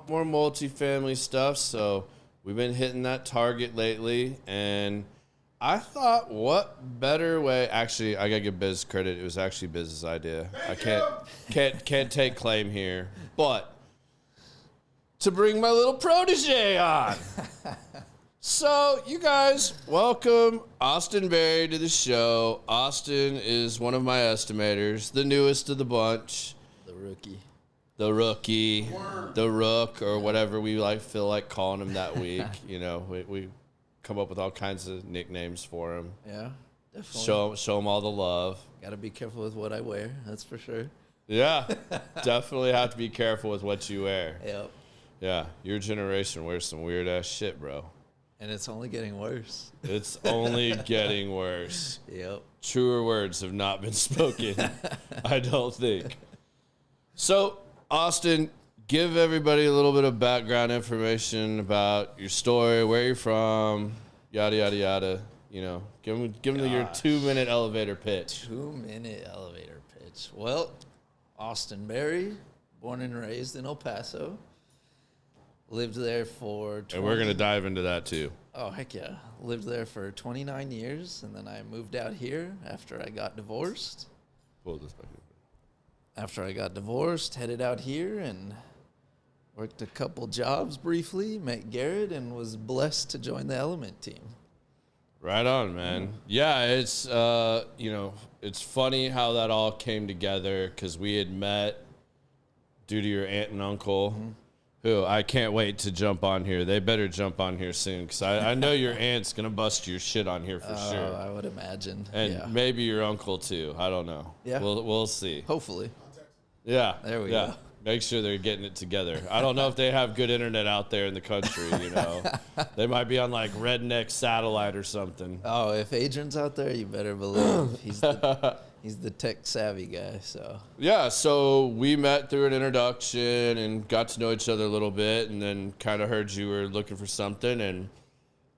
more multifamily stuff. So we've been hitting that target lately, and I thought, what better way? Actually, I gotta give Biz credit. It was actually Biz's idea. I can't take claim here, but to bring my little protege on. So, you guys, welcome Austin Berry to the show. Austin is one of my estimators, the newest of the bunch. The rookie, the rook, or whatever we feel like calling him that week. You know, we come up with all kinds of nicknames for him. Yeah, definitely. Show him all the love. Got to be careful with what I wear, that's for sure. Yeah, definitely have to be careful with what you wear. Yep. Yeah, your generation wears some weird-ass shit, bro. And it's only getting worse. It's only getting worse. Yep. Truer words have not been spoken, I don't think. So, Austin, give everybody a little bit of background information about your story, where you're from, yada, yada, yada. You know, give them your 2-minute elevator pitch. 2-minute elevator pitch. Well, Austin Berry, born and raised in El Paso. Lived there for 20... And we're going to dive into that, too. Oh, heck yeah. Lived there for 29 years, and then I moved out here after I got divorced. Pull this back over. After I got divorced, headed out here and worked a couple jobs briefly, met Garrett, and was blessed to join the Element team. Right on, man. Yeah, it's, it's funny how that all came together because we had met due to your aunt and uncle. Mm-hmm. Who I can't wait to jump on here. They better jump on here soon because I know your aunt's going to bust your shit on here for sure. I would imagine. And maybe your uncle too. I don't know. Yeah. We'll see. Hopefully. Yeah. There we go. Make sure they're getting it together. I don't know if they have good internet out there in the country, you know. They might be on like redneck satellite or something. Oh, if Adrian's out there, you better believe he's the tech savvy guy, so. Yeah, so we met through an introduction and got to know each other a little bit and then kind of heard you were looking for something. And,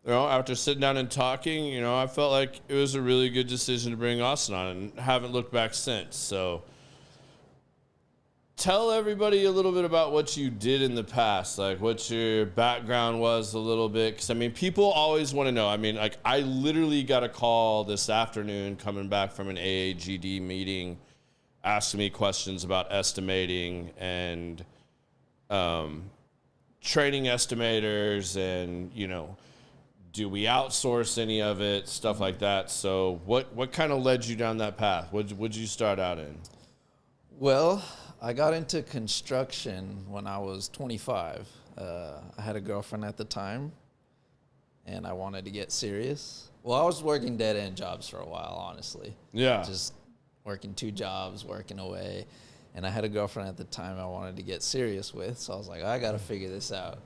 you know, after sitting down and talking, you know, I felt like it was a really good decision to bring Austin on and haven't looked back since. So tell everybody a little bit about what you did in the past, like what your background was a little bit. Because, I mean, people always want to know. I mean, like, I literally got a call this afternoon coming back from an AAGD meeting asking me questions about estimating and training estimators and, you know, do we outsource any of it, stuff like that. So what kind of led you down that path? What'd you start out in? Well, I got into construction when I was 25. I had a girlfriend at the time, and I wanted to get serious. Well, I was working dead-end jobs for a while, honestly. Yeah. Just working 2 jobs, working away. And I had a girlfriend at the time I wanted to get serious with, so I was like, I got to figure this out,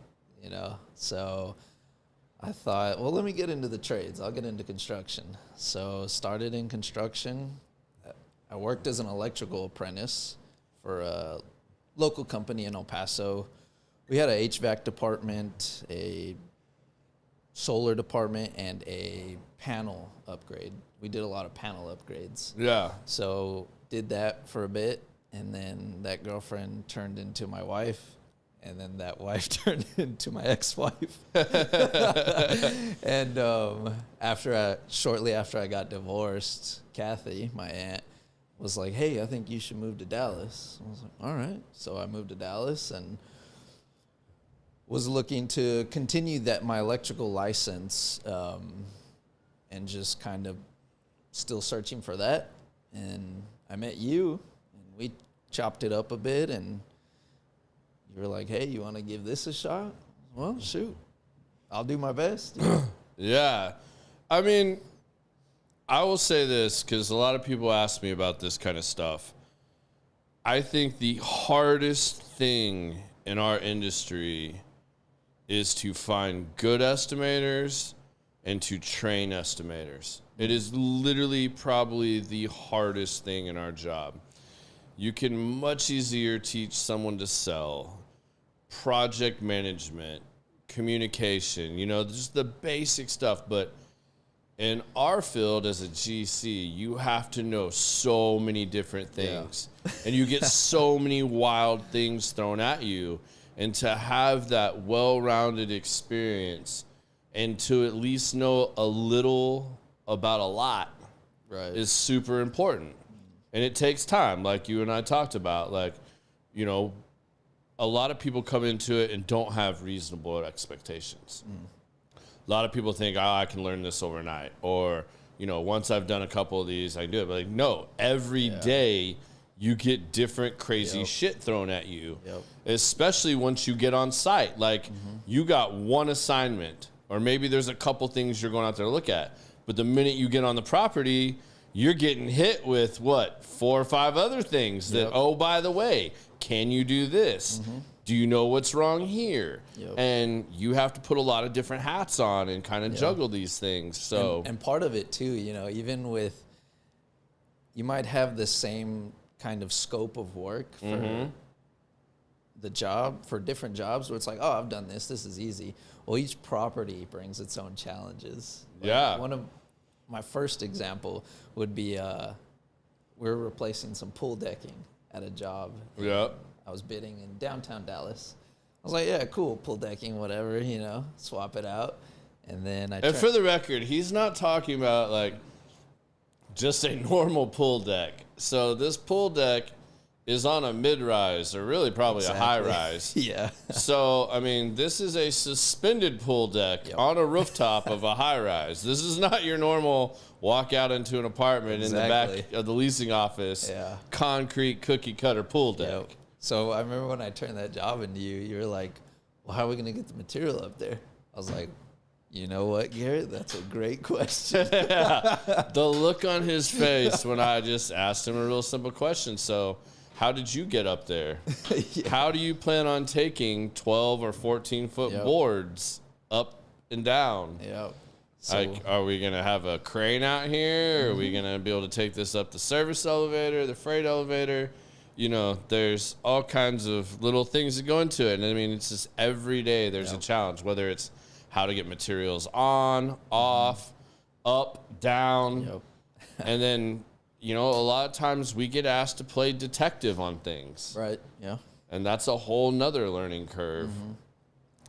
you know? So I thought, well, let me get into the trades. I'll get into construction. So started in construction. I worked as an electrical apprentice for a local company in El Paso. We had a HVAC department, a solar department, and a panel upgrade. We did a lot of panel upgrades. Yeah. So did that for a bit, and then that girlfriend turned into my wife, and then that wife turned into my ex-wife. And shortly after I got divorced, Kathy, my aunt, was like, hey, I think you should move to Dallas. I was like, all right. So I moved to Dallas and was looking to continue my electrical license and just kind of still searching for that. And I met you, and we chopped it up a bit, and you were like, hey, you want to give this a shot? Well, shoot. I'll do my best. Yeah. I mean, I will say this because a lot of people ask me about this kind of stuff. I think the hardest thing in our industry is to find good estimators and to train estimators. It is literally probably the hardest thing in our job. You can much easier teach someone to sell, project management, communication, you know, just the basic stuff, but in our field as a GC, you have to know so many different things. Yeah. And you get so many wild things thrown at you. and to have that well-rounded experience and to at least know a little about a lot is super important. And it takes time, like you and I talked about. Like, you know, a lot of people come into it and don't have reasonable expectations. A lot of people think, oh, I can learn this overnight. Or, you know, once I've done a couple of these, I can do it. But like, no, every day you get different crazy shit thrown at you, especially once you get on site. Like, you got one assignment, or maybe there's a couple things you're going out there to look at. But the minute you get on the property, you're getting hit with, 4 or 5 other things that, oh, by the way, can you do this? Do you know what's wrong here? And you have to put a lot of different hats on and kind of juggle these things. So, and part of it too, you know, even with, you might have the same kind of scope of work for the job, for different jobs where it's like, oh, I've done this is easy. Well, each property brings its own challenges. Like one of my first example would be we're replacing some pool decking at a job. I was bidding in downtown Dallas. I was like, yeah, cool, pool decking, whatever, you know, swap it out. And then and for the record, he's not talking about like just a normal pool deck. So this pool deck is on a mid-rise, or really probably a high-rise. So, I mean, this is a suspended pool deck on a rooftop of a high-rise. This is not your normal walk out into an apartment in the back of the leasing office, concrete cookie-cutter pool deck. So I remember when I turned that job into you, you were like, well, how are we going to get the material up there? I was like, you know what, Garrett? That's a great question. The look on his face when I just asked him a real simple question. So, how did you get up there? How do you plan on taking 12 or 14-foot boards up and down? So, like, are we going to have a crane out here? Are we going to be able to take this up the service elevator, the freight elevator? You know, there's all kinds of little things that go into it. And I mean, it's just every day there's a challenge, whether it's how to get materials on, off, up, down. And then, you know, a lot of times we get asked to play detective on things. And that's a whole nother learning curve.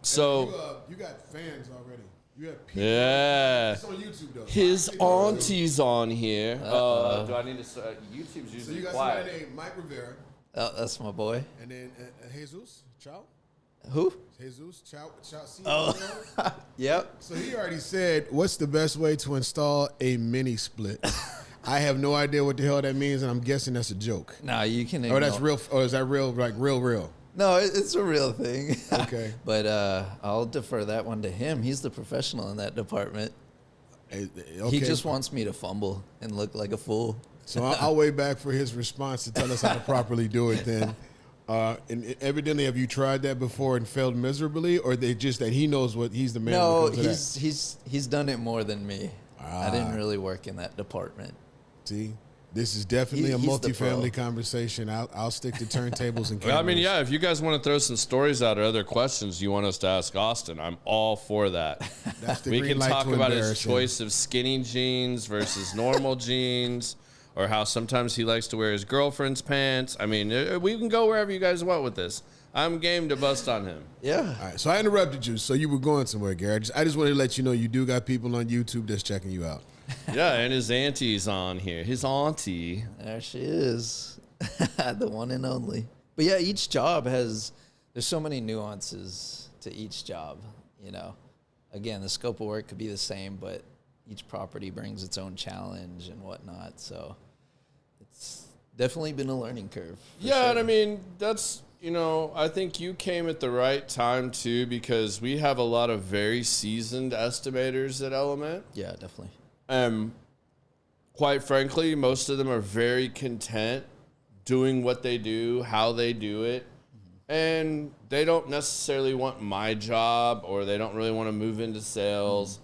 So you got fans already. You have people. It's on YouTube though. His auntie's on here. Do I need to? YouTube's usually So you got quiet. somebody named Mike Rivera. Oh, that's my boy. And then Jesus Chow. Who? Jesus Chow. Yep. So he already said, what's the best way to install a mini split? I have no idea what the hell that means, and I'm guessing that's a joke. No, you can. Or that's real. Or is that real? Like real? No, it's a real thing. Okay. But I'll defer that one to him. He's the professional in that department. He just wants me to fumble and look like a fool. So I'll wait back for his response to tell us how to properly do it then. And evidently, have you tried that before and failed miserably, or they just that he knows what he's the man? No, he's done it more than me. I didn't really work in that department. See, this is definitely a multifamily conversation. I'll stick to turntables and cameras. I mean, yeah, if you guys want to throw some stories out or other questions you want us to ask Austin, I'm all for that. That's the we green can light talk to about embarrass his choice of skinny jeans versus normal jeans, or how sometimes he likes to wear his girlfriend's pants. I mean, we can go wherever you guys want with this. I'm game to bust on him. Yeah. All right, so I interrupted you. So you were going somewhere, Garrett. I just wanted to let you know you do got people on YouTube that's checking you out. Yeah, and his auntie's on here. His auntie. There she is. The one and only. But yeah, each job there's so many nuances to each job, you know. Again, the scope of work could be the same, but each property brings its own challenge and whatnot. So it's definitely been a learning curve. Yeah, sure. and I mean, that's, you know, I think you came at the right time too, because we have a lot of very seasoned estimators at Element. Yeah, definitely. Quite frankly, most of them are very content doing what they do, how they do it. And they don't necessarily want my job, or they don't really want to move into sales.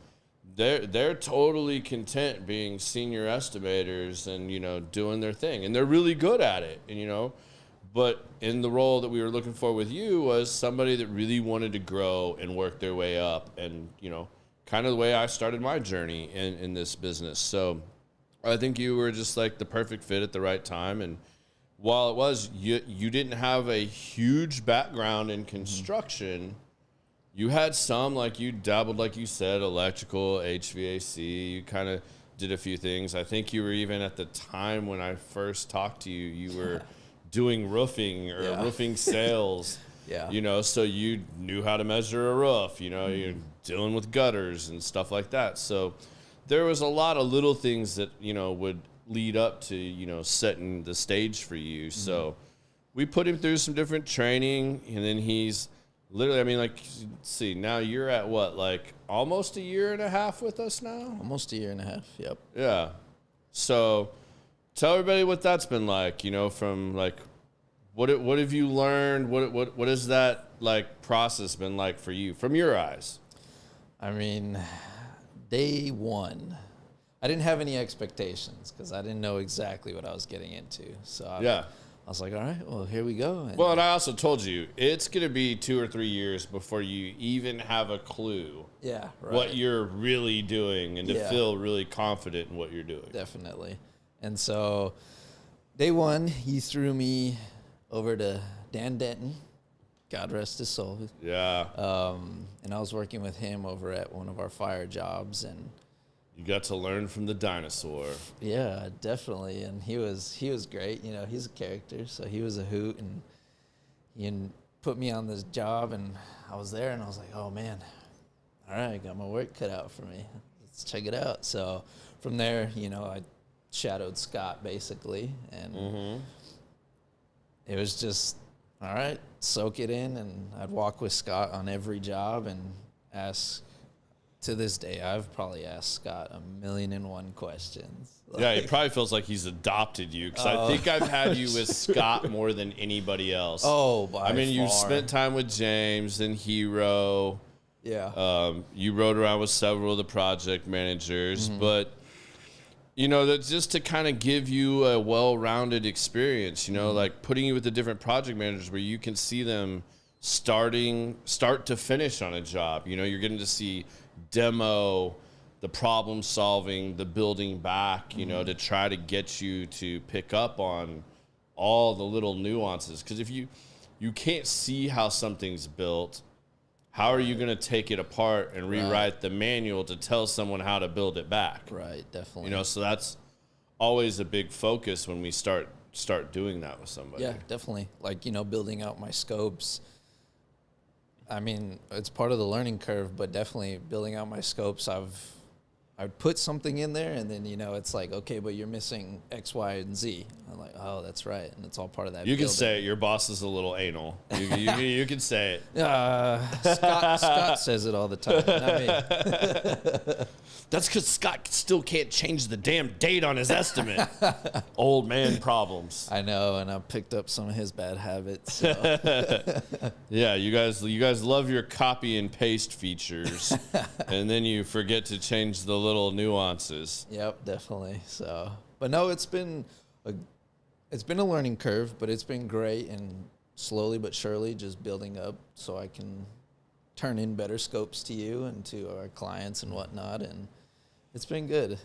They're totally content being senior estimators and, you know, doing their thing. And they're really good at it. And, you know, but in the role that we were looking for with you was somebody that really wanted to grow and work their way up. And, you know, kind of the way I started my journey in this business. So I think you were just like the perfect fit at the right time. And while it was, you didn't have a huge background in construction. You had some, like you dabbled, like you said, electrical, HVAC. You kind of did a few things. I think you were even at the time when I first talked to you, you were doing roofing or roofing sales. Yeah. You know, so you knew how to measure a roof. You know, you're dealing with gutters and stuff like that. So there was a lot of little things that, you know, would lead up to, you know, setting the stage for you. So we put him through some different training, and then he's literally, I mean, like, see, now you're at what, like almost a year and a half with us now? Almost a year and a half. Yep. Yeah. So tell everybody what that's been like, you know, from like, what have you learned? What has that like process been like for you from your eyes? I mean, day one, I didn't have any expectations because I didn't know exactly what I was getting into. So I was like, all right, well, here we go. And well, and I also told you it's going to be 2 or 3 years before you even have a clue what you're really doing and to feel really confident in what you're doing. Definitely. And so day one, he threw me over to Dan Denton, God rest his soul. Yeah. And I was working with him over at one of our fire jobs, and you got to learn from the dinosaur. Yeah, definitely. And he was great. You know, he's a character, so he was a hoot, and he put me on this job, and I was there, and I was like, oh man, all right, I got my work cut out for me. Let's check it out. So from there, you know, I shadowed Scott basically, and it was just, all right, soak it in. And I'd walk with Scott on every job and ask. To this day, I've probably asked Scott 1,000,001 questions. Yeah, he probably feels like he's adopted you, because I think I've had you with Scott more than anybody else. Oh, by I mean, far. you spent time with James and Hero. Yeah. You rode around with several of the project managers, but you know, that's just to kind of give you a well-rounded experience, you know, like putting you with the different project managers where you can see them start to finish on a job. You know, you're getting to see demo, the problem solving, the building back, you know, to try to get you to pick up on all the little nuances. Because if you can't see how something's built, how are you going to take it apart and rewrite the manual to tell someone how to build it back? Right, definitely. You know, so that's always a big focus when we start doing that with somebody. Yeah, definitely. Like, you know, building out my scopes. I mean, it's part of the learning curve, but definitely building out my scopes, I'd put something in there, and then, you know, it's like, okay, but you're missing X, Y, and Z. I'm like, oh, that's right, and it's all part of that. You can say it. Your boss is a little anal. You can say it. Scott says it all the time, not me. That's because Scott still can't change the damn date on his estimate. Old man problems. I know, and I picked up some of his bad habits. So. Yeah, you guys love your copy and paste features, and then you forget to change the little nuances. Yep, definitely. So, but no, it's been a learning curve, but it's been great, and slowly but surely just building up so I can turn in better scopes to you and to our clients and whatnot, and it's been good.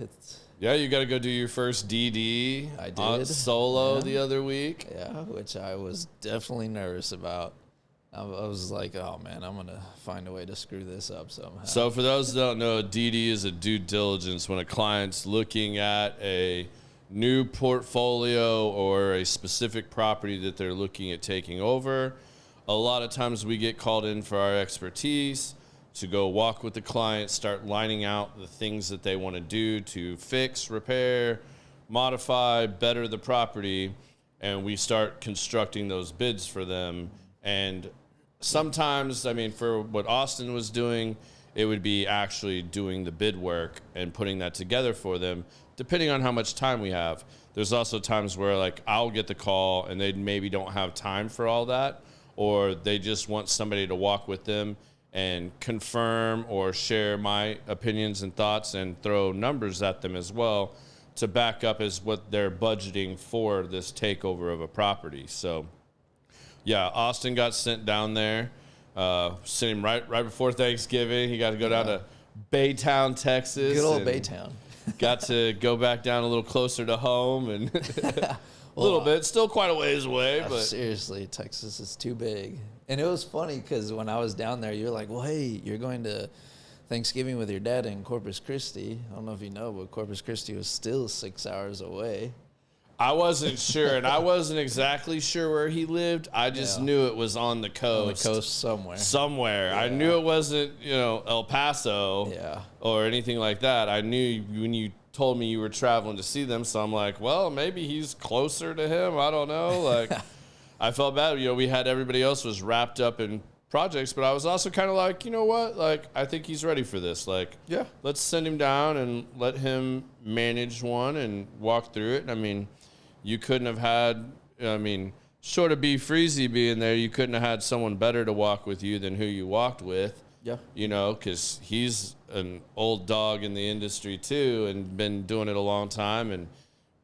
Yeah, you got to go do your first DD. I did. Solo the other week. Yeah, which I was definitely nervous about. I was like, oh man, I'm going to find a way to screw this up somehow. So for those that don't know, DD is a due diligence when a client's looking at a new portfolio or a specific property that they're looking at taking over. A lot of times we get called in for our expertise to go walk with the client, start lining out the things that they want to do to fix, repair, modify, better the property, and we start constructing those bids for them. And sometimes, I mean, for what Austin was doing, it would be actually doing the bid work and putting that together for them, depending on how much time we have. There's also times where, like, I'll get the call and they maybe don't have time for all that, or they just want somebody to walk with them and confirm or share my opinions and thoughts and throw numbers at them as well to back up as what they're budgeting for this takeover of a property. So, yeah, Austin got sent down there, sent him right before Thanksgiving. He got to go down to Baytown, Texas. Good old Baytown. Got to go back down a little closer to home. And A little bit. Still quite a ways away, but seriously, Texas is too big. And it was funny because when I was down there, you're like, well, hey, you're going to Thanksgiving with your dad in Corpus Christi. I don't know if you know, but Corpus Christi was still 6 hours away. I wasn't sure, and I wasn't exactly sure where he lived. I just knew it was on the coast. On the coast somewhere. Somewhere. Yeah. I knew it wasn't, El Paso or anything like that. I knew when you told me you were traveling to see them, so I'm like, well, maybe he's closer to him. I don't know. Like, I felt bad. We had everybody else was wrapped up in projects, but I was also kind of like, you know what? Like, I think he's ready for this. Like, let's send him down and let him manage one and walk through it. I mean, you couldn't have had, short of B. Freezy being there, you couldn't have had someone better to walk with you than who you walked with. Yeah. Because he's an old dog in the industry too and been doing it a long time. And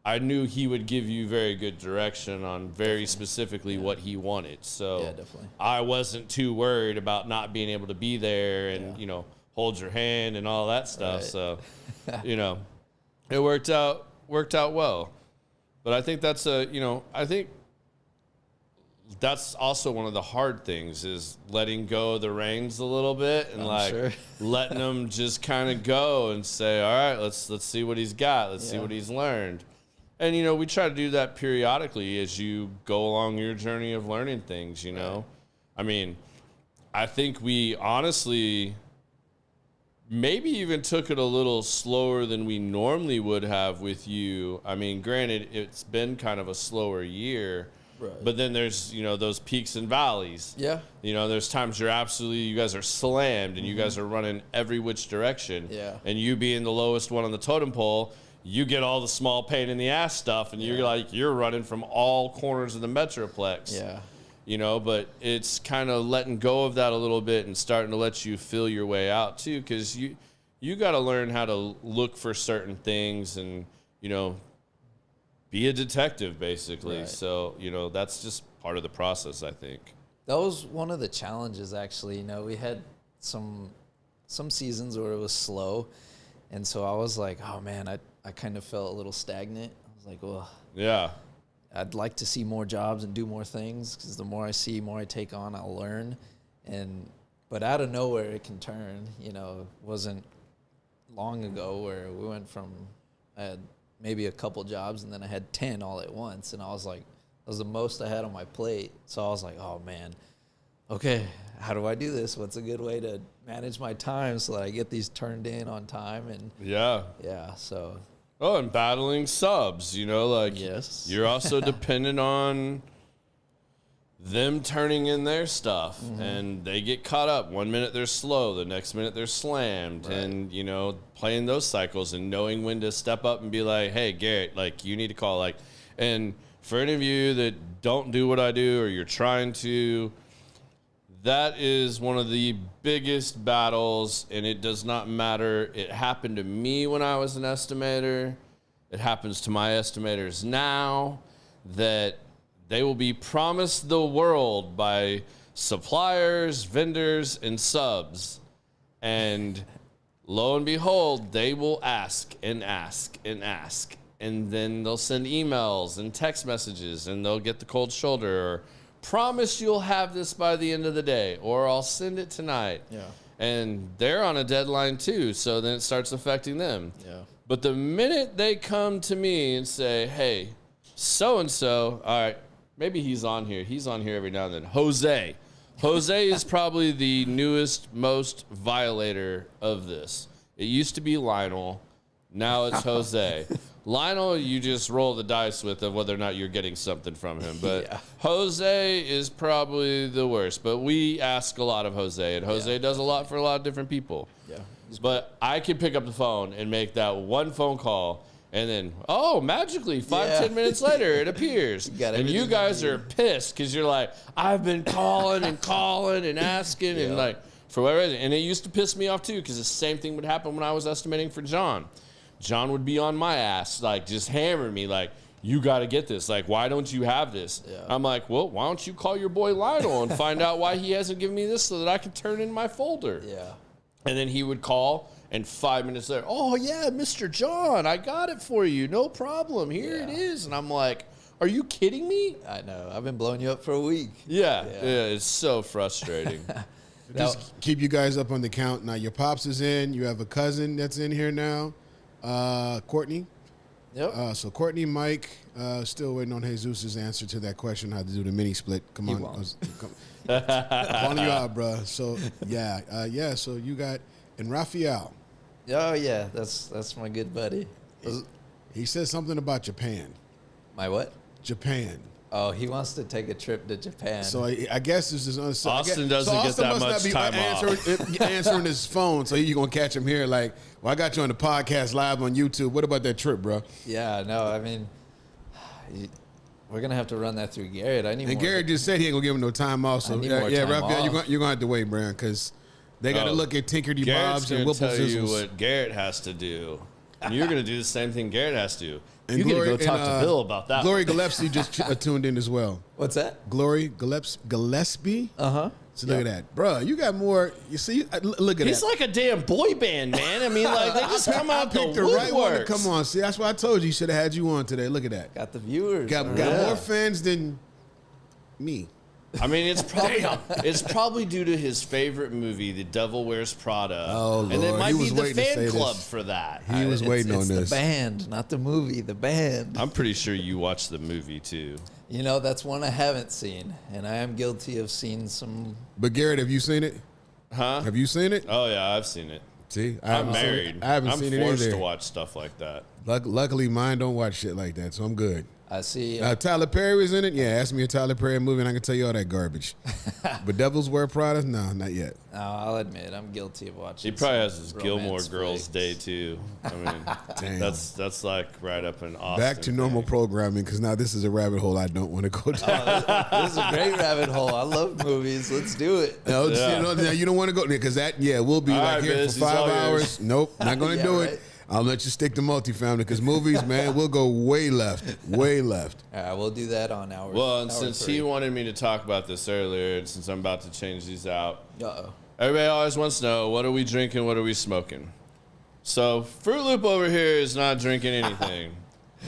I knew he would give you very good direction on very specifically what he wanted. So I wasn't too worried about not being able to be there and, hold your hand and all that stuff. Right. So, it worked out well. But I think that's that's also one of the hard things is letting go of the reins a little bit and letting them just kind of go and say, all right, let's see what he's got. Let's see what he's learned. And, we try to do that periodically as you go along your journey of learning things, Right. I mean, I think we honestly maybe even took it a little slower than we normally would have with you. I mean, granted, it's been kind of a slower year. Right. But then there's, those peaks and valleys. Yeah. There's times you guys are slammed and you guys are running every which direction. Yeah. And you being the lowest one on the totem pole, you get all the small pain in the ass stuff and you're running from all corners of the Metroplex. Yeah. But it's kind of letting go of that a little bit and starting to let you feel your way out too. Cause you got to learn how to look for certain things and, be a detective, basically. Right. So, that's just part of the process, I think. That was one of the challenges, actually. We had some seasons where it was slow. And so I was like, oh, man, I kind of felt a little stagnant. I was like, well, yeah, I'd like to see more jobs and do more things because the more I see, more I take on, I'll learn. But out of nowhere, it can turn. It wasn't long ago where we went from I had maybe a couple jobs, and then I had 10 all at once. And I was like, that was the most I had on my plate. So I was like, oh, man, okay, how do I do this? What's a good way to manage my time so that I get these turned in on time? And so. Oh, and battling subs, yes. You're also dependent on them turning in their stuff, and they get caught up. 1 minute they're slow, the next minute they're slammed, right. And playing those cycles and knowing when to step up and be like, hey, Garrett, like, you need to call, like, and for any of you that don't do what I do or you're trying to, that is one of the biggest battles, and it does not matter. It happened to me when I was an estimator. It happens to my estimators now, that they will be promised the world by suppliers, vendors, and subs. And lo and behold, they will ask and ask and ask. And then they'll send emails and text messages, and they'll get the cold shoulder, or promise you'll have this by the end of the day, or I'll send it tonight. Yeah. And they're on a deadline too, so then it starts affecting them. Yeah. But the minute they come to me and say, hey, so-and-so, all right, maybe he's on here. He's on here every now and then. Jose is probably the newest, most violator of this. It used to be Lionel. Now it's Jose. Lionel, you just roll the dice with of whether or not you're getting something from him. But Jose is probably the worst. But we ask a lot of Jose, and Jose does a lot for a lot of different people. Yeah. But I can pick up the phone and make that one phone call, and then, magically, 10 minutes later, it appears. And you guys are pissed because you're like, I've been calling and asking, and like, for whatever reason. And it used to piss me off, too, because the same thing would happen when I was estimating for John. John would be on my ass, like, just hammering me, like, you got to get this. Like, why don't you have this? Yeah. I'm like, well, why don't you call your boy Lionel and find out why he hasn't given me this so that I can turn in my folder? Yeah. And then he would call, and 5 minutes later, oh, yeah, Mr. John, I got it for you. No problem. Here it is. And I'm like, Are you kidding me? I know. I've been blowing you up for a week. Yeah, it's so frustrating. Just keep you guys up on the count. Now, your pops is in. You have a cousin that's in here now, Courtney. Yep. So Courtney, Mike, still waiting on Jesus' answer to that question, how to do the mini split. Come He on. won't. I'm calling you out, bro. So, so you got, and Raphael. Oh, yeah. That's my good buddy. He said something about Japan. My what? Japan. Oh, he wants to take a trip to Japan. So I guess this is Austin doesn't get that much time off. Answering his phone, so you're gonna catch him here. Like, well, I got you on the podcast live on YouTube. What about that trip, bro? Yeah, no, I mean, we're gonna have to run that through Garrett. I need. And more Garrett just said he ain't gonna give him no time off. So I need more time Raphael, off. you're gonna have to wait, Brian, because they got to look at Tinkerty Garrett's Bobs gonna and Whipple tell you Zizzles. what Garrett has to do. And you're going to do the same thing Garrett has to do. And You're going to Glory- go talk and, to Bill about that. Glory Gillespie just tuned in as well. What's that? Glory Gillespie. So look at that, bro. You got more. You see, look at He's that. like a damn boy band, man. I mean, like, they just come out the Picked the right one to woodworks. come on. See, that's why I told you. Should have had you on today. Look at that. Got the viewers. Got more fans than me. I mean, it's probably due to his favorite movie, The Devil Wears Prada. Oh, and it Lord. might He be was the waiting to say fan club this. for that. He was waiting on it's this. the band, not the movie. The band. I'm pretty sure you watched the movie too. You know, that's one I haven't seen, and I am guilty of seeing some. But Garrett, have you seen it? Huh? Have you seen it? Oh yeah, I've seen it. See, I I'm haven't seen it. married. I haven't I'm seen it forced either. to watch stuff like that. Luckily, mine don't watch shit like that, so I'm good. I see. Tyler Perry was in it. Yeah, ask me a Tyler Perry movie, and I can tell you all that garbage. But Devils Wear Prada? No, not yet. No, I'll admit I'm guilty of watching. He probably some has his Gilmore romance Girls flicks. Day too. I mean, Damn. that's like right up in Austin. Back to normal programming, because now this is a rabbit hole I don't want to go down. This is a great rabbit hole. I love movies. Let's do it. No, Yeah. you don't want to go there, because we'll be All like right, here Biz, for he's 5 all hours. yours. Nope, not going to Yeah, do right. it. I'll let you stick to multifamily, because movies, man, we'll go way left, way left. All right, we'll do that on hour. Well, and hour since 3. he wanted me to talk about this earlier, and since I'm about to change these out, Uh-oh. everybody always wants to know, what are we drinking, what are we smoking? So Fruit Loop over here is not drinking anything.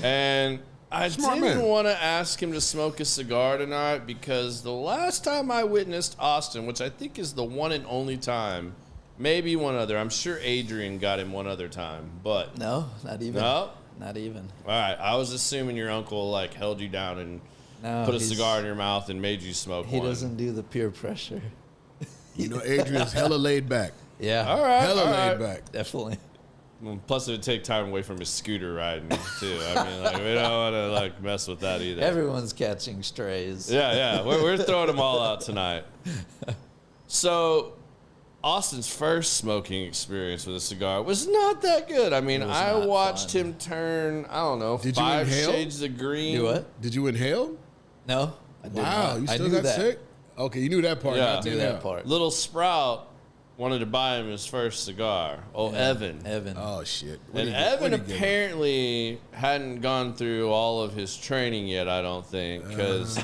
And I Smart didn't man. want to ask him to smoke a cigar tonight, because the last time I witnessed Austin, which I think is the one and only time, maybe one other, I'm sure Adrian got him one other time, but No, not even. no? Not even. All right, I was assuming your uncle like held you down and No, put a he's- cigar in your mouth and made you smoke He one. doesn't do the peer pressure. You know, Adrian's hella laid back. Yeah. All right, Hella all laid right. back. Definitely. Well, plus, it would take time away from his scooter riding too. I mean, like, we don't want to like mess with that either. Everyone's catching strays. Yeah, we're throwing them all out tonight. So, Austin's first smoking experience with a cigar was not that good. I mean, It was I not watched fun. him turn, I don't know, Did you 5 inhale? shades of green. Do what? Did you inhale? No, I did Wow, not. you I still knew got that. sick? Okay, you knew that part. Yeah. not I knew the that inhale. part. Little Sprout wanted to buy him his first cigar. Oh, Evan. Evan. Oh, shit. And Evan apparently hadn't gone through all of his training yet, I don't think, because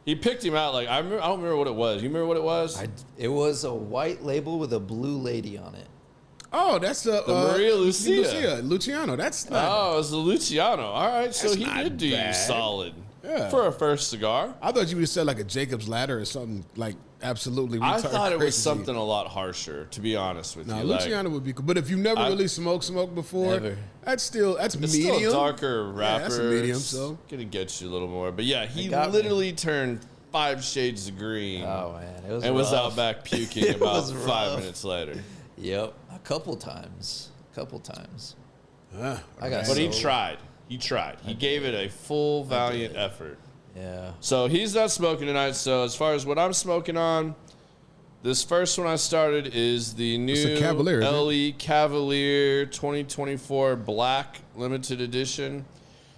he picked him out. Like I don't remember what it was. You remember what it was? It was a white label with a blue lady on it. Oh, that's the Maria Lucia. Luciano. That's not. Oh, it was the Luciano. All right, so That's he not did do you bad. solid Yeah. for a first cigar. I thought you would have said like a Jacob's Ladder or something like absolutely. I retarded thought it was crazy. something a lot harsher, to be honest with No, you. Like, Luciano would be cool. But if you've never really smoked before, Never. that's it's medium. still a darker Yeah, wrapper. that's a medium, It's so. gonna get you a little more. But yeah, he got me. literally turned 5 shades of green. Oh man, it was. And was rough. out back puking It about was 5 rough. minutes later. Yep, a couple times. Ah, I got. But he so- tried. He tried. He gave it a full, valiant effort. Yeah. So he's not smoking tonight. So as far as what I'm smoking on, this first one I started is the new a Cavalier, isn't it? LE Cavalier 2024 Black Limited Edition.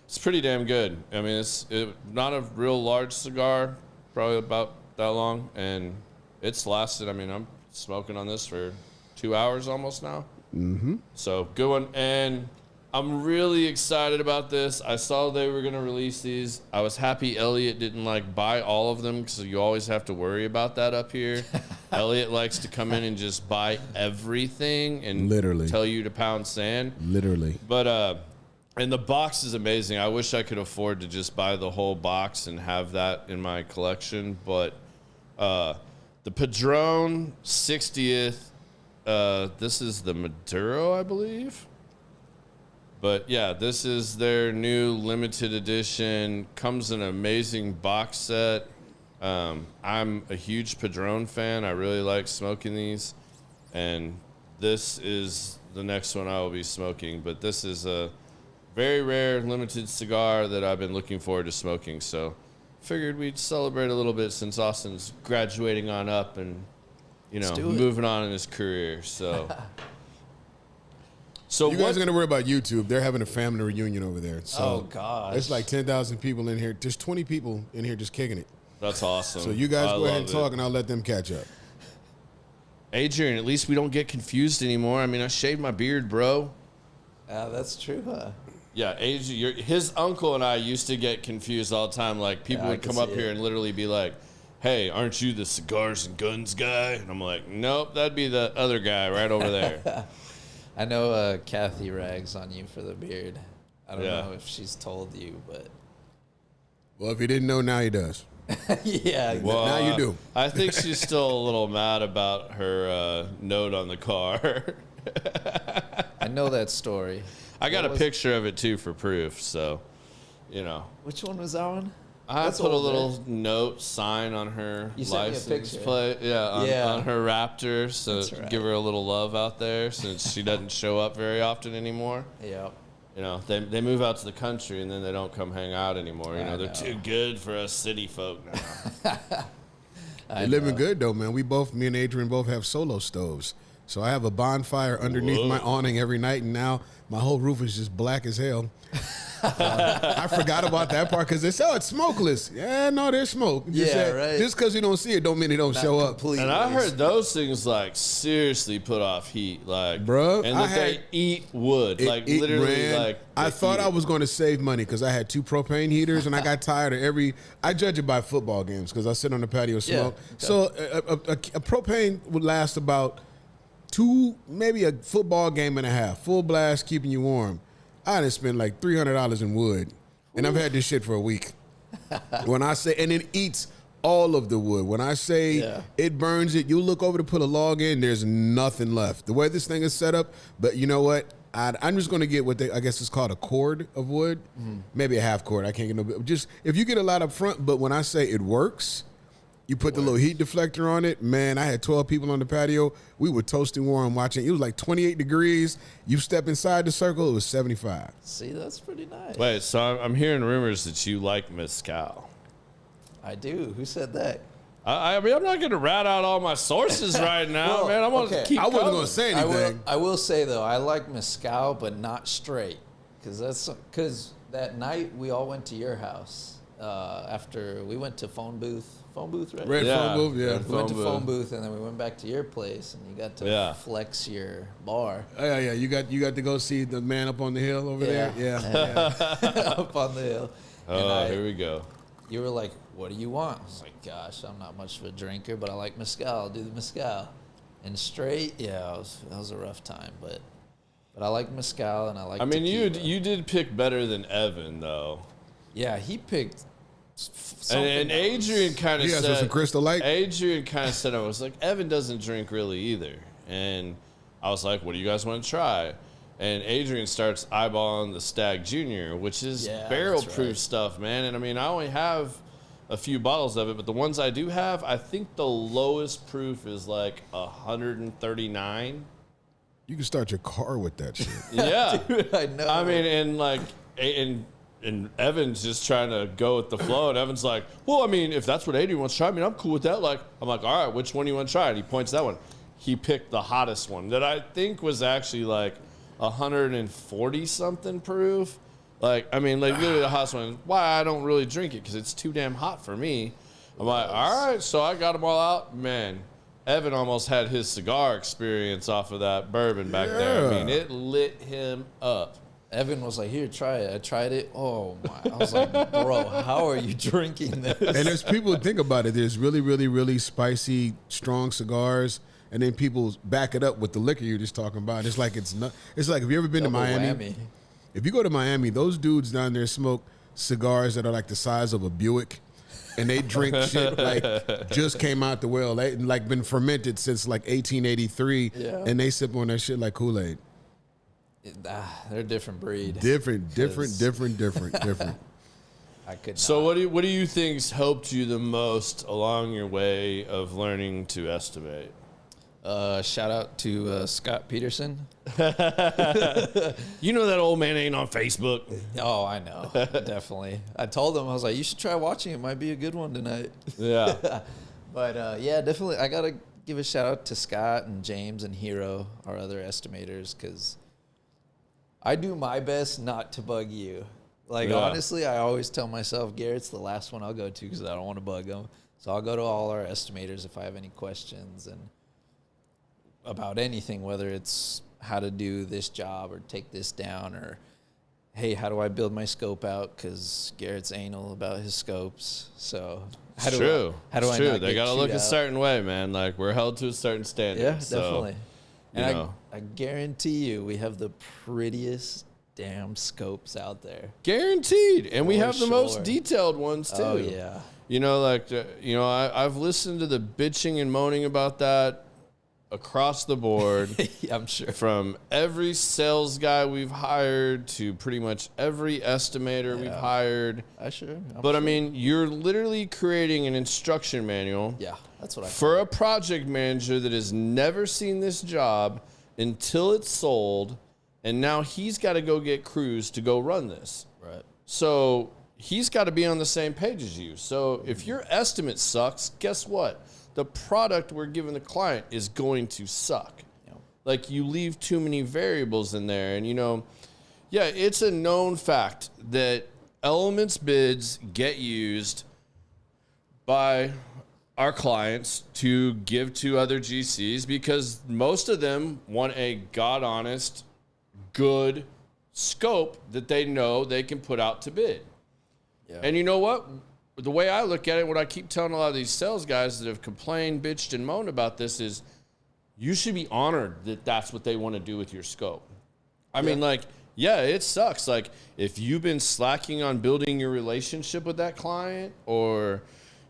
It's pretty damn good. I mean, it's not a real large cigar, probably about that long, and it's lasted. I mean, I'm smoking on this for 2 hours almost now. Mm-hmm. So good one, and I'm really excited about this. I saw they were gonna release these. I was happy Elliot didn't like buy all of them, because you always have to worry about that up here. Elliot likes to come in and just buy everything and Literally. tell you to pound sand. literally. But And the box is amazing. I wish I could afford to just buy the whole box and have that in my collection. But the Padron 60th, this is the Maduro, I believe. But yeah, this is their new limited edition. Comes in an amazing box set. I'm a huge Padron fan. I really like smoking these. And this is the next one I will be smoking. But this is a very rare limited cigar that I've been looking forward to smoking. So figured we'd celebrate a little bit since Austin's graduating on up and, you know, moving on in his career. So... So you guys are going to worry about YouTube. They're having a family reunion over there. So oh, gosh. It's like 10,000 people in here. There's 20 people in here just kicking it. That's awesome. So you guys go ahead and talk, and I'll let them catch up. Adrian, at least we don't get confused anymore. I mean, I shaved my beard, bro. That's true, huh? Yeah, Adrian, his uncle and I used to get confused all the time. Like, people would come up here and literally be like, hey, aren't you the cigars and guns guy? And I'm like, nope, that'd be the other guy right over there. I know Kathy rags on you for the beard. I don't know if she's told you, but... Well, if you didn't know, now he does. Yeah. Well, now you do. I think she's still a little mad about her note on the car. I know that story. I got a picture of it, too, for proof, so, you know. Which one was that one? I put a little note sign on her license plate. On her Raptor, so give her a little love out there since she doesn't show up very often anymore. Yeah. You know, they move out to the country and then they don't come hang out anymore. You know, they're too good for us city folk now. They're living good, though, man. Me and Adrian both have solo stoves. So I have a bonfire underneath my awning every night, and now my whole roof is just black as hell. I forgot about that part because they say, it's smokeless. Yeah, no, there's smoke. Right. Just because you don't see it don't mean it don't show up. And I heard those things, like, seriously put off heat. Like, bruh, and that they eat wood. I thought I was going to save money because I had 2 propane heaters, and I got tired of I judge it by football games because I sit on the patio smoke. Yeah, so a propane would last about 2, maybe a football game and a half, full blast, keeping you warm. I done spent like $300 in wood, and I've had this shit for a week. When I say, and it eats all of the wood. When I say it burns it, you look over to put a log in, there's nothing left. The way this thing is set up, but you know what? I'm just going to get I guess it's called a cord of wood, maybe a half cord. I can't get no. Just if you get a lot up front, but when I say it works. You put the little heat deflector on it. Man, I had 12 people on the patio. We were toasting warm watching. It was like 28 degrees. You step inside the circle, it was 75. See, that's pretty nice. Wait, so I'm hearing rumors that you like mezcal. I do. Who said that? I mean, I'm not going to rat out all my sources right now, man. I'm going to keep I wasn't going to say anything. I will say, though, I like mezcal, but not straight. Because that night we all went to your house. After we went to phone booth, right? Red phone booth, yeah. We went to phone booth, and then we went back to your place, and you got to flex your bar. Oh, yeah. You got to go see the man up on the hill over there. Yeah. Up on the hill. Here we go. You were like, "What do you want?" I was like, "Gosh, I'm not much of a drinker, but I like mezcal. I'll do the mezcal." And straight, that was a rough time, but I like mezcal and I like. I mean, tequila. you did pick better than Evan though. Yeah, he picked. And Adrian kind of said, some Crystal Light. Adrian kind of said, I was like, Evan doesn't drink really either. And I was like, what do you guys want to try? And Adrian starts eyeballing the Stag Junior, which is barrel-proof stuff, man. And I mean, I only have a few bottles of it, but the ones I do have, I think the lowest proof is like 139. You can start your car with that shit. Yeah. Dude, I know. I mean, and Evan's just trying to go with the flow, and Evan's like, well, I mean, if that's what Adrian wants to try, I mean, I'm cool with that. Like, I'm like, all right, which one do you want to try? And he points that one. He picked the hottest one that I think was actually like 140-something proof. Like, I mean, like literally the hottest one. Why I don't really drink it, because it's too damn hot for me. I'm like, all right, so I got them all out. Man, Evan almost had his cigar experience off of that bourbon back there. I mean, it lit him up. Evan was like, here, try it. I tried it. Oh, my. I was like, bro, how are you drinking this? And there's people who think about it. There's really, really, really spicy, strong cigars. And then people back it up with the liquor you're just talking about. It's like it's not. It's like, have you ever been to Miami? Whammy. If you go to Miami, those dudes down there smoke cigars that are like the size of a Buick, and they drink shit like just came out the well, they like been fermented since like 1883, and they sip on that shit like Kool-Aid. They're a different breed. Different. I could not. So what do you think's helped you the most along your way of learning to estimate? Shout out to Scott Peterson. You know that old man ain't on Facebook. Oh, I know. Definitely. I told him, I was like, you should try watching. It might be a good one tonight. Yeah. But yeah, definitely. I got to give a shout out to Scott and James and Hero, our other estimators, because I do my best not to bug you. Like, honestly, I always tell myself, Garrett's the last one I'll go to because I don't want to bug him. So I'll go to all our estimators if I have any questions and about anything, whether it's how to do this job or take this down, or hey, how do I build my scope out? Because Garrett's anal about his scopes. So how do I not They get gotta chewed look a out? certain way, man. Like, we're held to a certain standard. Yeah, so, definitely. And know. I guarantee you, we have the prettiest damn scopes out there. Guaranteed. And we For have the most sure. detailed ones too. Oh yeah. You know, like, I've listened to the bitching and moaning about that across the board. I'm sure. From every sales guy we've hired to pretty much every estimator we've hired. I'm sure. I mean, you're literally creating an instruction manual Yeah, that's what I for a project manager that has never seen this job until it's sold, and now he's got to go get crews to go run this. Right. So he's got to be on the same page as you. So if your estimate sucks, guess what? The product we're giving the client is going to suck. Yeah. Like, you leave too many variables in there. And, it's a known fact that Elements bids get used by our clients to give to other GCs because most of them want a God-honest, good scope that they know they can put out to bid. Yeah. And you know what? The way I look at it, what I keep telling a lot of these sales guys that have complained, bitched, and moaned about this is you should be honored that that's what they want to do with your scope. I mean, like, yeah, it sucks. Like, if you've been slacking on building your relationship with that client or,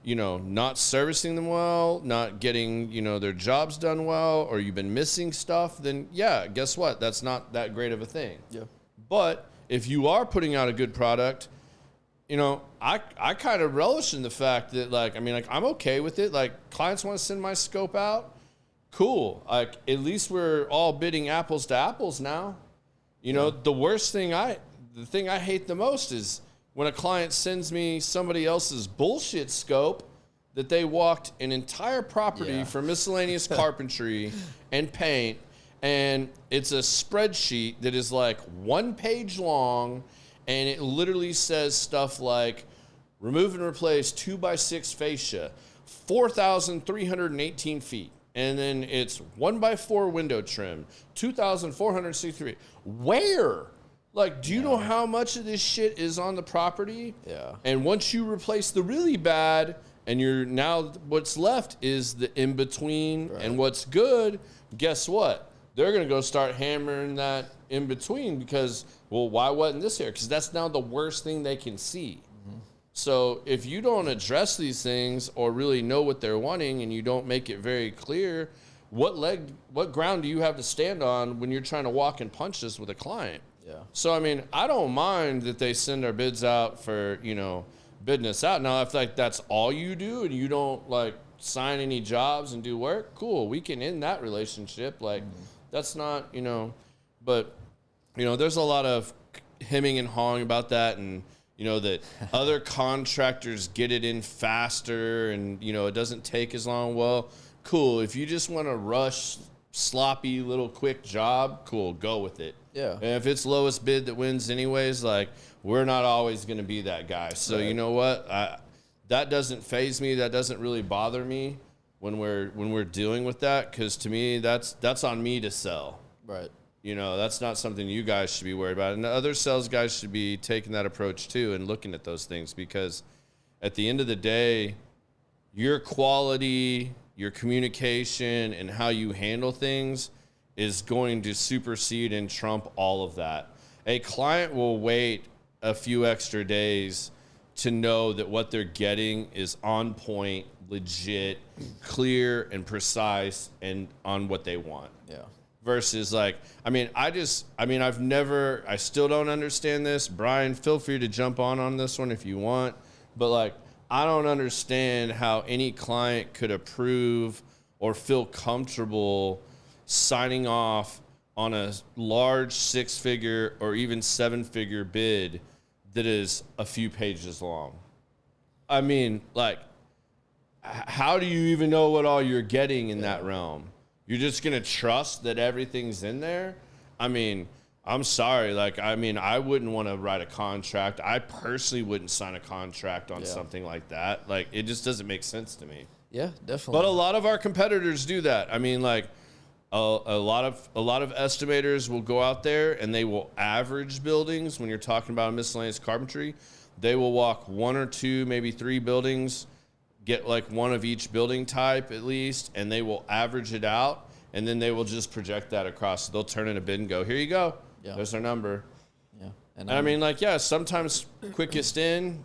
not servicing them well, not getting, their jobs done well, or you've been missing stuff, then, yeah, guess what? That's not that great of a thing. Yeah. But if you are putting out a good product, I kind of relish in the fact that, I'm okay with it. Like, clients want to send my scope out. Cool. Like, at least we're all bidding apples to apples now. The thing I hate the most is when a client sends me somebody else's bullshit scope that they walked an entire property for miscellaneous carpentry and paint, and it's a spreadsheet that is like 1 page long, and it literally says stuff like remove and replace 2x6 fascia, 4,318 feet. And then it's 1x4 window trim, 2,463. Where? Like, do you know how much of this shit is on the property? Yeah. And once you replace the really bad, and what's left is the in between and what's good, guess what? They're going to go start hammering that in between because, well, why wasn't this here? Because that's now the worst thing they can see. So if you don't address these things or really know what they're wanting and you don't make it very clear, what ground do you have to stand on when you're trying to walk and punch this with a client? Yeah. So, I don't mind that they send our bids out for, bidding us out. Now, if that's all you do and you don't sign any jobs and do work, cool. We can end that relationship. That's not, but, there's a lot of hemming and hawing about that, and that other contractors get it in faster and, it doesn't take as long. Well, cool. If you just want to rush, sloppy, little quick job, cool, go with it. Yeah. And if it's lowest bid that wins anyways, we're not always going to be that guy. So You know what? That doesn't faze me. That doesn't really bother me when we're dealing with that, because to me, that's on me to sell. Right. That's not something you guys should be worried about. And the other sales guys should be taking that approach too and looking at those things, because at the end of the day, your quality, your communication, and how you handle things is going to supersede and trump all of that. a client will wait a few extra days to know that what they're getting is on point, legit, clear, and precise, and on what they want. Yeah. Versus like, I still don't understand this. Brian, feel free to jump on this one if you want. But like, I don't understand how any client could approve or feel comfortable signing off on a large 6-figure or even 7-figure bid that is a few pages long. I mean, like, how do you even know what all you're getting in that realm? You're just going to trust that everything's in there? I mean, I'm sorry. Like, I wouldn't want to write a contract. I personally wouldn't sign a contract on something like that. Like, it just doesn't make sense to me. Yeah, definitely. But a lot of our competitors do that. I mean, like, a lot of estimators will go out there and they will average buildings. When you're talking about miscellaneous carpentry, they will walk 1 or 2, maybe 3 buildings, get like one of each building type at least, and they will average it out, and then they will just project that across. They'll turn in a bid and go, here you go. Yeah. There's our number. Yeah. And I mean, like, yeah, sometimes quickest in,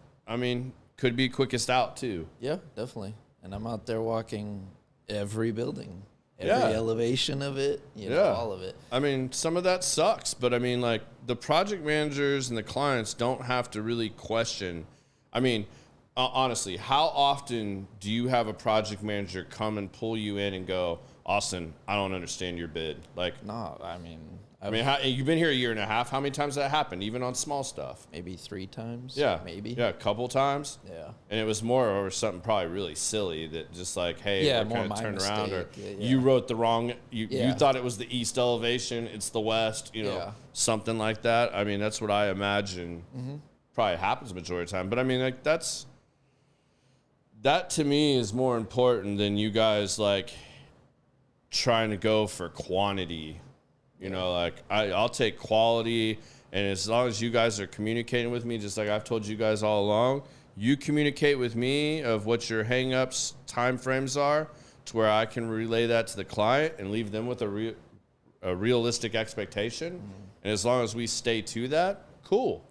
could be quickest out too. Yeah, definitely. And I'm out there walking every building. Every elevation of it, all of it. I mean, some of that sucks, but I mean, like, the project managers and the clients don't have to really question. I mean, honestly, how often do you have a project manager come and pull you in and go, Austin, I don't understand your bid? Like, no, you've been here a year and a half. How many times has that happened, even on small stuff? Maybe 3 times. Yeah. Maybe. Yeah, a couple times. Yeah. And it was more over something probably really silly that just like, hey, we're more going to turn mistake. around. Or yeah. you wrote the wrong, you thought it was the east elevation, it's the west, something like that. I mean, that's what I imagine probably happens the majority of the time. But I mean, like, that to me is more important than you guys like trying to go for quantity. Like, I'll take quality, and as long as you guys are communicating with me, just like I've told you guys all along, you communicate with me of what your hang-ups, time frames are, to where I can relay that to the client and leave them with a realistic expectation. And as long as we stay to that, cool.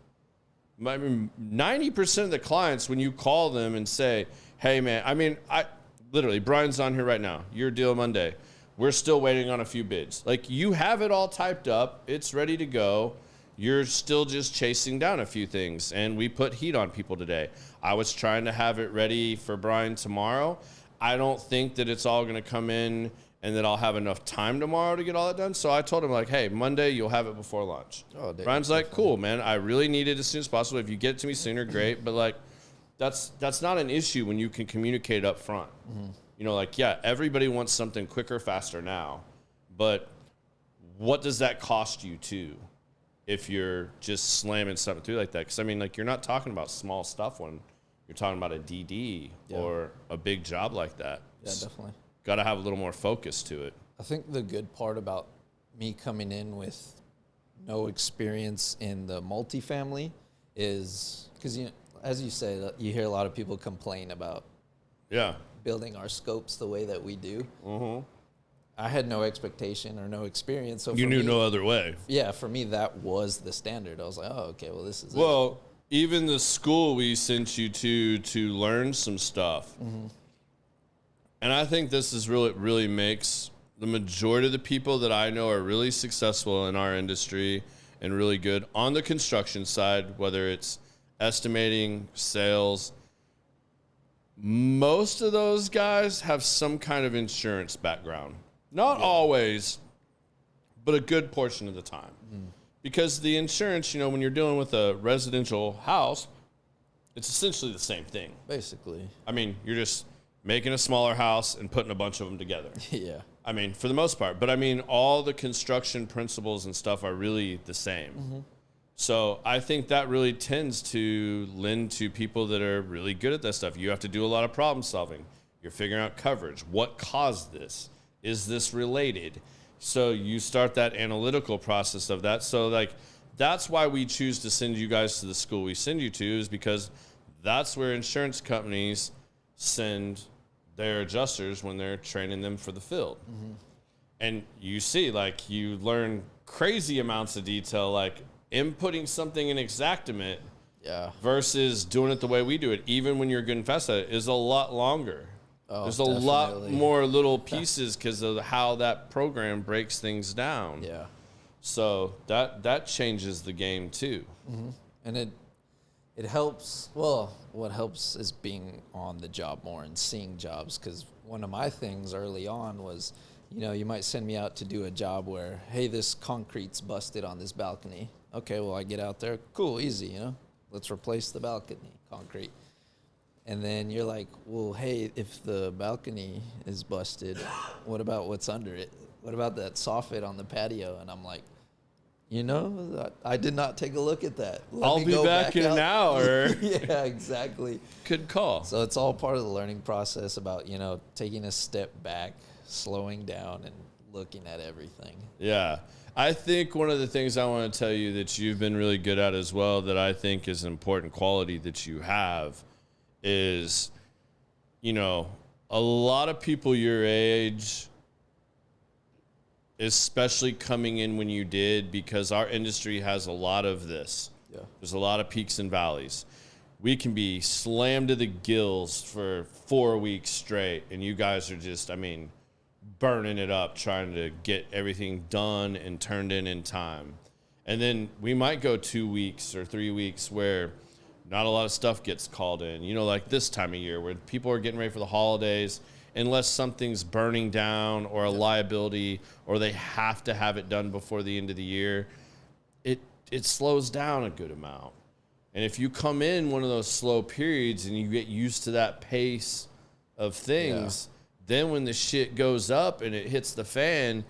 I mean, 90% of the clients, when you call them and say, hey, man, literally, Brian's on here right now. Your deal Monday. We're still waiting on a few bids. Like, you have it all typed up. It's ready to go. You're still just chasing down a few things. And we put heat on people today. I was trying to have it ready for Brian tomorrow. I don't think that it's all going to come in and that I'll have enough time tomorrow to get all that done. So I told him, like, hey, Monday, you'll have it before lunch. Oh, Brian's like, cool, man. I really need it as soon as possible. If you get it to me sooner, great. But, like, that's not an issue when you can communicate up front. Like, yeah, everybody wants something quicker, faster now. But what does that cost you, too, if you're just slamming something through like that? Because, I mean, like, you're not talking about small stuff when you're talking about a DD or a big job like that. Yeah, definitely. Got to have a little more focus to it. I think the good part about me coming in with no experience in the multifamily is because, as you say, you hear a lot of people complain about building our scopes the way that we do. I had no expectation or no experience. So you knew no other way. Yeah, for me, that was the standard. I was like, oh, okay, well, this is it. Even the school we sent you to learn some stuff. And I think this is really makes the majority of the people that I know are really successful in our industry and really good on the construction side, whether it's estimating, sales. Most of those guys have some kind of insurance background. Not always, but a good portion of the time. Because the insurance, when you're dealing with a residential house, it's essentially the same thing. Basically. I mean, you're just making a smaller house and putting a bunch of them together. Yeah. I mean, for the most part. But I mean, all the construction principles and stuff are really the same. So I think that really tends to lend to people that are really good at that stuff. You have to do a lot of problem solving. You're figuring out coverage. What caused this? Is this related? So you start that analytical process of that. So, like, that's why we choose to send you guys to the school we send you to, is because that's where insurance companies send their adjusters when they're training them for the field. And you see, like, you learn crazy amounts of detail, like, inputting something in Xactimate Yeah. versus doing it the way we do it, even when you're good and fast at it, is a lot longer. Oh, There's a definitely. lot more little pieces because of how that program breaks things down. Yeah. So that changes the game too. And it helps. Well, what helps is being on the job more and seeing jobs. Because one of my things early on was, you might send me out to do a job where, hey, this concrete's busted on this balcony. Okay, well, I get out there. Cool, easy, Let's replace the balcony concrete. And then you're like, well, hey, if the balcony is busted, what about what's under it? What about that soffit on the patio? And I'm like, I did not take a look at that. I'll be back in an hour. Yeah, exactly. Good call. So it's all part of the learning process about, taking a step back, slowing down, and looking at everything. Yeah. I think one of the things I want to tell you that you've been really good at as well, that I think is an important quality that you have, is, a lot of people your age, especially coming in when you did, because our industry has a lot of this. Yeah. There's a lot of peaks and valleys. We can be slammed to the gills for 4 weeks straight, and you guys are just, burning it up, trying to get everything done and turned in time. And then we might go 2 weeks or 3 weeks where not a lot of stuff gets called in, like this time of year where people are getting ready for the holidays, unless something's burning down or a liability or they have to have it done before the end of the year, it slows down a good amount. And if you come in one of those slow periods and you get used to that pace of things, then when the shit goes up and it hits the fan,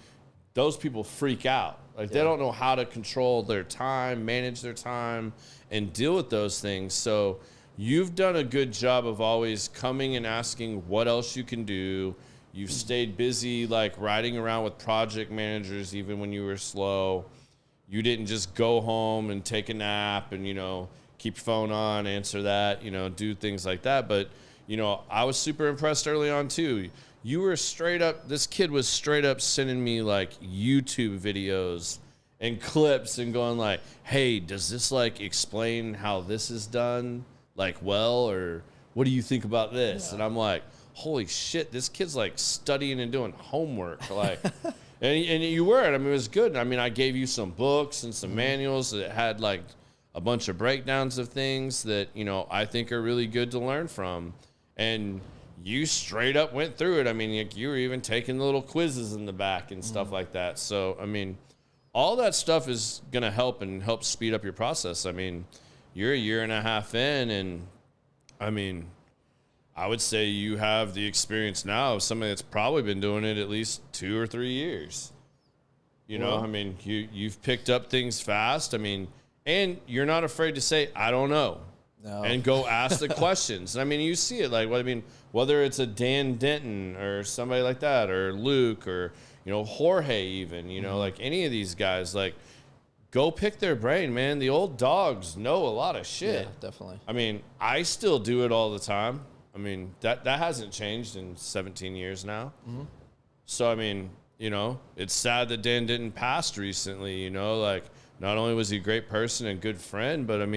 those people freak out. Like they don't know how to control their time, manage their time, and deal with those things. So you've done a good job of always coming and asking what else you can do. You've stayed busy, like riding around with project managers, even when you were slow. You didn't just go home and take a nap and, keep your phone on, answer that, do things like that. But, I was super impressed early on too. You were this kid was straight up sending me like YouTube videos and clips and going like, hey, does this like explain how this is done? Like, well, or what do you think about this? Yeah. And I'm like, holy shit, this kid's like studying and doing homework. Like, and you were, it was good. I gave you some books and some manuals that had like a bunch of breakdowns of things that, I think are really good to learn from. And you straight up went through it. You were even taking little quizzes in the back and stuff like that. So, all that stuff is going to help speed up your process. You're a year and a half in, and I would say you have the experience now of somebody that's probably been doing it at least 2 or 3 years. You've picked up things fast. And you're not afraid to say, I don't know. No. And go ask the questions. You see it whether it's a Dan Denton or somebody like that, or Luke, or, Jorge even, like any of these guys, like, go pick their brain, man. The old dogs know a lot of shit. Yeah, definitely. I still do it all the time. That hasn't changed in 17 years now. Mm-hmm. So, it's sad that Dan Denton passed recently, like, not only was he a great person and good friend, but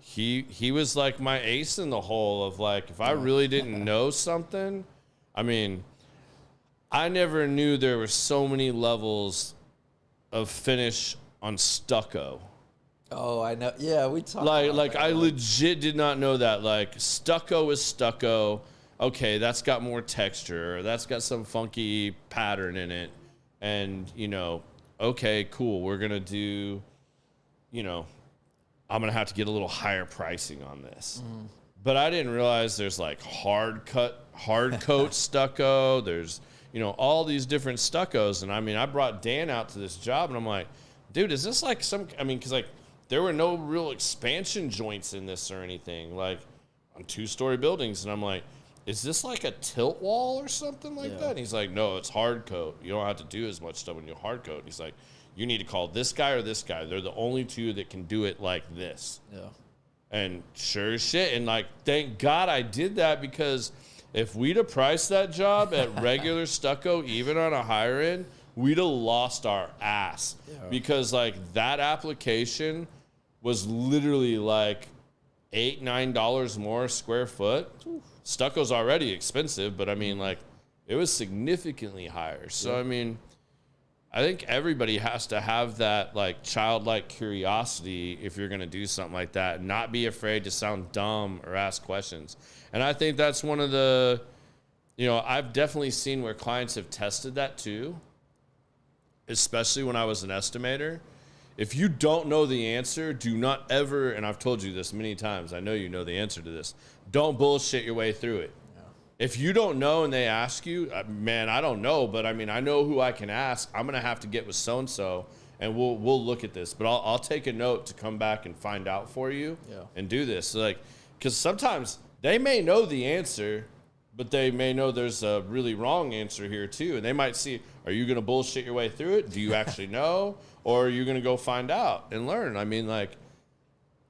he was like my ace in the hole of like, if I really didn't know something, I never knew there were so many levels of finish on stucco. Oh, I know. Yeah, we talked like I legit did not know that. Like, stucco is stucco. Okay, that's got more texture. Or that's got some funky pattern in it. And, okay, cool. We're going to do, I'm going to have to get a little higher pricing on this. Mm. But I didn't realize there's like hard coat stucco. There's, all these different stuccos. And I brought Dan out to this job and I'm like, dude, is this like because like there were no real expansion joints in this or anything, like on 2-story buildings. And I'm like, is this like a tilt wall or something like that? And he's like, no, it's hard coat. You don't have to do as much stuff when you hard coat. And he's like, you need to call this guy or this guy. They're the only two that can do it like this. Yeah. And sure as shit. And like, thank God I did that, because if we'd have priced that job at regular stucco, even on a higher end, we'd have lost our ass because like that application was literally like $8-9 more square foot. Stucco's already expensive, but I mean, like, it was significantly higher. So, I mean, I think everybody has to have that, like, childlike curiosity if you're going to do something like that, and not be afraid to sound dumb or ask questions. And I think that's one of the, you know, I've definitely seen where clients have tested that too, especially when I was an estimator. If you don't know the answer, do not ever, and I've told you this many times, I know you know the answer to this, don't bullshit your way through it. Yeah. If you don't know and they ask you, man, I don't know, but I mean, I know who I can ask. I'm going to have to get with so-and-so, and we'll look at this. But I'll take a note to come back and find out for you and do this. So like, because sometimes they may know the answer, but they may know there's a really wrong answer here too. And they might see, are you going to bullshit your way through it? Do you actually know? Or are you going to go find out and learn? I mean, like,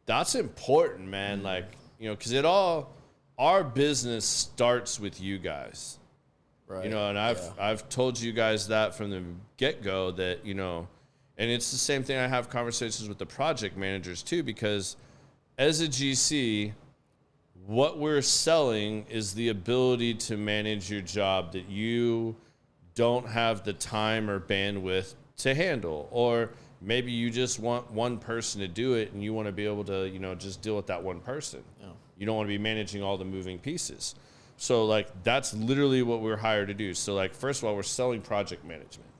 that's important, man. Like, you know, because our business starts with you guys. Right. You know, and I've told you guys that from the get-go that, you know, and it's the same thing. I have conversations with the project managers too, because as a GC, what we're selling is the ability to manage your job that you don't have the time or bandwidth to handle, or maybe you just want one person to do it and you want to be able to, you know, just deal with that one person. Yeah. You don't want to be managing all the moving pieces. So like, that's literally what we're hired to do. So like, first of all, we're selling project management.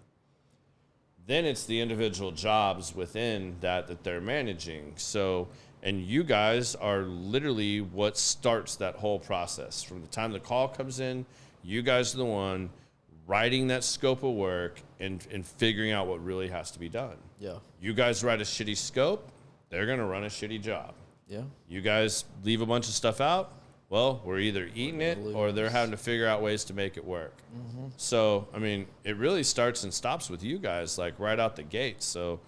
Then it's the individual jobs within that they're managing. So, and you guys are literally what starts that whole process. From the time the call comes in, you guys are the one writing that scope of work and figuring out what really has to be done. Yeah. You guys write a shitty scope, they're going to run a shitty job. Yeah. You guys leave a bunch of stuff out, well, we're either eating it or they're having to figure out ways to make it work. Mm-hmm. So, I mean, it really starts and stops with you guys, like right out the gate. So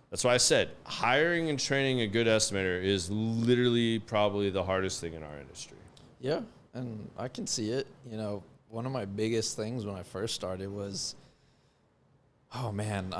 that's why I said hiring and training a good estimator is literally probably the hardest thing in our industry. Yeah, and I can see it. You know, one of my biggest things when I first started was, oh man,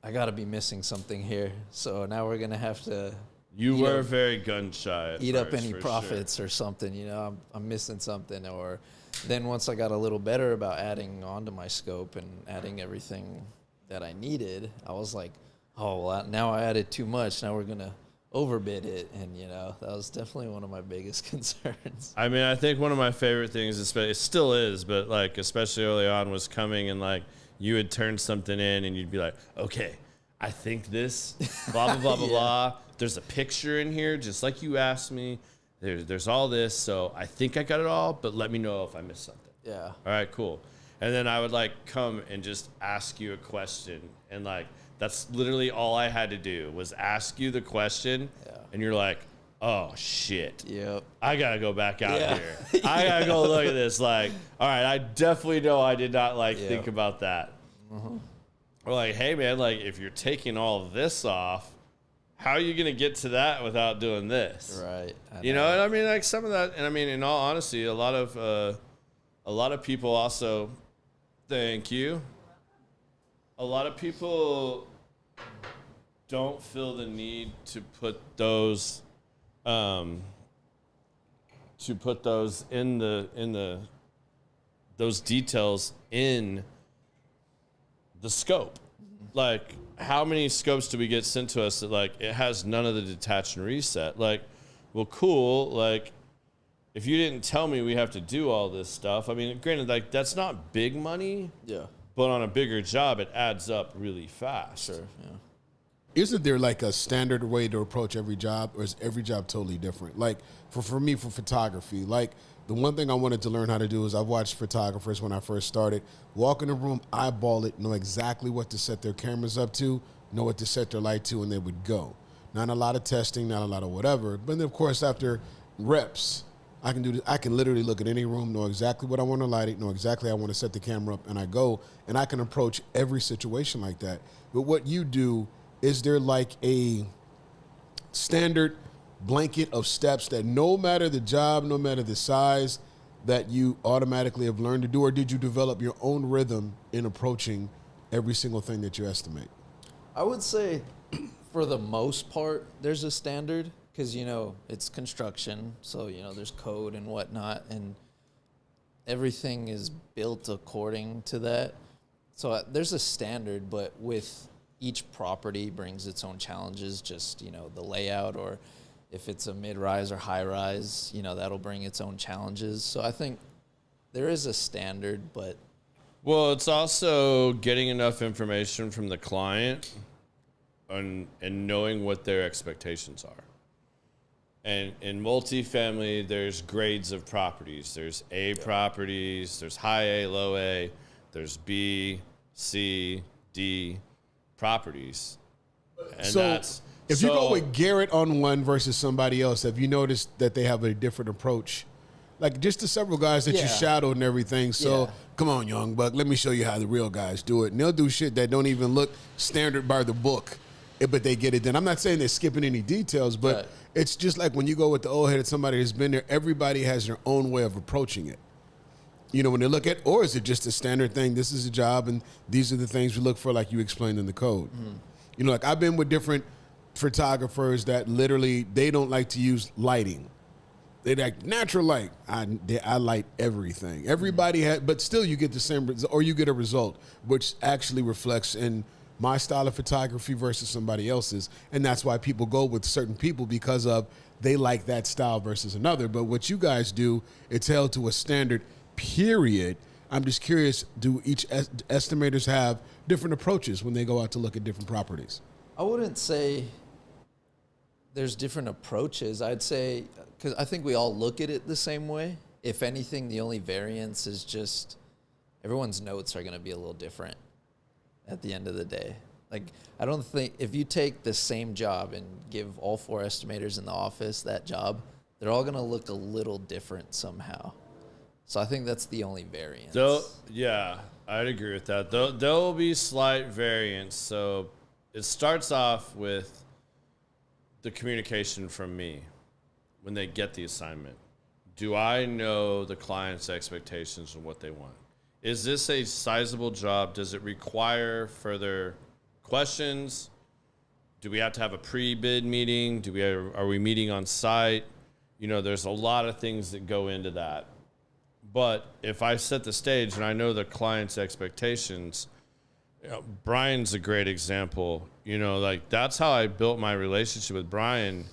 I got to be missing something here. So now we're going to have to. You were very gun shy. Eat up any profits or something, you know, I'm missing something. Or then once I got a little better about adding onto my scope and adding everything that I needed, I was like, oh, well, now I added too much. Now we're going to overbid it. And, you know, that was definitely one of my biggest concerns. I mean, I think one of my favorite things, it still is, but like, especially early on, was coming and like, you would turn something in and you'd be like, okay, I think this, blah, blah, blah, blah, blah. There's a picture in here, just like you asked me. There's all this, so I think I got it all, but let me know if I missed something. Yeah. All right, cool. And then I would like come and just ask you a question, and like that's literally all I had to do was ask you the question, and you're like, oh shit. Yep. I gotta go back out here. I gotta go look at this. Like, all right, I definitely know I did not like think about that. Mm-hmm. Or like, hey man, like if you're taking all of this off, how are you going to get to that without doing this? Right. You know, and I mean, like some of that, and I mean, in all honesty, a lot of people also, thank you. A lot of people don't feel the need to put those, in those details in the scope. Like, how many scopes do we get sent to us that like it has none of the detach and reset? Like, well, cool. Like, if you didn't tell me we have to do all this stuff, I mean, granted, like that's not big money. Yeah. But on a bigger job, it adds up really fast. Sure. Yeah. Isn't there like a standard way to approach every job, or is every job totally different? Like for me, for photography, like the one thing I wanted to learn how to do is I've watched photographers when I first started, walk in the room, eyeball it, know exactly what to set their cameras up to, know what to set their light to, and they would go. Not a lot of testing, not a lot of whatever. But then of course, after reps, I can do this. I can literally look at any room, know exactly what I want to light it, know exactly how I want to set the camera up, and I go, and I can approach every situation like that. But what you do, is there like a standard blanket of steps that no matter the job, no matter the size, that you automatically have learned to do, or did you develop your own rhythm in approaching every single thing that you estimate? I would say for the most part, there's a standard because, it's construction. So, there's code and whatnot, and everything is built according to that. So there's a standard, but with each property brings its own challenges, just, the layout, or if it's a mid-rise or high-rise, that'll bring its own challenges. So I think there is a standard, but... Well, it's also getting enough information from the client and knowing what their expectations are. And in multifamily, there's grades of properties. There's A properties, there's high A, low A, there's B, C, D properties. And so if you go with Garrett on one versus somebody else, have you noticed that they have a different approach? Like just the several guys that you shadowed and everything. So come on, young buck, let me show you how the real guys do it. And they'll do shit that don't even look standard by the book, but they get it done. I'm not saying they're skipping any details, but it's just like when you go with the old head, somebody who's been there, everybody has their own way of approaching it. When they look at, or is it just a standard thing? This is a job, and these are the things we look for, like you explained in the code. Like I've been with different photographers that literally, they don't like to use lighting. They like natural light. I light everything. Everybody has, but still you get the same, or you get a result, which actually reflects in my style of photography versus somebody else's. And that's why people go with certain people, because of they like that style versus another. But what you guys do, it's held to a standard, period. I'm just curious, do each estimators have different approaches when they go out to look at different properties? I wouldn't say there's different approaches. I'd say, because I think we all look at it the same way. If anything, the only variance is just everyone's notes are going to be a little different at the end of the day. Like, I don't think if you take the same job and give all 4 estimators in the office that job, they're all going to look a little different somehow. So I think that's the only variance. Yeah, I'd agree with that. There'll be slight variance. So it starts off with the communication from me when they get the assignment. Do I know the client's expectations and what they want? Is this a sizable job? Does it require further questions? Do we have to have a pre-bid meeting? Are we meeting on site? There's a lot of things that go into that. But if I set the stage and I know the client's expectations, Brian's a great example. That's how I built my relationship with Brian,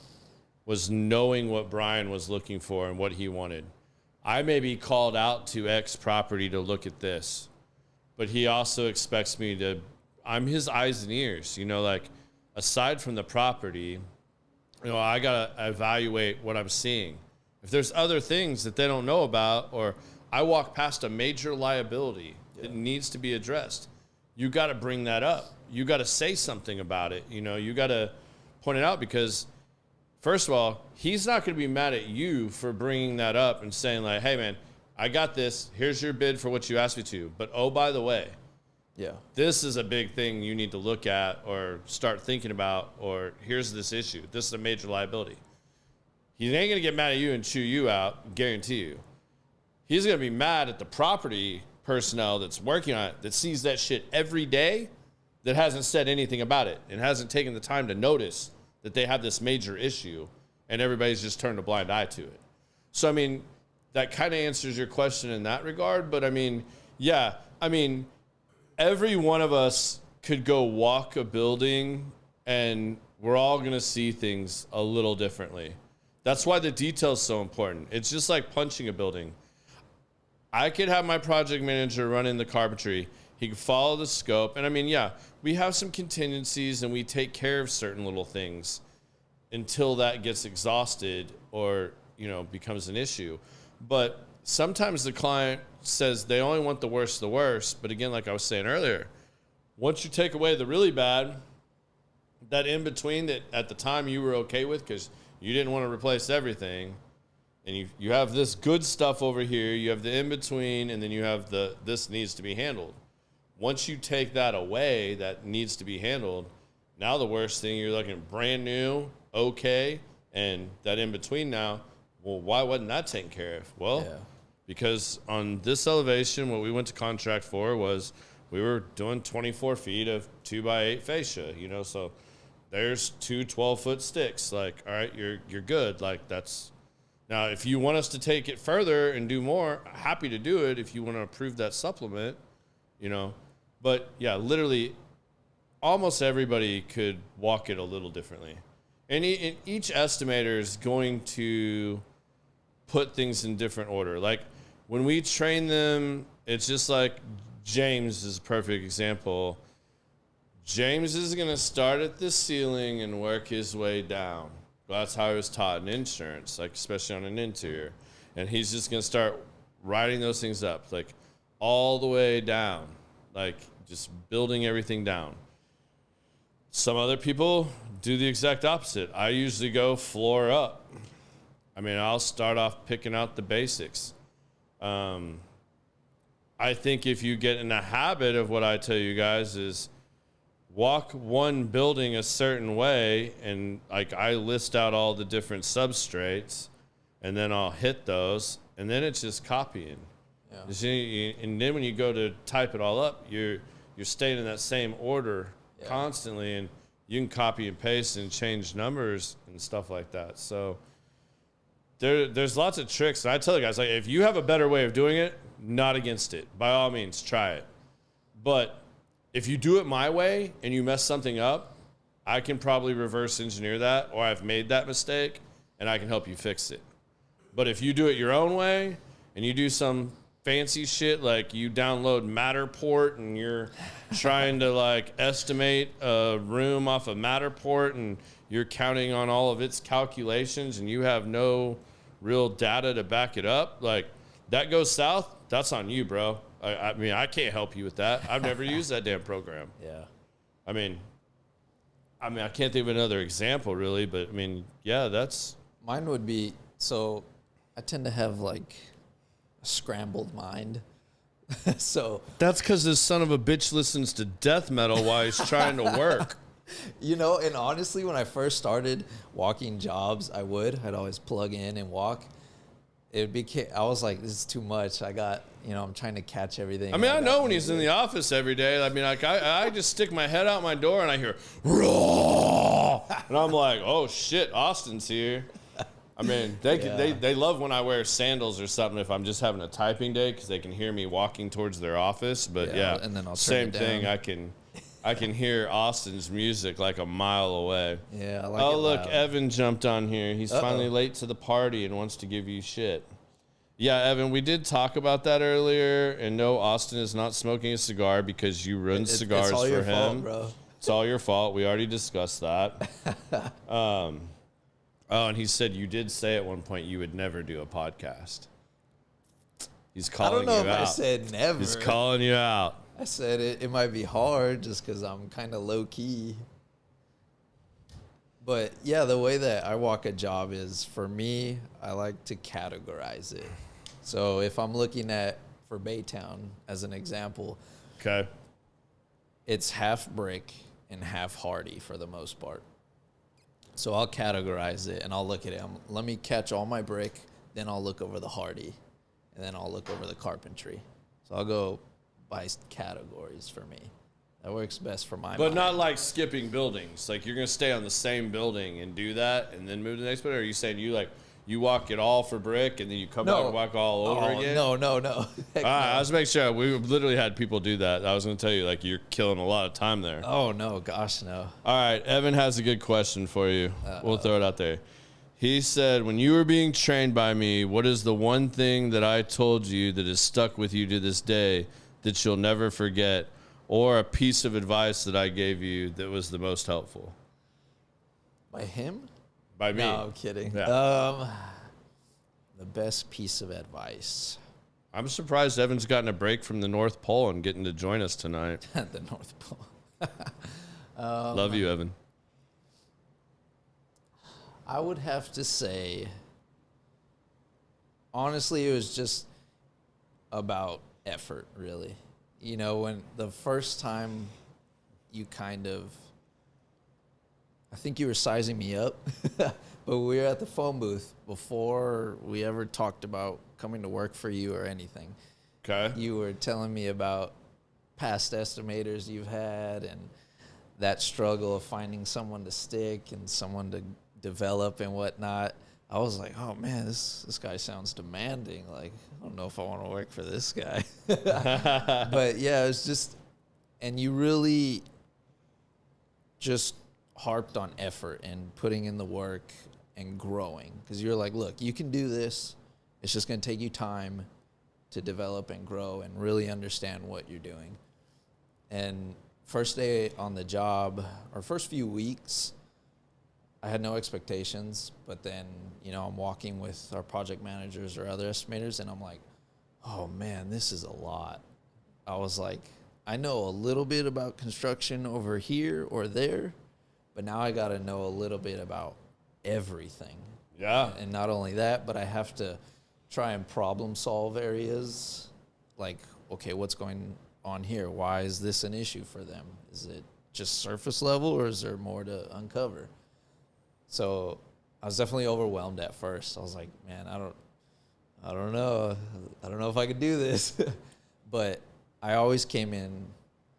was knowing what Brian was looking for and what he wanted. I may be called out to X property to look at this, but he also expects me to, I'm his eyes and ears, aside from the property, I got to evaluate what I'm seeing. If there's other things that they don't know about, or I walk past a major liability that needs to be addressed, you got to bring that up. You got to say something about it. You got to point it out, because first of all, he's not going to be mad at you for bringing that up and saying like, hey man, I got this. Here's your bid for what you asked me to. But oh, by the way, this is a big thing you need to look at or start thinking about, or here's this issue. This is a major liability. He ain't going to get mad at you and chew you out, guarantee you. He's going to be mad at the property personnel that's working on it, that sees that shit every day, that hasn't said anything about it and hasn't taken the time to notice that they have this major issue, and everybody's just turned a blind eye to it. So, that kind of answers your question in that regard. But, every one of us could go walk a building, and we're all going to see things a little differently. That's why the detail is so important. It's just like punching a building. I could have my project manager run in the carpentry. He could follow the scope. And we have some contingencies and we take care of certain little things until that gets exhausted or, becomes an issue. But sometimes the client says they only want the worst of the worst. But again, like I was saying earlier, once you take away the really bad, that in between that at the time you were okay with because you didn't want to replace everything, and you have this good stuff over here, you have the in-between, and then you have this needs to be handled. Once you take that away, that needs to be handled, now the worst thing, you're looking at brand new, okay, and that in-between now, well, why wasn't that taken care of? Well, because on this elevation, what we went to contract for was we were doing 24 feet of 2x8 fascia, you know, so there's two 12-foot sticks. Like, all right, you're good. Like, that's now if you want us to take it further and do more, happy to do it if you want to approve that supplement, you know. But yeah, literally almost everybody could walk it a little differently. And each estimator is going to put things in different order. Like when we train them, it's just like James is a perfect example. James is going to start at the ceiling and work his way down. That's how he was taught in insurance, like especially on an interior. And he's just going to start writing those things up, like all the way down, like just building everything down. Some other people do the exact opposite. I usually go floor up. I mean, I'll start off picking out the basics. I think if you get in a habit of what I tell you guys is walk one building a certain way, and like I list out all the different substrates, and then I'll hit those, and then it's just copying. Yeah. And then when you go to type it all up, you're staying in that same order constantly, and you can copy and paste and change numbers and stuff like that. So there's lots of tricks. And I tell you guys, like, if you have a better way of doing it, not against it. By all means, try it. But if you do it my way and you mess something up, I can probably reverse engineer that, or I've made that mistake and I can help you fix it. But if you do it your own way and you do some fancy shit, like you download Matterport and you're trying to like estimate a room off of Matterport and you're counting on all of its calculations and you have no real data to back it up, like that goes south, that's on you, bro. I mean, I can't help you with that. I've never used that damn program. Yeah. I mean, I can't think of another example really, but I mean, yeah, that's. Mine would be, so I tend to have like a scrambled mind. So that's because this son of a bitch listens to death metal while he's trying to work. You know, and honestly, when I first started walking jobs, I'd always plug in and walk. I was like, this is too much. I'm trying to catch everything. I mean, I know when he's in the office every day. I mean, like I just stick my head out my door and I hear, raw, and I'm like, oh shit, Austin's here. I mean, they love when I wear sandals or something if I'm just having a typing day because they can hear me walking towards their office. But yeah, and then I'll turn same it down. thing. I can hear Austin's music like a mile away. Yeah, I like Oh, it look, loud. Evan jumped on here. He's finally late to the party and wants to give you shit. Yeah, Evan, we did talk about that earlier. And no, Austin is not smoking a cigar because you ruined cigars it's all for your him. fault, bro. It's all your fault. We already discussed that. Oh, and he said you did say at one point you would never do a podcast. He's calling you out. I don't know if I said never. He's calling you out. I said it might be hard just because I'm kind of low key. But yeah, the way that I walk a job is, for me, I like to categorize it. So if I'm looking for Baytown as an example, okay, it's half brick and half hardy for the most part. So I'll categorize it and I'll look at it. Let me catch all my brick, then I'll look over the hardy, and then I'll look over the carpentry. So I'll go by categories for me. That works best for my But mind. not like skipping buildings. Like you're going to stay on the same building and do that and then move to the next building? Or are you saying you walk it all for brick and then you come back and walk all over again? No. Heck no. I was making sure. We literally had people do that. I was going to tell you, like, you're killing a lot of time there. Oh, no. Gosh, no. All right. Evan has a good question for you. We'll throw it out there. He said, when you were being trained by me, what is the one thing that I told you that has stuck with you to this day that you'll never forget, or a piece of advice that I gave you that was the most helpful? By him? By me. No, I'm kidding. Yeah. The best piece of advice. I'm surprised Evan's gotten a break from the North Pole and getting to join us tonight. The North Pole. Love you, Evan. I would have to say, honestly, it was just about effort, really. You know, when the first time you I think you were sizing me up, but we were at the phone booth before we ever talked about coming to work for you or anything. Okay. You were telling me about past estimators you've had and that struggle of finding someone to stick and someone to develop and whatnot, I was like, oh man, this guy sounds demanding. Like, I don't know if I want to work for this guy. But yeah, it's just, and you really just harped on effort and putting in the work and growing. Because you're like, look, you can do this. It's just going to take you time to develop and grow and really understand what you're doing. And first day on the job, or first few weeks, I had no expectations, but then, you know, I'm walking with our project managers or other estimators, and I'm like, oh man, this is a lot. I was like, I know a little bit about construction over here or there, but now I got to know a little bit about everything. Yeah. And not only that, but I have to try and problem solve areas. Like, okay, what's going on here? Why is this an issue for them? Is it just surface level, or is there more to uncover? So I was definitely overwhelmed at first. I was like, man, I don't know. I don't know if I could do this. But I always came in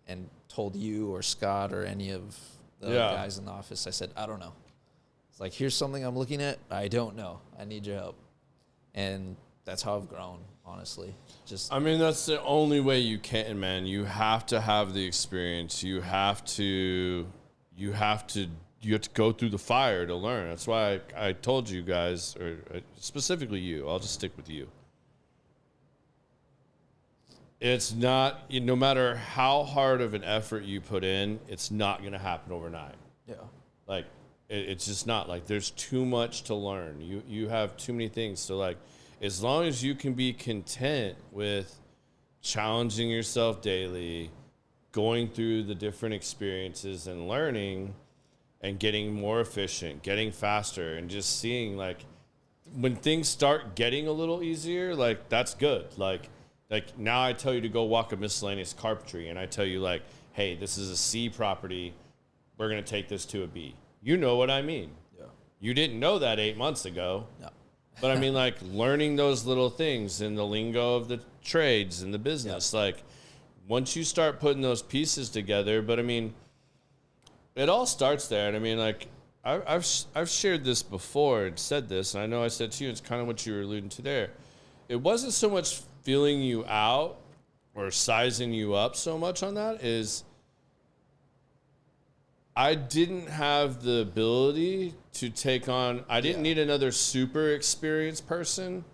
and told you or Scott or any of the guys in the office, I said, I don't know. It's like, here's something I'm looking at. I don't know. I need your help. And that's how I've grown, honestly. Just, I mean, that's the only way you can, man. You have to have the experience. You have to go through the fire to learn. That's why I told you guys, or specifically you, I'll just stick with you. It's not, no matter how hard of an effort you put in, it's not going to happen overnight. yeah. Like, it's just not. Like, there's too much to learn. You have too many things. So, like, as long as you can be content with challenging yourself daily, going through the different experiences and learning and getting more efficient, getting faster, and just seeing, like, when things start getting a little easier, like, that's good. Like now I tell you to go walk a miscellaneous carpentry, and I tell you, like, hey, this is a C property. We're going to take this to a B. You know what I mean. Yeah. You didn't know that 8 months ago. No. But I mean, like, learning those little things in the lingo of the trades and the business, like, once you start putting those pieces together, but I mean, it all starts there. And I mean, like, I've shared this before and said this, and I know I said to you, it's kind of what you were alluding to there. It wasn't so much feeling you out or sizing you up so much on that, is I didn't have the ability to take on, I didn't need another super experienced person.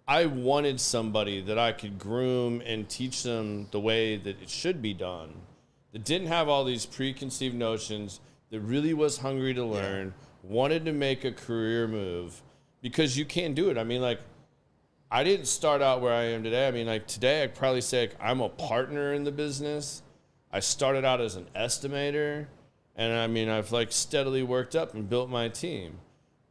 I wanted somebody that I could groom and teach them the way that it should be done, that didn't have all these preconceived notions, that really was hungry to learn, wanted to make a career move, because you can't do it. I mean, like, I didn't start out where I am today. I mean, like, today I'd probably say, like, I'm a partner in the business. I started out as an estimator. And I mean, I've, like, steadily worked up and built my team,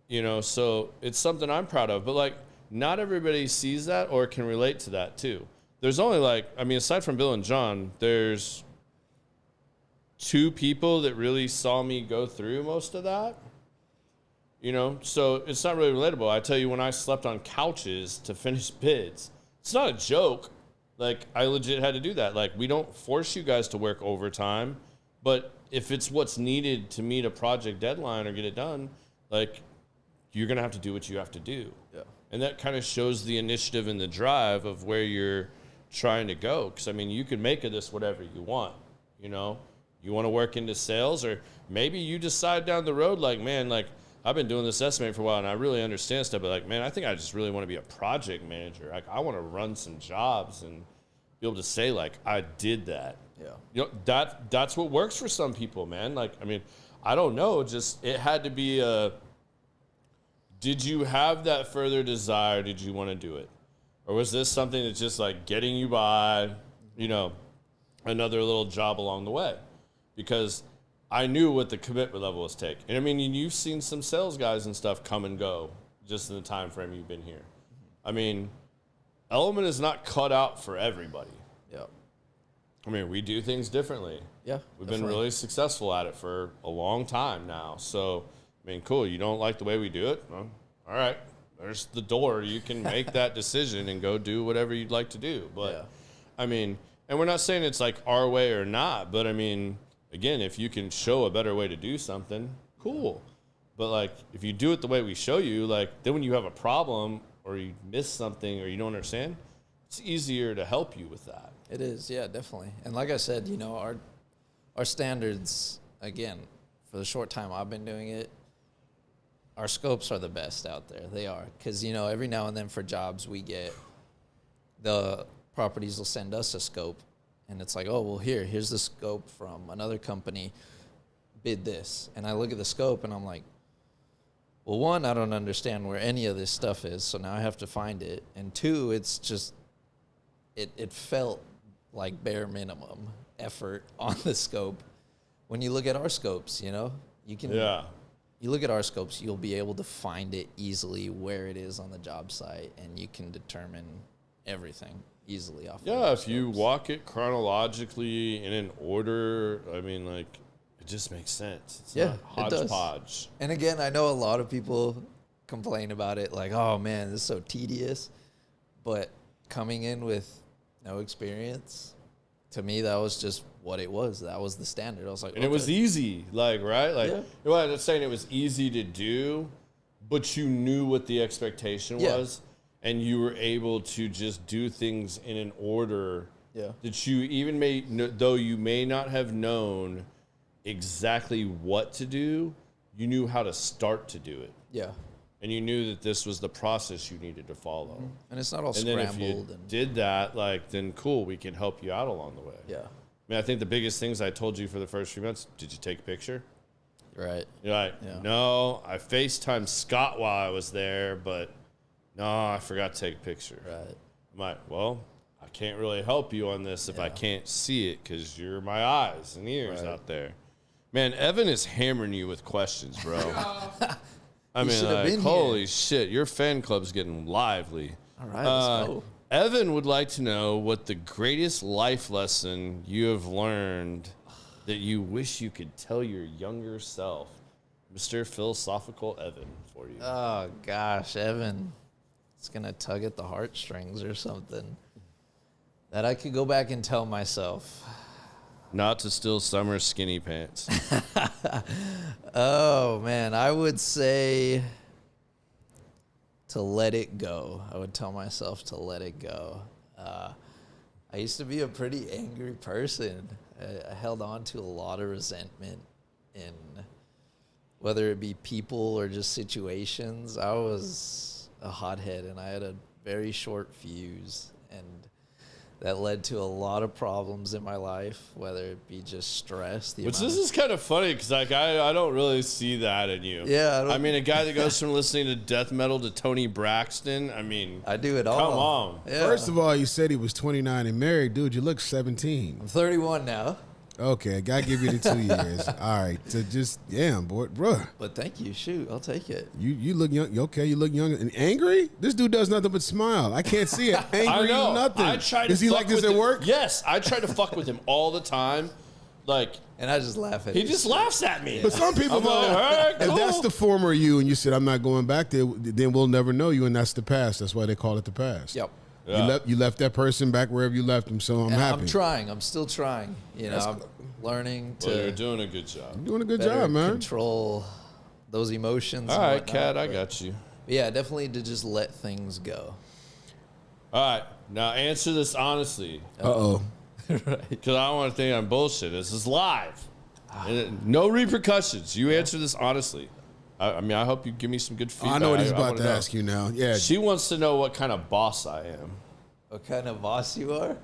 you know, so it's something I'm proud of. But, like, not everybody sees that or can relate to that too. There's only, like, I mean, aside from Bill and John, there's 2 people that really saw me go through most of that, you know, so it's not really relatable. I tell you, when I slept on couches to finish bids, it's not a joke. Like, I legit had to do that. Like, we don't force you guys to work overtime, but if it's what's needed to meet a project deadline or get it done, like, you're going to have to do what you have to do. Yeah. And that kind of shows the initiative and the drive of where you're trying to go. Because, I mean, you can make of this whatever you want, you know? You want to work into sales, or maybe you decide down the road, like, man, like, I've been doing this estimating for a while and I really understand stuff, but, like, man, I think I just really want to be a project manager. Like, I want to run some jobs and be able to say, like, I did that. Yeah. You know, that's what works for some people, man. Like, I mean, I don't know. Just, it had to be did you have that further desire? Did you want to do it? Or was this something that's just, like, getting you by, you know, another little job along the way? Because I knew what the commitment level was take. And I mean, you've seen some sales guys and stuff come and go just in the time frame you've been here. I mean, Element is not cut out for everybody. Yeah. I mean, we do things differently. Yeah. We've been really successful at it for a long time now. So, I mean, cool. You don't like the way we do it? Well, all right. There's the door. You can make that decision and go do whatever you'd like to do. But, I mean, And we're not saying it's like our way or not, but I mean, again, if you can show a better way to do something, cool. But like, if you do it the way we show you, like, then when you have a problem or you miss something or you don't understand, it's easier to help you with that. It is, yeah, definitely. And like I said, you know, our standards, again, for the short time I've been doing it, our scopes are the best out there. They are. Because, you know, every now and then for jobs we get, the properties will send us a scope. And it's like, oh, well, here's the scope from another company, bid this. And I look at the scope and I'm like, well, one, I don't understand where any of this stuff is, so now I have to find it. And two, it's just, it felt like bare minimum effort on the scope. When you look at our scopes, you know, you look at our scopes, you'll be able to find it easily where it is on the job site, and you can determine everything easily off. Yeah, if you walk it chronologically in an order, I mean, like, it just makes sense. It's not hodgepodge. And again, I know a lot of people complain about it, like, oh man, this is so tedious. But coming in with no experience, to me, that was just what it was. That was the standard. I was like, and it was easy, like, right? Like, well, I'm not saying it was easy to do, but you knew what the expectation was, and you were able to just do things in an order that you even though you may not have known exactly what to do, you knew how to start to do it. Yeah. And you knew that this was the process you needed to follow. Mm-hmm. And it's not all scrambled. And then if you did that, like, then cool, we can help you out along the way. Yeah. I mean, I think the biggest things I told you for the first few months, did you take a picture? Right. You're like, no, I FaceTimed Scott while I was there, but no, I forgot to take a picture. Right. I'm like, well, I can't really help you on this if I can't see it because you're my eyes and ears out there. Man, Evan is hammering you with questions, bro. I mean, like, holy shit, your fan club's getting lively. All right, let's go. Evan would like to know what the greatest life lesson you have learned that you wish you could tell your younger self. Mr. Philosophical Evan for you. Oh, gosh, Evan. It's going to tug at the heartstrings or something that I could go back and tell myself. Not to steal summer skinny pants. Oh, man. I would say to let it go. I would tell myself to let it go. I used to be a pretty angry person. I held on to a lot of resentment in whether it be people or just situations. I was a hothead, and I had a very short fuse, and that led to a lot of problems in my life, whether it be just stress. Which this is kind of funny because, like, I don't really see that in you. Yeah. I mean, a guy that goes from listening to death metal to Tony Braxton, I mean. I do it all. Come on. Yeah. First of all, you said he was 29 and married. Dude, you look 17. I'm 31 now. Okay, gotta give you the 2 years. All right, so just, boy, bro. But thank you. Shoot, I'll take it. You look young. Okay, you look young and angry. This dude does nothing but smile. I can't see it. Angry, I know. nothing. I tried Is to he fuck like this with at him. work? Yes, I try to fuck with him all the time. Like, and I just laugh at he it. just laughs at me. But some people know, like, all right, if cool. that's the former you and you said, I'm not going back there, then we'll never know you, and that's the past. That's why they call it the past. Yep. Yeah. You left that person back wherever you left them, so I'm happy. I'm trying. I'm still trying. You know, I'm learning to. Well, you're doing a good job. You're doing a good job, man. Control those emotions. All right, whatnot, Kat, I got you. Yeah, definitely to just let things go. All right, now answer this honestly. Uh-oh. Right. Because I don't want to think I'm bullshit. This is live. No repercussions. You answer this honestly. I mean, I hope you give me some good feedback. I know what he's about wanna to know. ask you now. Yeah. She wants to know what kind of boss I am. What kind of boss you are?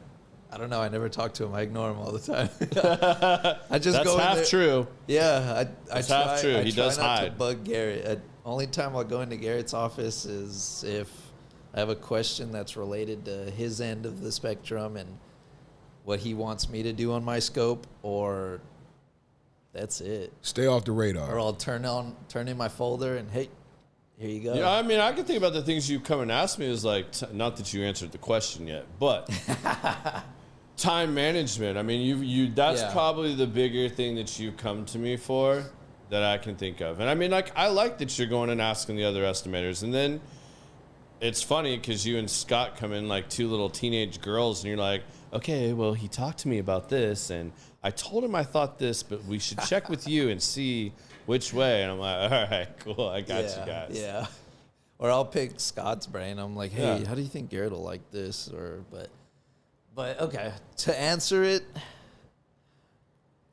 I don't know. I never talk to him. I ignore him all the time. I just That's go in half there. True. Yeah, That's I try. half true. I He try does not hide. to bug Garrett. Only time I'll go into Garrett's office is if I have a question that's related to his end of the spectrum and what he wants me to do on my scope, or that's it. Stay off the radar. Or I'll turn in my folder and hey, here you go. Yeah, I mean, I can think about the things you come and ask me is like, not that you answered the question yet, but time management. I mean, that's probably the bigger thing that you come to me for that I can think of. And I mean, like, I like that you're going and asking the other estimators. And then it's funny because you and Scott come in like two little teenage girls and you're like, okay, well, he talked to me about this, and I told him I thought this, but we should check with you and see which way. And I'm like, all right, cool, I got you guys. Yeah. Or I'll pick Scott's brain. I'm like, hey, how do you think Garrett will like this? But okay, to answer it,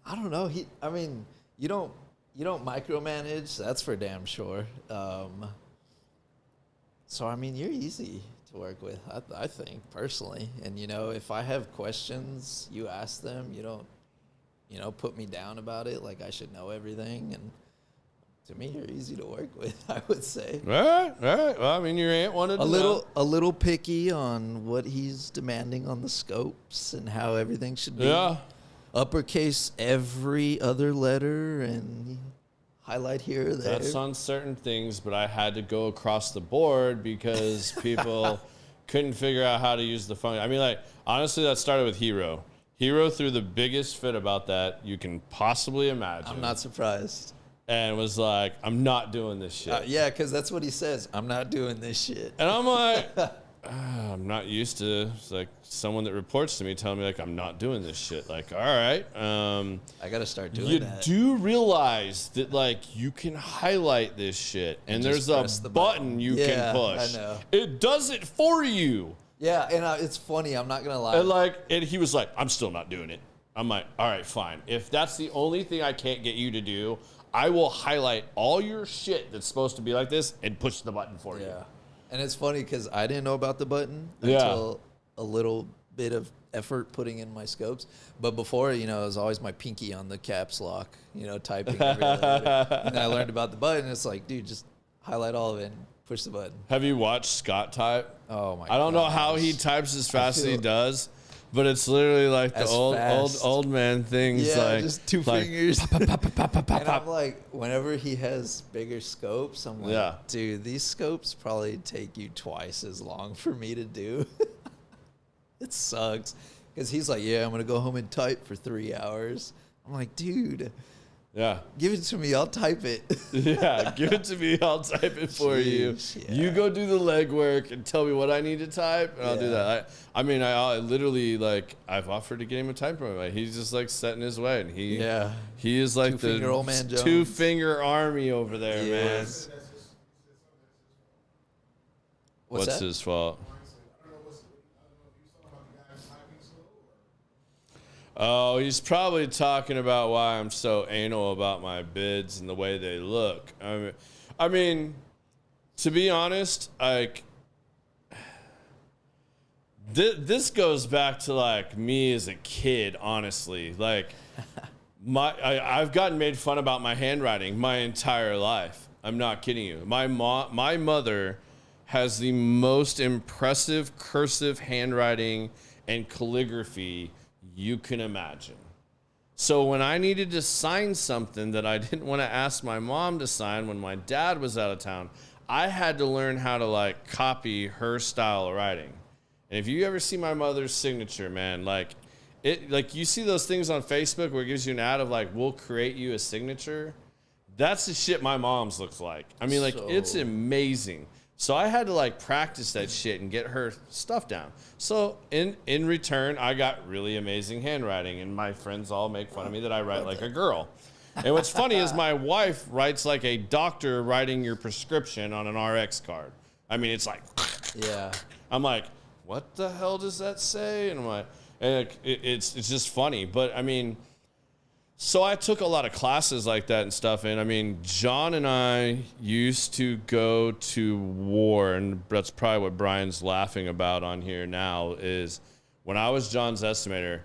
I don't know. You don't micromanage. That's for damn sure. So I mean, you're easy to work with. I think personally, and if I have questions, you ask them. You don't, put me down about it like I should know everything. And to me, you're easy to work with. I would say. All right. Well, I mean, your aunt wanted to know. A little picky on what he's demanding on the scopes and how everything should be. Yeah. Uppercase every other letter and highlight here or there. That's on certain things, but I had to go across the board because people couldn't figure out how to use the function. I mean, like, honestly, that started with Hero. Hero threw the biggest fit about that you can possibly imagine. I'm not surprised. And was like, I'm not doing this shit. Yeah, because that's what he says. I'm not doing this shit. And I'm like, I'm not used to like someone that reports to me telling me like I'm not doing this shit. Like, all right, I gotta start doing you that. do realize that like you can highlight this shit, and there's a button you can push. I know. It does it for you. Yeah, and it's funny. I'm not gonna lie. And he was like, I'm still not doing it. I'm like, all right, fine. If that's the only thing I can't get you to do, I will highlight all your shit that's supposed to be like this and push the button for you. Yeah. And it's funny because I didn't know about the button until a little bit of effort putting in my scopes. But before, it was always my pinky on the caps lock, typing every letter. And then I learned about the button. It's like, dude, just highlight all of it and push the button. Have you watched Scott type? Oh, my God. I don't know how he types as fast as he does. But it's literally like the old man things. Yeah, like just two fingers. And I'm like, whenever he has bigger scopes, I'm like, dude, these scopes probably take you twice as long for me to do. It sucks. Because he's like, yeah, I'm going to go home and type for 3 hours. I'm like, dude. Yeah. Give it to me. I'll type it. Yeah, give it to me. I'll type it for you. Yeah. You go do the legwork and tell me what I need to type, and I'll do that. I mean, I literally, like, I've offered to get him a typer. Like, he's just, like, set in his way, and he is, like, the old man Jones. two-finger army over there, man. What's his fault? Oh, he's probably talking about why I'm so anal about my bids and the way they look. I mean, to be honest, like, this goes back to, like, me as a kid, honestly. Like, I've gotten made fun about my handwriting my entire life. I'm not kidding you. My mother has the most impressive cursive handwriting and calligraphy you can imagine. So when I needed to sign something that I didn't want to ask my mom to sign when my dad was out of town, I had to learn how to, like, copy her style of writing. And if you ever see my mother's signature, man, like you see those things on Facebook where it gives you an ad of, like, we'll create you a signature. That's the shit my mom's looks like. I mean, like, it's amazing. So I had to, like, practice that shit and get her stuff down. So in return, I got really amazing handwriting, and my friends all make fun of me that I write like a girl. And what's funny is my wife writes like a doctor writing your prescription on an RX card. I mean, it's like, yeah. I'm like, what the hell does that say? And I'm like, and it's just funny. But I mean, so I took a lot of classes like that and stuff. And I mean, John and I used to go to war, and that's probably what Brian's laughing about on here now, is when I was John's estimator,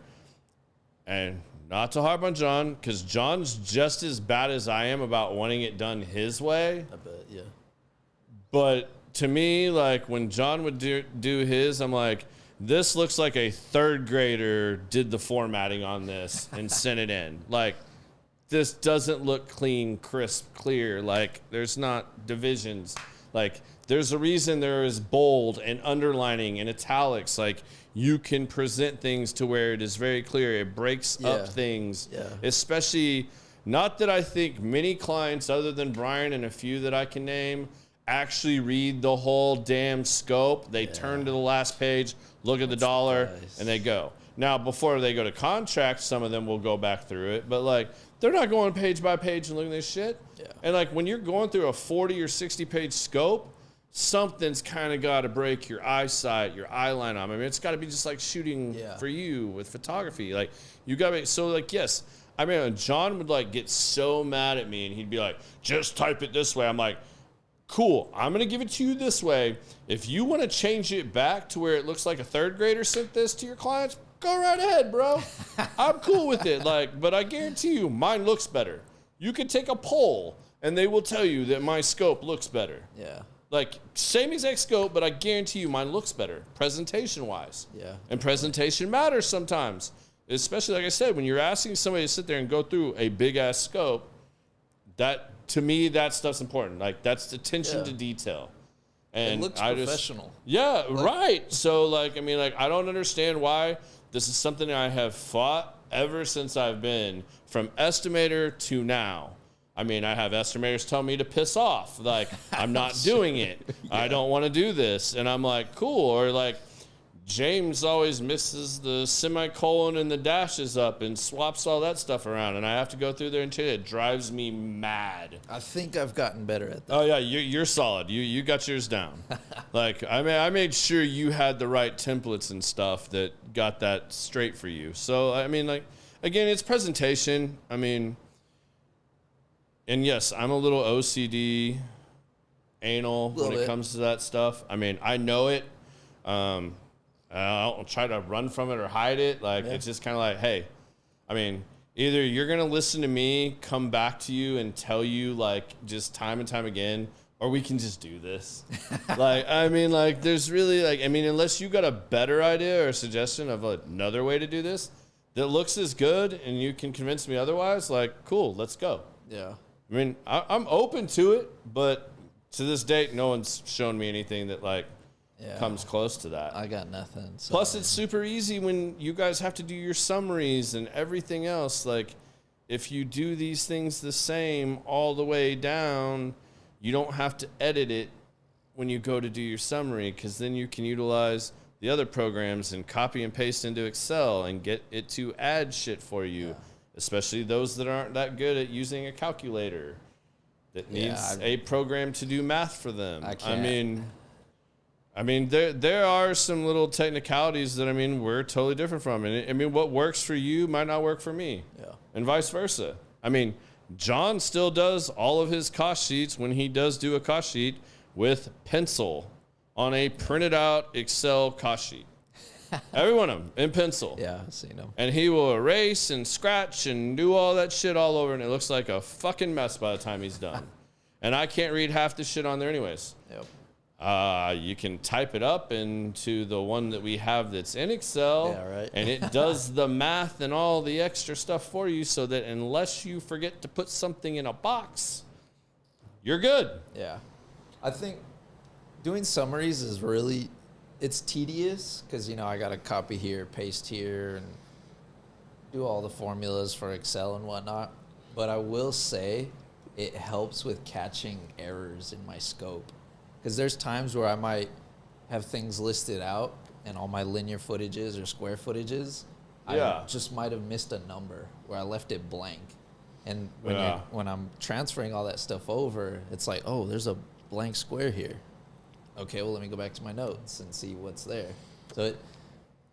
and not to harp on John, because John's just as bad as I am about wanting it done his way. I bet, yeah. But to me, like, when John would do his, I'm like, this looks like a third grader did the formatting on this and sent it in. Like, this doesn't look clean, crisp, clear. Like, there's not divisions. Like, there's a reason there is bold and underlining and italics. Like, you can present things to where it is very clear. It breaks up things. Yeah. Especially, not that I think many clients other than Brian and a few that I can name actually read the whole damn scope. They turn to the last page, look at the dollar, and they go. Now, before they go to contract, some of them will go back through it, but like they're not going page by page and looking at this shit. Yeah. And like when you're going through a 40 or 60 page scope, something's kind of got to break your eyesight, your eye line on. I mean, it's got to be just like shooting for you with photography. Like you got to so like, yes. I mean, John would like get so mad at me and he'd be like, just type it this way. I'm like, cool, I'm going to give it to you this way. If you want to change it back to where it looks like a third grader sent this to your clients, go right ahead, bro. I'm cool with it. Like, but I guarantee you mine looks better. You can take a poll and they will tell you that my scope looks better. Yeah. Like same exact scope, but I guarantee you mine looks better presentation wise. Yeah. And presentation matters sometimes, especially like I said, when you're asking somebody to sit there and go through a big ass scope, that to me, that stuff's important. Like that's attention to detail. And it looks professional. Right. So like, I mean, like, I don't understand why this is something I have fought ever since I've been from Estimator to now. I mean, I have estimators tell me to piss off. Like, I'm not doing it. I don't want to do this. And I'm like, cool. Or like, James always misses the semicolon and the dashes up and swaps all that stuff around. And I have to go through there and change it. It drives me mad. I think I've gotten better at that. Oh, yeah, you're solid. You got yours down. Like, I mean, I made sure you had the right templates and stuff that got that straight for you. So, I mean, like, again, it's presentation. I mean... And yes, I'm a little OCD, anal when it comes to that stuff. I mean, I know it. I don't try to run from it or hide it. Like, it's just kind of like, hey, I mean, either you're going to listen to me, come back to you and tell you, like, just time and time again, or we can just do this. Like, I mean, like, there's really, like, I mean, unless you got a better idea or suggestion of another way to do this that looks as good and you can convince me otherwise, like, cool, let's go. Yeah. I mean, I'm open to it, but to this date, no one's shown me anything that, like, comes close to that. I got nothing. So Plus, it's super easy when you guys have to do your summaries and everything else. Like, if you do these things the same all the way down, you don't have to edit it when you go to do your summary, because then you can utilize the other programs and copy and paste into Excel and get it to add shit for you. Yeah. Especially those that aren't that good at using a calculator that needs a program to do math for them. I mean, there are some little technicalities that, I mean, we're totally different from. And I mean, what works for you might not work for me. Yeah. And vice versa. I mean, John still does all of his cost sheets when he does do a cost sheet with pencil on a printed out Excel cost sheet. Every one of them in pencil. Yeah, I've seen them. And he will erase and scratch and do all that shit all over, and it looks like a fucking mess by the time he's done. And I can't read half the shit on there anyways. Yep. You can type it up into the one that we have that's in Excel. Yeah, right. And it does the math and all the extra stuff for you so that unless you forget to put something in a box, you're good. Yeah. I think doing summaries is really... It's tedious because, you know, I got to copy here, paste here, and do all the formulas for Excel and whatnot. But I will say it helps with catching errors in my scope. Because there's times where I might have things listed out and all my linear footages or square footages, I just might have missed a number where I left it blank. And when I'm transferring all that stuff over, it's like, oh, there's a blank square here. Okay, well, let me go back to my notes and see what's there. So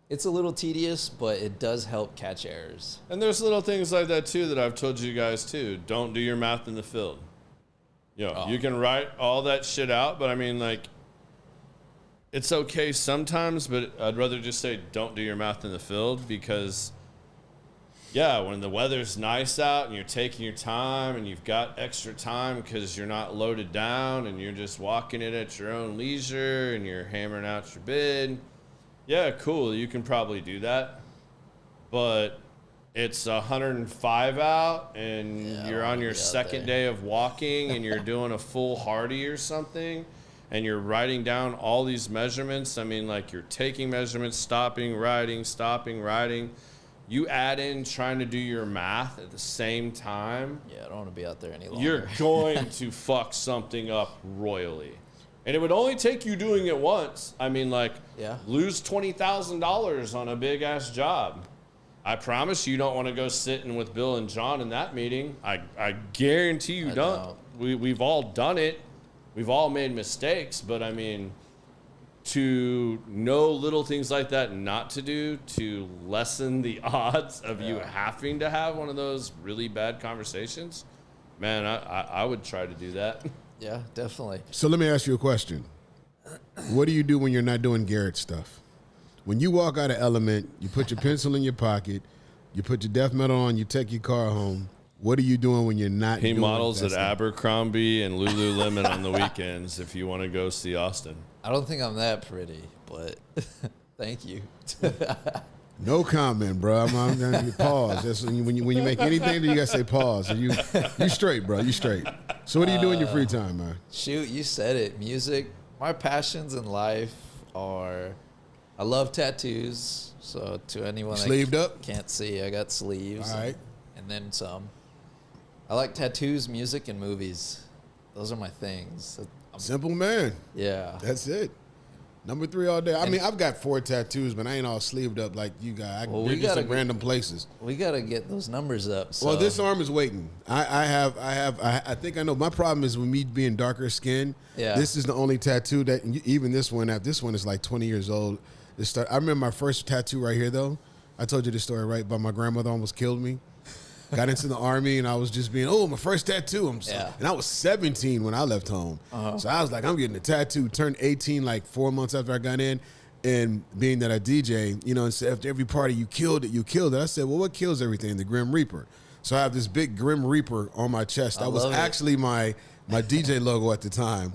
it's a little tedious, but it does help catch errors. And there's little things like that, too, that I've told you guys, too. Don't do your math in the field. You know, you can write all that shit out, but, I mean, like, it's okay sometimes, but I'd rather just say don't do your math in the field because... Yeah, when the weather's nice out and you're taking your time and you've got extra time because you're not loaded down and you're just walking it at your own leisure and you're hammering out your bid, yeah, cool, you can probably do that. But it's 105 out and you're on your second day of walking and you're doing a full Hardy or something and you're writing down all these measurements. I mean, like you're taking measurements, stopping, writing, You add in trying to do your math at the same time. Yeah, I don't want to be out there any longer. You're going to fuck something up royally. And it would only take you doing it once. I mean, like, Yeah. lose $20,000 on a big-ass job. I promise you don't want to go sitting with Bill and John in that meeting. I guarantee you don't. We've all done it. We've all made mistakes. But, I mean, to know little things like that not to do, to lessen the odds of you having to have one of those really bad conversations, man, I would try to do that. Yeah, definitely. So let me ask you a question. What do you do when you're not doing Garrett stuff? When you walk out of Element, you put your pencil in your pocket, you put your death metal on, you take your car home. What are you doing when you're not He doing models that at stuff? Abercrombie and Lululemon on the weekends if you want to go see Austin. I don't think I'm that pretty, but thank you. No comment, bro. I'm gonna pause. That's when you make anything, you gotta say pause. So you straight, bro. You straight. So what do you do in your free time, man? Shoot, you said it. Music. My passions in life are, I love tattoos. So to anyone Sleeved up? can't see, I got sleeves. All right. And then some. I like tattoos, music, and movies. Those are my things. Simple man. Yeah. That's it. Number 3 all day. I mean, I've got 4 tattoos, but I ain't all sleeved up like you got. They're just in random places. We gotta get those numbers up. So. Well, this arm is waiting. I think I know. My problem is with me being darker skinned. Yeah. This is the only tattoo that even this one is like 20 years old. I remember my first tattoo right here though. I told you this story, right? But my grandmother almost killed me. Got into the Army, and I was just being, my first tattoo. And I was 17 when I left home. So I was like, I'm getting a tattoo. Turned 18 like 4 months after I got in. And being that I DJ, and said, after every party, you killed it. I said, well, what kills everything? The Grim Reaper. So I have this big Grim Reaper on my chest. That was actually my DJ logo at the time.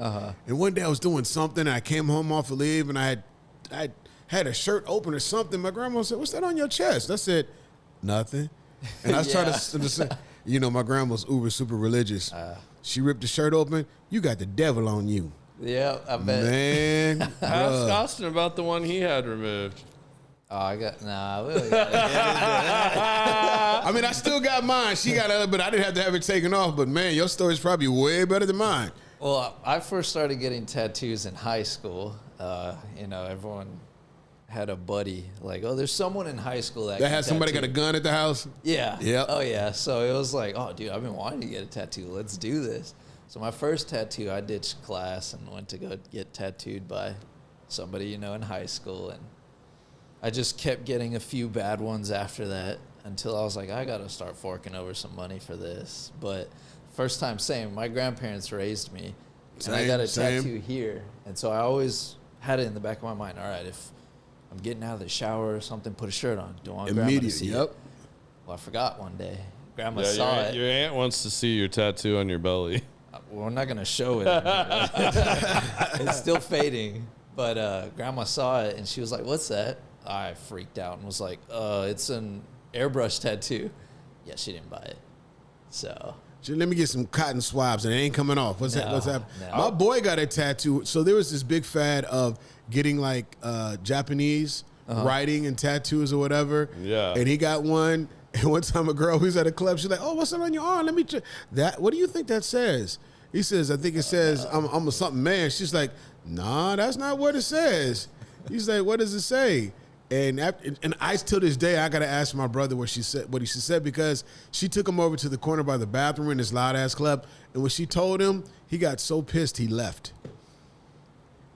And one day I was doing something, and I came home off of leave, and I had a shirt open or something. My grandma said, what's that on your chest? I said, nothing. And I was trying to say, my grandma's super religious. She ripped the shirt open. You got the devil on you. Yeah, I bet. Man. Ask Austin about the one he had removed. Oh, I got, I mean, I still got mine. She got it, but I didn't have to have it taken off. But, man, your story's probably way better than mine. Well, I first started getting tattoos in high school. Everyone had a buddy like, there's someone in high school that had somebody got a gun at the house. Yeah. Yep. Oh yeah. So it was like, dude, I've been wanting to get a tattoo. Let's do this. So my first tattoo, I ditched class and went to go get tattooed by somebody in high school, and I just kept getting a few bad ones after that until I was like, I got to start forking over some money for this. But first time, same. My grandparents raised me, and I got a tattoo here, and so I always had it in the back of my mind. All right, if I'm getting out of the shower or something, put a shirt on. Don't want grandma to see it. Well, I forgot one day. Grandma saw it. Your aunt wants to see your tattoo on your belly. Well, we're not going to show it. It's still fading. But grandma saw it, and she was like, what's that? I freaked out and was like, it's an airbrush tattoo. Yeah, she didn't buy it. So... Let me get some cotton swabs, and it ain't coming off. What's happening? No. My boy got a tattoo. So there was this big fad of getting like Japanese writing and tattoos or whatever. Yeah. And he got one. And one time a girl who's at a club, she's like, what's that on your arm? Let me check that. What do you think that says? He says, I think it says I'm a something man. She's like, nah, that's not what it says. He's like, what does it say? And I till this day I gotta ask my brother what he said because she took him over to the corner by the bathroom in this loud ass club, and when she told him, he got so pissed he left.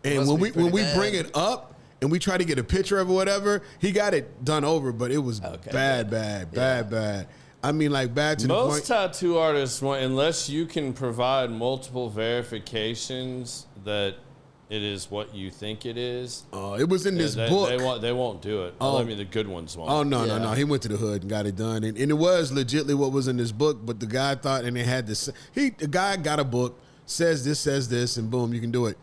And when we bring it up and we try to get a picture of it or whatever, he got it done over, but it was bad. I mean, like bad to the point. Most tattoo artists, unless you can provide multiple verifications that it is what you think it is. It was in this book. They won't do it. I mean, the good ones won't. Oh, no. He went to the hood and got it done. And it was legitimately what was in this book, but the guy thought, and it had this. The guy got a book, says this, and boom, you can do it.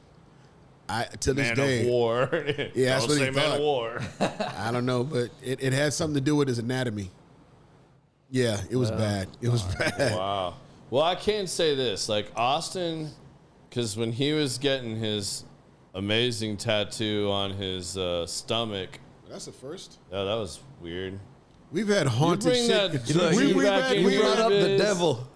To this day. Man of war. Yeah, that's what he thought. Man of war. I don't know, but it had something to do with his anatomy. Yeah, it was bad. It was bad. Wow. Well, I can say this. Like, Austin, because when he was getting his amazing tattoo on his stomach. That's the first. Yeah, that was weird. We've had haunted shit. You brought up the devil.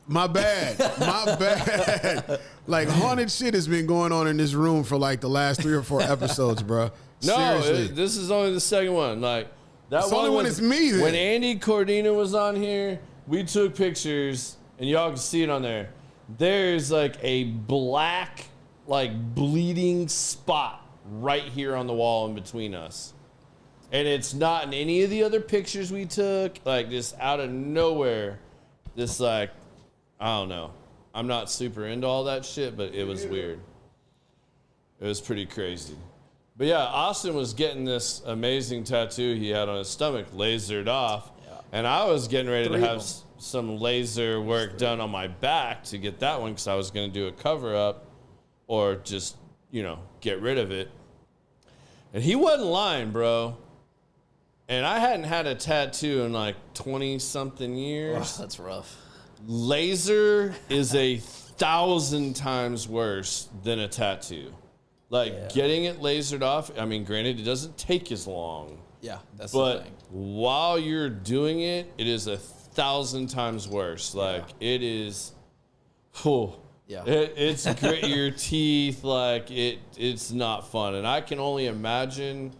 My bad. My bad. Like, haunted shit has been going on in this room for like the last 3 or 4 episodes, bro. No, Seriously. this is only the second one. Like that It's the only one was, is me, then. When Andy Cordina was on here, we took pictures, and y'all can see it on there. There's like a black, like bleeding spot right here on the wall in between us. And it's not in any of the other pictures we took. Like, just out of nowhere, this, like, I don't know. I'm not super into all that shit, but it was weird. It was pretty crazy. But yeah, Austin was getting this amazing tattoo he had on his stomach lasered off. Yeah. And I was getting ready to have some laser work done on my back to get that one because I was going to do a cover up or just, you know, get rid of it. And he wasn't lying, bro. And I hadn't had a tattoo in like 20-something years. Oh, that's rough. Laser is 1,000 times worse than a tattoo. Like, getting it lasered off, I mean, granted, it doesn't take as long. Yeah, that's the thing. But while you're doing it, it is 1,000 times worse. Like, it is, yeah. It's grit your teeth. Like, it's not fun. And I can only imagine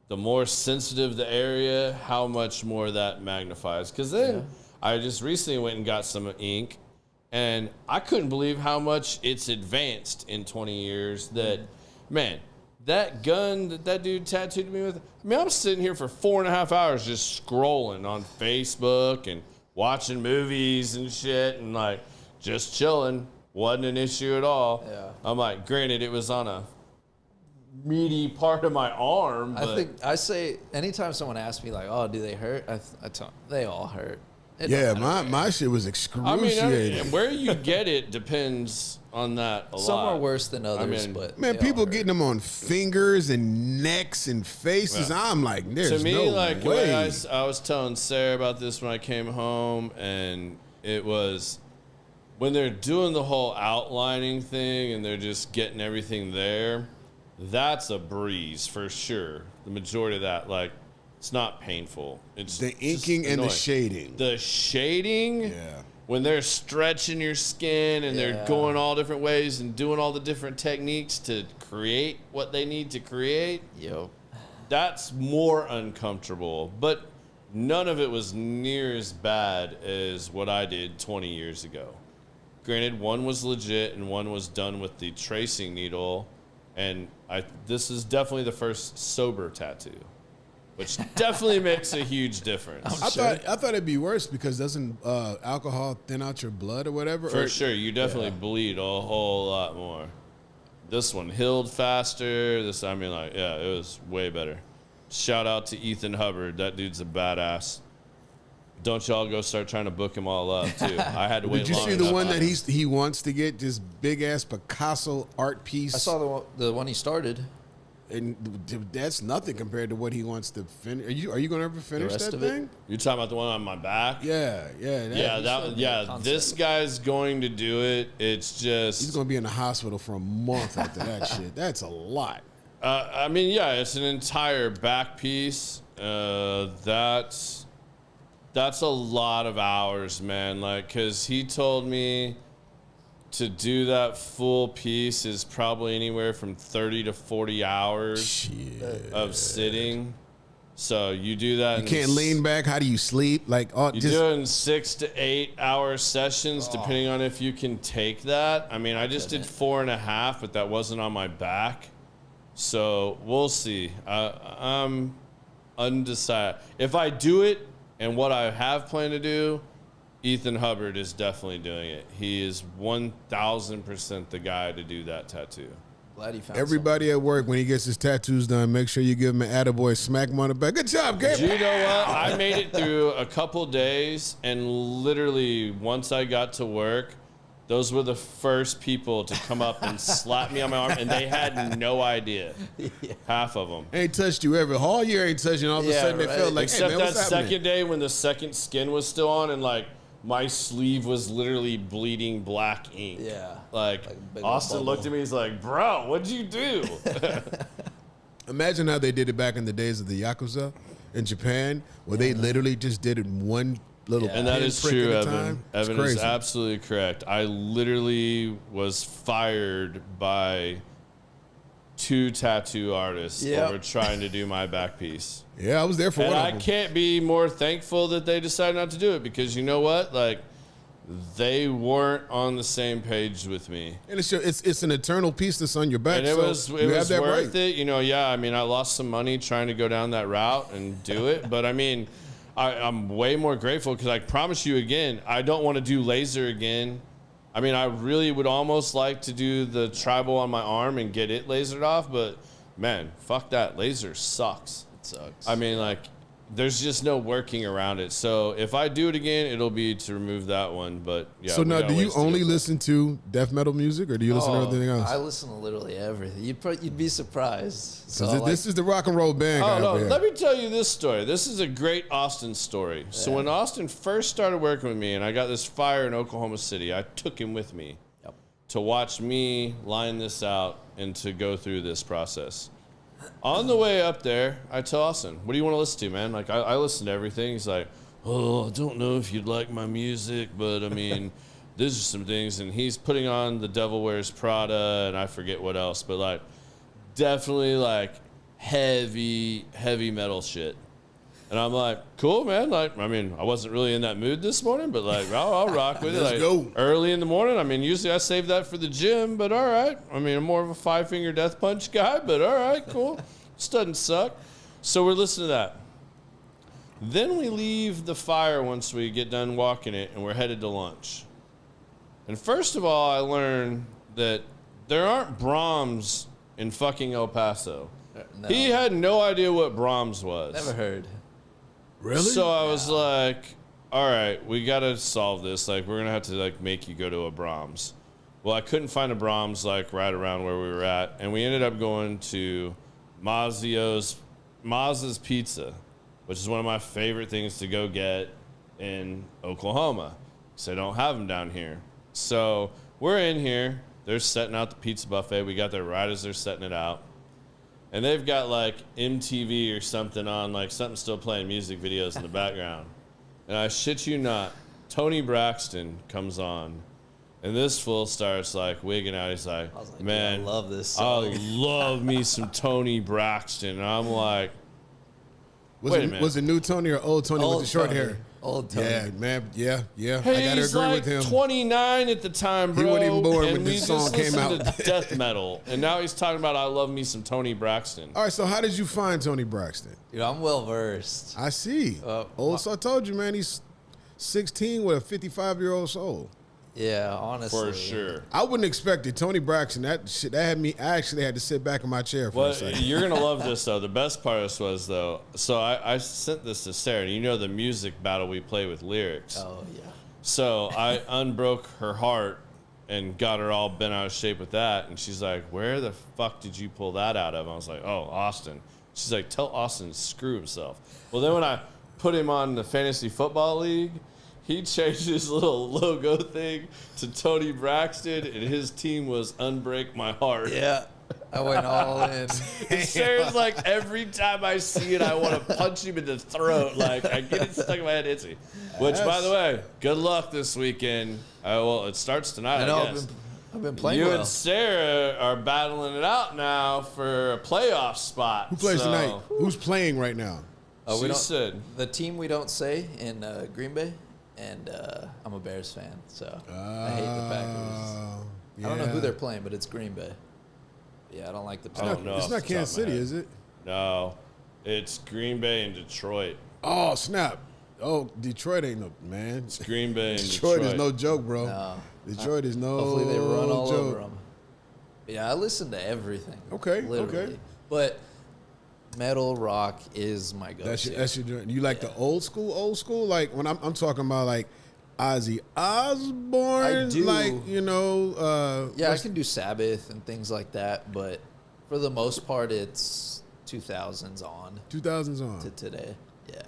the more sensitive the area, how much more that magnifies. Because then I just recently went and got some ink, and I couldn't believe how much it's advanced in 20 years. That, man, that gun that dude tattooed me with, I mean, I'm sitting here for 4.5 hours just scrolling on Facebook and watching movies and shit and, like, just chilling. Wasn't an issue at all. Yeah. I'm like, granted, it was on a meaty part of my arm. But I say anytime someone asks me like, "Oh, do they hurt?" I tell them, they all hurt. Yeah, my shit was excruciating. I mean, where you get it depends on that a lot. Some are worse than others, but man, they people all hurt. getting them on fingers and necks and faces. Yeah. I'm like, there's to me, no like way. I was telling Sarah about this when I came home, and it was when they're doing the whole outlining thing and they're just getting everything there. That's a breeze for sure. The majority of that, like, it's not painful. It's the inking and the shading. The shading, when they're stretching your skin and they're going all different ways and doing all the different techniques to create what they need to create. Yep. That's more uncomfortable, but none of it was near as bad as what I did 20 years ago. Granted, one was legit and one was done with the tracing needle. And this is definitely the first sober tattoo, which definitely makes a huge difference. I thought it'd be worse because doesn't alcohol thin out your blood or whatever? For sure, you definitely bleed a whole lot more. This one healed faster. It was way better. Shout out to Ethan Hubbard. That dude's a badass. Don't y'all go start trying to book him all up too. I had to wait. Did you long see the enough. one that he wants to get, this big ass Picasso art piece? I saw the one he started. And that's nothing compared to what he wants to finish. Are you going to ever finish rest that of it? thing? You talking about the one on my back? Yeah. This guy's going to do it. It's just He's going to be in the hospital for a month after that shit. That's a lot. I mean, yeah, it's an entire back piece. That's a lot of hours, man. Like, because he told me to do that full piece is probably anywhere from 30 to 40 hours of sitting. So you do that. You can't lean back. How do you sleep? Like, you do it in 6 to 8 hour sessions, depending on if you can take that. I mean, I just did 4.5, but that wasn't on my back. So we'll see. I'm undecided. If I do it, and what I have planned to do, Ethan Hubbard is definitely doing it. He is 1,000% the guy to do that tattoo. Glad he found Everybody at work, when he gets his tattoos done, make sure you give him an attaboy, smack him on the back. Good job, Garrett. Do you know what? I made it through a couple days, and literally once I got to work, those were the first people to come up and slap me on my arm, and they had no idea. Half of them. Ain't touched you ever. All year ain't touching. All of a sudden, they felt like, Except hey, man, that what's happening? second day when the second skin was still on, and like my sleeve was literally bleeding black ink. Yeah. Like a big Austin old looked at me, he's like, bro, what'd you do? Imagine how they did it back in the days of the Yakuza in Japan, where they literally just did it one little. Yeah. And that is pinprick true, at a Evan. time. It's Evan is crazy. absolutely correct. I literally was fired by 2 tattoo artists Yep. over trying to do my back piece. Yeah, I was there for And one I of them. can't be more thankful that they decided not to do it, because you know what? Like, they weren't on the same page with me. And it's an eternal piece that's on your back. And it so was you have that worth right. it. You know, yeah, I mean, I lost some money trying to go down that route and do it. But, I mean, I'm way more grateful, because I promise you again, I don't want to do laser again. I mean, I really would almost like to do the tribal on my arm and get it lasered off. But, man, fuck that. Laser sucks. It sucks. I mean, like, there's just no working around it. So if I do it again, it'll be to remove that one. But yeah. So we now, got do ways you to only go. listen to death metal music, or do you listen to everything else? I listen to literally everything. You'd be surprised. So Because this is the rock and roll band guy Oh, no. over here. Let me tell you this story. This is a great Austin story. So when Austin first started working with me and I got this fire in Oklahoma City, I took him with me Yep. to watch me line this out and to go through this process. On the way up there, I tell Austin, what do you want to listen to, man? Like, I listen to everything. He's like, oh, I don't know if you'd like my music, but I mean, these are some things. And he's putting on The Devil Wears Prada and I forget what else, but like, definitely like heavy metal shit. And I'm like, cool, man. Like, I mean, I wasn't really in that mood this morning, but like, I'll rock with it. Let's Like, go. early in the morning. I mean, usually I save that for the gym, but all right. I mean, I'm more of a 5-finger death punch guy, but all right, cool. This doesn't suck. So we're listening to that. Then we leave the fire once we get done walking it, and we're headed to lunch. And first of all, I learned that there aren't Brahms in fucking El Paso. No, He had no idea what Brahms was. never heard. Really? So I was like, all right, we got to solve this. Like, we're going to have to, like, make you go to a Brahms. Well, I couldn't find a Brahms, like, right around where we were at. And we ended up going to Maz's Pizza, which is one of my favorite things to go get in Oklahoma, because they don't have them down here. So we're in here. They're setting out the pizza buffet. We got there right as they're setting it out. And they've got like MTV or something on, like something still playing music videos in the background. And I shit you not, Tony Braxton comes on. And this fool starts like wigging out. He's like, I was like, man, I love this I song. love me some Tony Braxton. And I'm like, was wait a it, minute. was it new Tony or old Tony with the short Tony. hair? Old Tony. Yeah, man. Yeah. I hey, gotta he's agree like with him. 29 at the time, bro. wasn't even born and when we this song just came listened out. to death metal. And now he's talking about I love me some Tony Braxton. All right, so how did you find Tony Braxton? Dude, I'm well versed. I see. So I told you, man, he's 16 with a 55-year-old soul. Yeah, honestly. For sure. I wouldn't expect it. Tony Braxton, that had me. I actually had to sit back in my chair for a Well, second. you're gonna love this though. The best part of this was though. So I sent this to Sarah. And you know the music battle we play with lyrics. Oh, yeah. So I unbroke her heart and got her all bent out of shape with that. And she's like, "Where the fuck did you pull that out of?" I was like, "Oh, Austin." She's like, "Tell Austin to screw himself." Well, then when I put him on the fantasy football league, he changed his little logo thing to Tony Braxton, and his team was Unbreak My Heart. Yeah. I went all in. And Sarah's like, every time I see it, I want to punch him in the throat. Like, I get it stuck in my head, itchy. Which, by the way, good luck this weekend. Well, it starts tonight, I know, guess. I've been playing You well. and Sarah are battling it out now for a playoff spot. Who plays So, tonight? Who's playing right now? We She don't- said, The team we don't say in Green Bay, and I'm a Bears fan, so I hate the Packers. I don't know who they're playing, but it's Green Bay. Yeah, I don't like the I don't Packers. know. It's off not the top Kansas of my City, head. is it? No, it's Green Bay and Detroit. Oh, snap. Oh, Detroit ain't no, man. It's Green Bay and Detroit is no joke, bro. No. Detroit is no Hopefully they run all joke. over them. Yeah, I listen to everything. Okay, literally. okay. But metal rock is my go-to. That's your joint. You like the old school? Like when I'm talking about like Ozzy Osbourne, I do. like Yeah, I can do Sabbath and things like that, but for the most part, it's 2000s on 2000s on. to today. Yeah.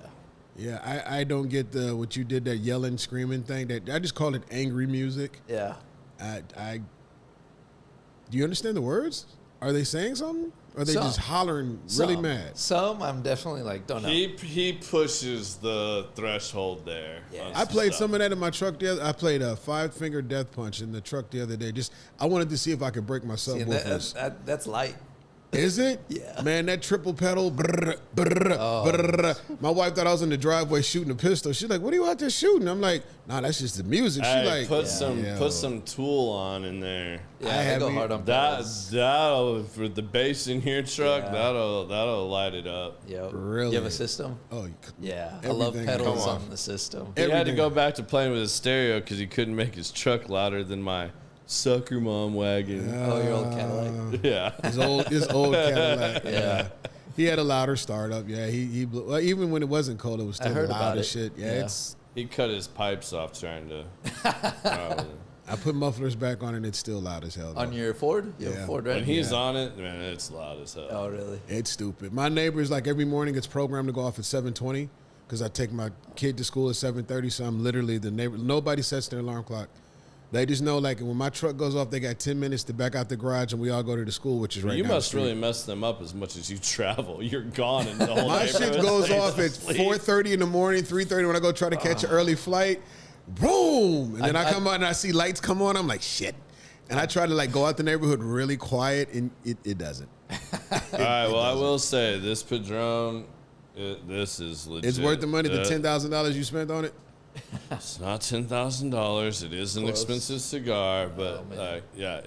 Yeah, I don't get what you did, that yelling, screaming thing. That I just call it angry music. Yeah. I do you understand the words? Are they saying something? Or are they Some. just hollering really mad? Some I'm definitely like, don't know. He pushes the threshold there. Yeah. on I played stuff. some of that in my truck I played a 5-finger death punch in the truck the other day. I wanted to see if I could break my See, subwoofers. that's light. Is it? Yeah. Man, that triple pedal. Brrr, brrr, brrr. My wife thought I was in the driveway shooting a pistol. She's like, "What are you out there shooting?" I'm like, "Nah, that's just the music." She Hey, like, put yo. some Tool on in there. Yeah, they go hard on pedals. That'll for the bass in your truck. Yeah. that'll light it up. Yep. Really? You have a system? Oh, Yeah, I love Everything. pedals Come on on. the system. He had to Everything. go back to playing with his stereo because he couldn't make his truck louder than my sucker mom wagon. Oh, your old Cadillac. Yeah. his old Cadillac. Yeah. He had a louder startup. Yeah, he blew, well, even when it wasn't cold, it was I still heard loud about as it. shit. Yeah, Yeah. it's. He cut his pipes off trying to. I put mufflers back on and it's still loud as hell. Though. On your Ford? You have Yeah. a Ford, When right? he's on it, man, it's loud as hell. Oh, really? It's stupid. My neighbors, like every morning, it's programmed to go off at 7:20 because I take my kid to school at 7:30. So I'm literally the neighbor. Nobody sets their alarm clock. They just know, like, when my truck goes off, they got 10 minutes to back out the garage and we all go to the school, which is right You down the must street. really mess them up as much as you travel. You're gone and the whole My shit neighborhood goes stays off at asleep. 4:30 in the morning, 3:30 when I go try to catch an early flight. Boom! And then I come out and I see lights come on. I'm like, shit. And I try to like go out the neighborhood really quiet, and it doesn't. All right, well, I will say this Padron, this is legit. It's worth the money. The $10,000 you spent on it. It's not $10,000. It is an Close. expensive cigar, but man. yeah,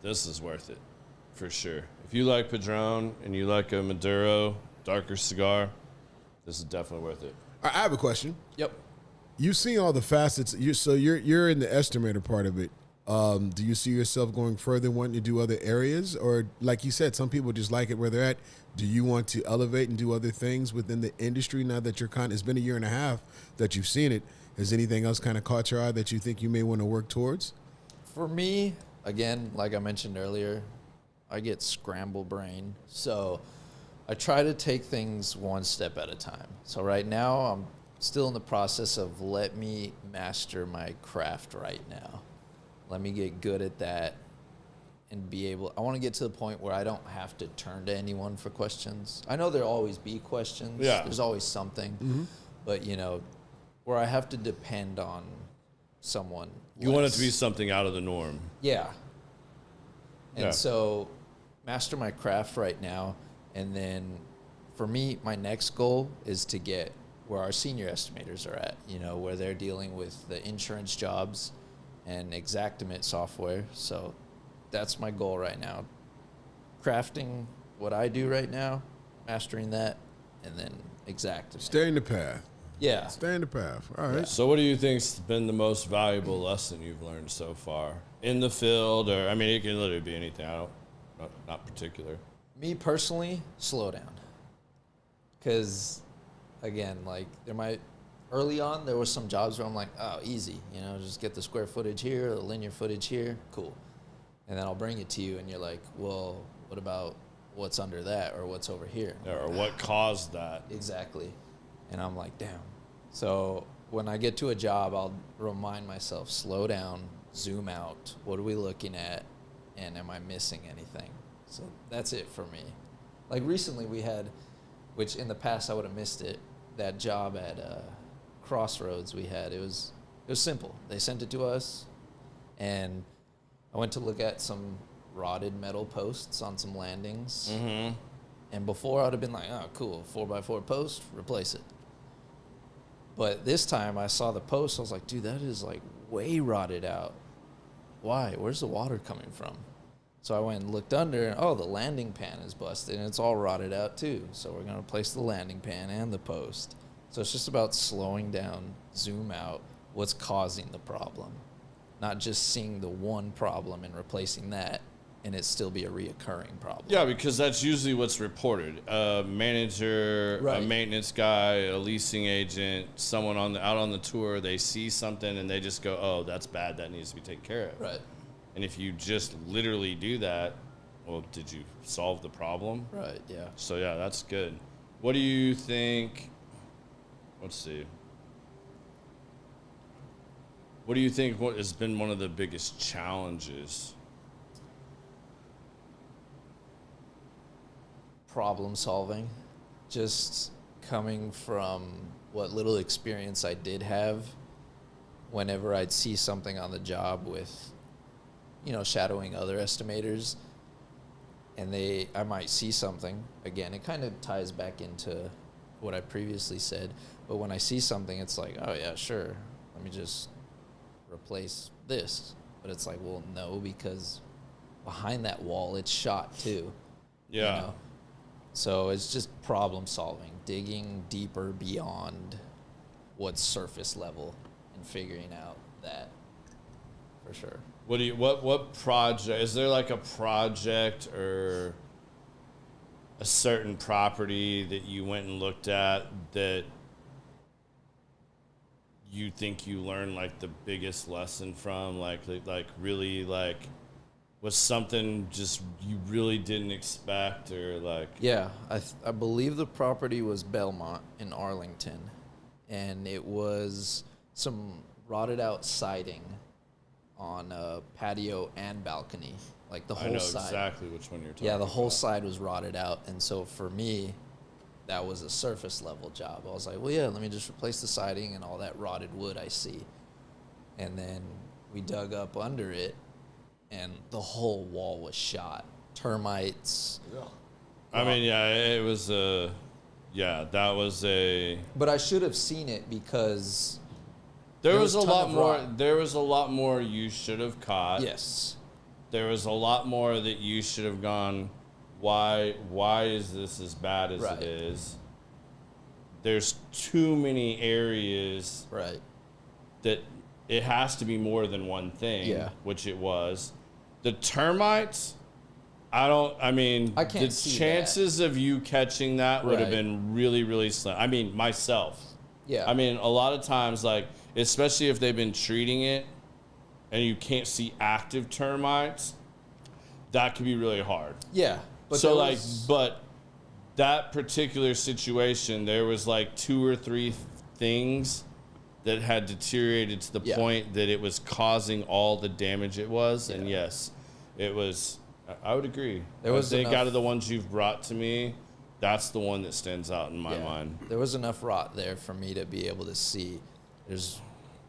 this is worth it for sure. If you like Padron and you like a Maduro darker cigar, this is definitely worth it. I have a question. Yep. You've seen all the facets. You're in the estimator part of it. Do you see yourself going further, wanting to do other areas, or like you said, some people just like it where they're at? Do you want to elevate and do other things within the industry now that you're it's been a year and a half that you've seen it? Has anything else kind of caught your eye that you think you may want to work towards? For me, again, like I mentioned earlier, I get scramble brain. So I try to take things one step at a time. So right now, I'm still in the process of let me master my craft right now. Let me get good at that and be able, I want to get to the point where I don't have to turn to anyone for questions. I know there'll always be questions. Yeah. There's always something. But, you know, where I have to depend on someone. You want it less. to be something out of the norm. Yeah. And Yeah. so master my craft right now. And then for me, my next goal is to get where our senior estimators are at, you know, where they're dealing with the insurance jobs and Xactimate software. So that's my goal right now. Crafting what I do right now, mastering that, and then Xactimate. Stay in the path. Yeah. Stay in the path. All right. So what do you think's been the most valuable lesson you've learned so far in the field, or I mean, it can literally be anything. Not particular. Me personally, slow down. Because, again, like, early on, there was some jobs where I'm like, oh, easy. You know, just get the square footage here, the linear footage here, cool. And then I'll bring it to you, and you're like, well, what about what's under that or what's over here? Or what caused that? Exactly. And I'm like, damn. So when I get to a job, I'll remind myself, slow down, zoom out. What are we looking at? And am I missing anything? So that's it for me. Like recently we had, which in the past I would have missed it, that job at Crossroads we had. It was simple. They sent it to us, and I went to look at some rotted metal posts on some landings. Mm-hmm. And before I would have been like, oh, cool, 4x4 post, replace it. But this time I saw the post, I was like, dude, that is like way rotted out. Why? Where's the water coming from? So I went and looked under, and oh, the landing pan is busted, and it's all rotted out too. So we're going to replace the landing pan and the post. So it's just about slowing down, zoom out, what's causing the problem. Not just seeing the one problem and replacing that, and it still be a reoccurring problem. Yeah, because that's usually what's reported. A manager, Right. a maintenance guy, a leasing agent, someone out on the tour, they see something and they just go, oh, that's bad, that needs to be taken care of. Right. And if you just literally do that, well, did you solve the problem? Right, yeah. So, yeah, that's good. What do you think? Let's see. What do you think what has been one of the biggest challenges problem solving, just coming from what little experience I did have. Whenever I'd see something on the job with, shadowing other estimators, and I might see something, again, it kind of ties back into what I previously said, but when I see something, it's like, oh yeah, sure, let me just replace this. But it's like, well, no, because behind that wall, it's shot too. Yeah. So it's just problem solving, digging deeper beyond what's surface level and figuring out that for sure. What project, is there like a project or a certain property that you went and looked at that you think you learned like the biggest lesson from, like really like was something just you really didn't expect, or like? Yeah, I believe the property was Belmont in Arlington, and it was some rotted out siding on a patio and balcony, like the whole I know side. exactly which one you're talking about. Yeah, the whole side was rotted out, and so for me, that was a surface level job. I was like, well, yeah, let me just replace the siding and all that rotted wood I see. And then we dug up under it, and the whole wall was shot. Termites. I mean, yeah, it was that was a. But I should have seen it because There was a ton lot of more. rot. There was a lot more you should have caught. Yes. There was a lot more that you should have gone, why is this as bad as Right. it is? There's too many areas Right. that it has to be more than one thing, Yeah. which it was. The termites, I can't the see chances of you catching that would have Right. been really, really slim. I mean, myself. Yeah. I mean, a lot of times, like, especially if they've been treating it and you can't see active termites, that could be really hard. Yeah. But So, there like, was- but that particular situation, there was like 2 or 3 things that had deteriorated to the Yeah. point that it was causing all the damage it was. And Yeah. yes, it was, I would agree. There was I think enough- out of the ones you've brought to me, that's the one that stands out in my Yeah. mind. There was enough rot there for me to be able to see there's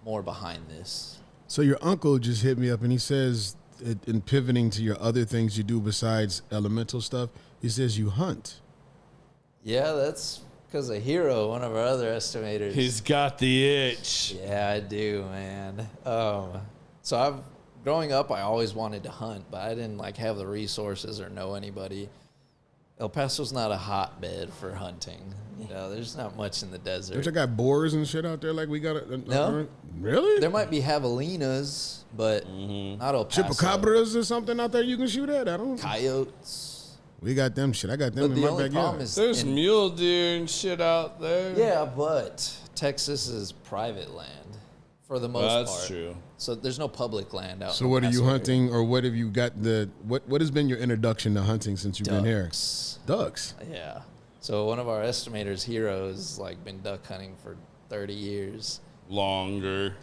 more behind this. So your uncle just hit me up and he says, in pivoting to your other things you do besides elemental stuff, he says you hunt. Yeah, that's because of Hero, one of our other estimators. He's got the itch. Yeah, I do, man. So growing up, I always wanted to hunt, but I didn't like have the resources or know anybody. El Paso's not a hotbed for hunting. There's not much in the desert. Don't you got boars and shit out there like we got? No. Really? There might be javelinas, but not El Paso. Chupacabras or something out there you can shoot at? I don't. Coyotes. We got them shit. I got them But in the my only backyard. problem is There's mule deer and shit out there. yeah, but Texas is private land for the most part. That's true. So there's no public land out. So in what are El you Paso hunting, or what have you got what has been your introduction to hunting since you've area. been here? Ducks. Ducks. Yeah. So one of our estimators, Heroes, like been duck hunting for 30 years. Longer.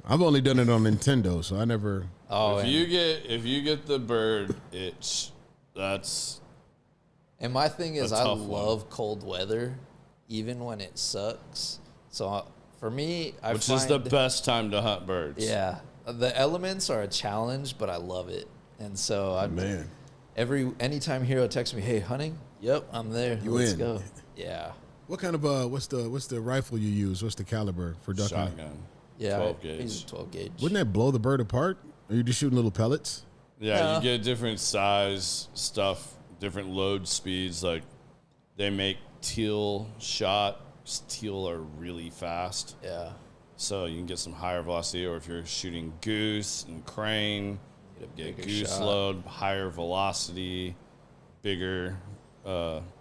I've only done it on Nintendo, so I never. Oh, If and, you get the bird itch, that's and my thing is a I tough one. love cold weather, even when it sucks. So for me, which is the best time to hunt birds. Yeah. The elements are a challenge, but I love it. And so Man, anytime Hero texts me, hey, hunting? Yep, I'm there. You Let's in. go. Yeah. what kind of what's the rifle you use? What's the caliber for duck hunting? Shotgun. Yeah. 12 gauge. He's a 12 gauge. Wouldn't that blow the bird apart? Or you just shooting little pellets? Yeah, Yeah. you get different size stuff, different load speeds. Like they make teal shot. Teal are really fast, Yeah. so you can get some higher velocity. Or if you're shooting goose and crane, Get a get bigger goose shot. load, higher velocity, bigger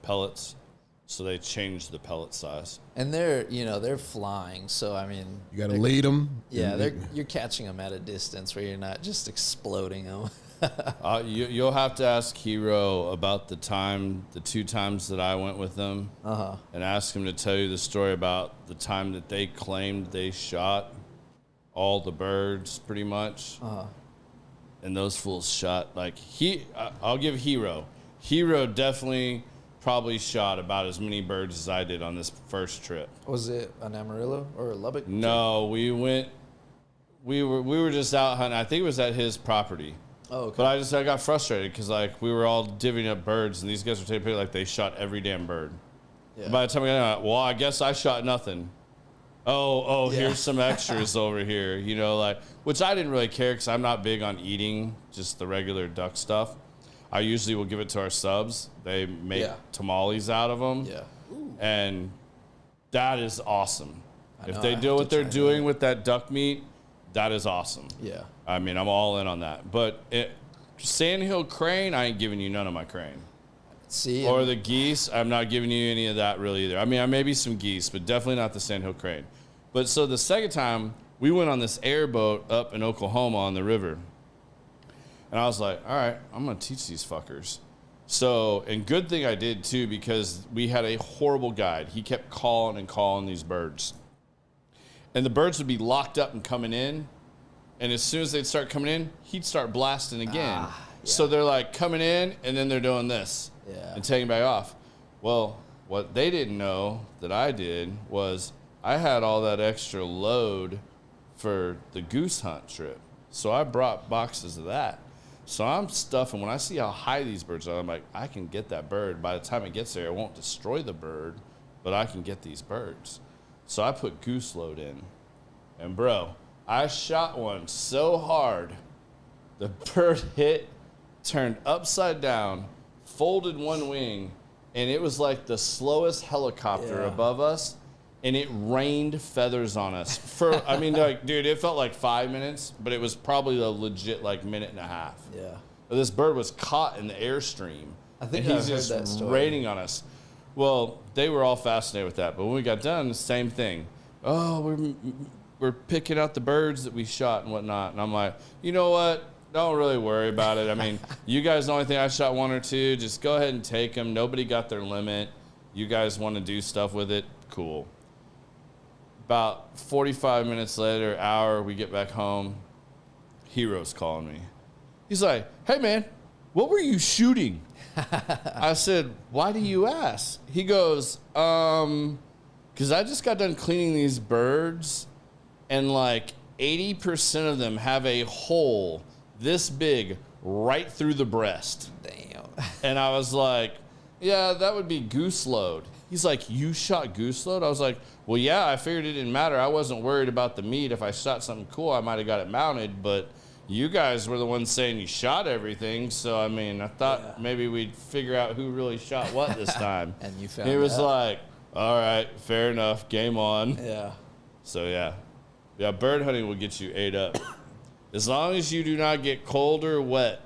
pellets. So they change the pellet size. And they're flying. So, I mean, You got to lead them. yeah, you're catching them at a distance where you're not just exploding them. You'll have to ask Hero about the 2 times that I went with them, and ask him to tell you the story about the time that they claimed they shot all the birds, pretty much. And those fools shot like I'll give Hero. Hero definitely probably shot about as many birds as I did on this first trip. Was it an Amarillo or a Lubbock? No, we were just out hunting. I think it was at his property. Oh, okay. But I got frustrated because like we were all divvying up birds, and these guys were taking pictures like they shot every damn bird. Yeah. By the time I got out, well, I guess I shot nothing. Oh, Yeah. here's some extras over here, you know, like, which I didn't really care because I'm not big on eating just the regular duck stuff. I usually will give it to our subs. They make tamales out of them. Yeah. And that is awesome. If they I do have what to they're try doing with that duck meat, that is awesome. Yeah. I mean, I'm all in on that. But sandhill crane, I ain't giving you none of my crane. See, Or the geese, I'm not giving you any of that really either. I mean, maybe some geese, but definitely not the sandhill crane. But so the second time, we went on this airboat up in Oklahoma on the river. And I was like, all right, I'm going to teach these fuckers. So, and good thing I did too, because we had a horrible guide. He kept calling and calling these birds. And the birds would be locked up and coming in. And as soon as they'd start coming in, he'd start blasting again. Yeah. So they're like coming in and then they're doing this and taking back off. Well, what they didn't know that I did was I had all that extra load for the goose hunt trip. So I brought boxes of that. So I'm stuffing. When I see how high these birds are, I'm like, I can get that bird. By the time it gets there, it won't destroy the bird, but I can get these birds. So I put goose load in. And bro, I shot one so hard, the bird hit, turned upside down, folded one wing, and it was like the slowest helicopter above us, and it rained feathers on us. I mean, like, dude, it felt like 5 minutes, but it was probably a legit, like, minute and a half. Yeah. But this bird was caught in the airstream. I think and I've he's heard just that story. raining on us. Well, they were all fascinated with that. But when we got done, the same thing. Oh, we're picking out the birds that we shot and whatnot. And I'm like, you know what? Don't really worry about it. I mean, you guys, the only thing I shot one or two, just go ahead and take them. Nobody got their limit. You guys want to do stuff with it? Cool. About 45 minutes later, hour, we get back home. Hero's calling me. He's like, hey, man, what were you shooting? I said, why do you ask? He goes, because I just got done cleaning these birds, and like 80% of them have a hole this big right through the breast. Damn. And I was like, yeah, that would be goose load. He's like, you shot goose load? I was like, well, yeah, I figured it didn't matter. I wasn't worried about the meat. If I shot something cool, I might have got it mounted, but you guys were the ones saying you shot everything. So, I mean, I thought maybe we'd figure out who really shot what this time. And you found He was out. like, all right, fair enough, game on. Yeah. So, yeah, bird hunting will get you ate up. As long as you do not get cold or wet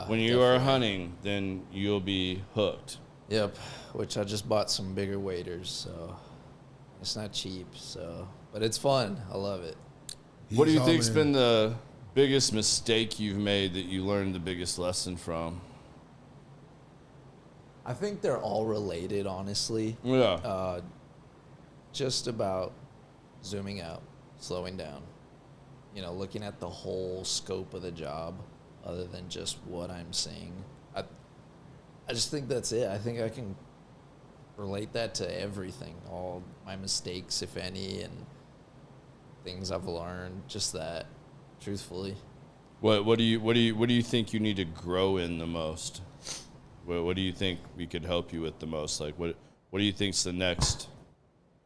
when you are hunting, then you'll be hooked. Yep, which I just bought some bigger waders, so it's not cheap, but it's fun. I love it. What do you think's been the biggest mistake you've made that you learned the biggest lesson from? I think they're all related, honestly. Yeah. Just about zooming out, slowing down, looking at the whole scope of the job other than just what I'm seeing. I just think that's it. I think I can relate that to everything, all my mistakes, if any, and things I've learned. Just that, truthfully. What do you think you need to grow in the most? What do you think we could help you with the most? Like what do you think's the next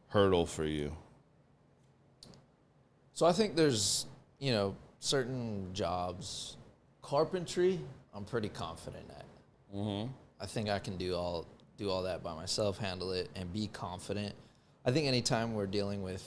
hurdle for you? So I think there's, certain jobs. Carpentry, I'm pretty confident at. Mm-hmm. I think I can do all that by myself, handle it, and be confident. I think anytime we're dealing with,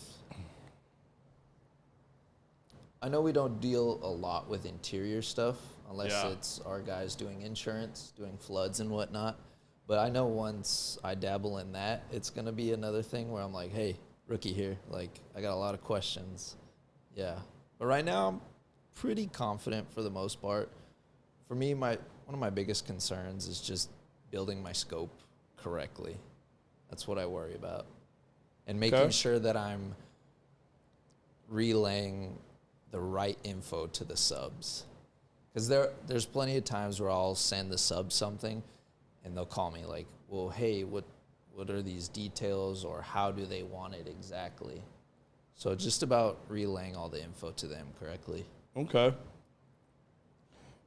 I know we don't deal a lot with interior stuff unless it's our guys doing insurance, doing floods and whatnot. But I know once I dabble in that, it's going to be another thing where I'm like, hey, rookie here. Like, I got a lot of questions. Yeah. But right now, I'm pretty confident for the most part. For me, one of my biggest concerns is just building my scope correctly. That's what I worry about. And making sure that I'm relaying the right info to the subs. Because there's plenty of times where I'll send the sub something, and they'll call me like, well, hey, what are these details, or how do they want it exactly? So just about relaying all the info to them correctly. Okay.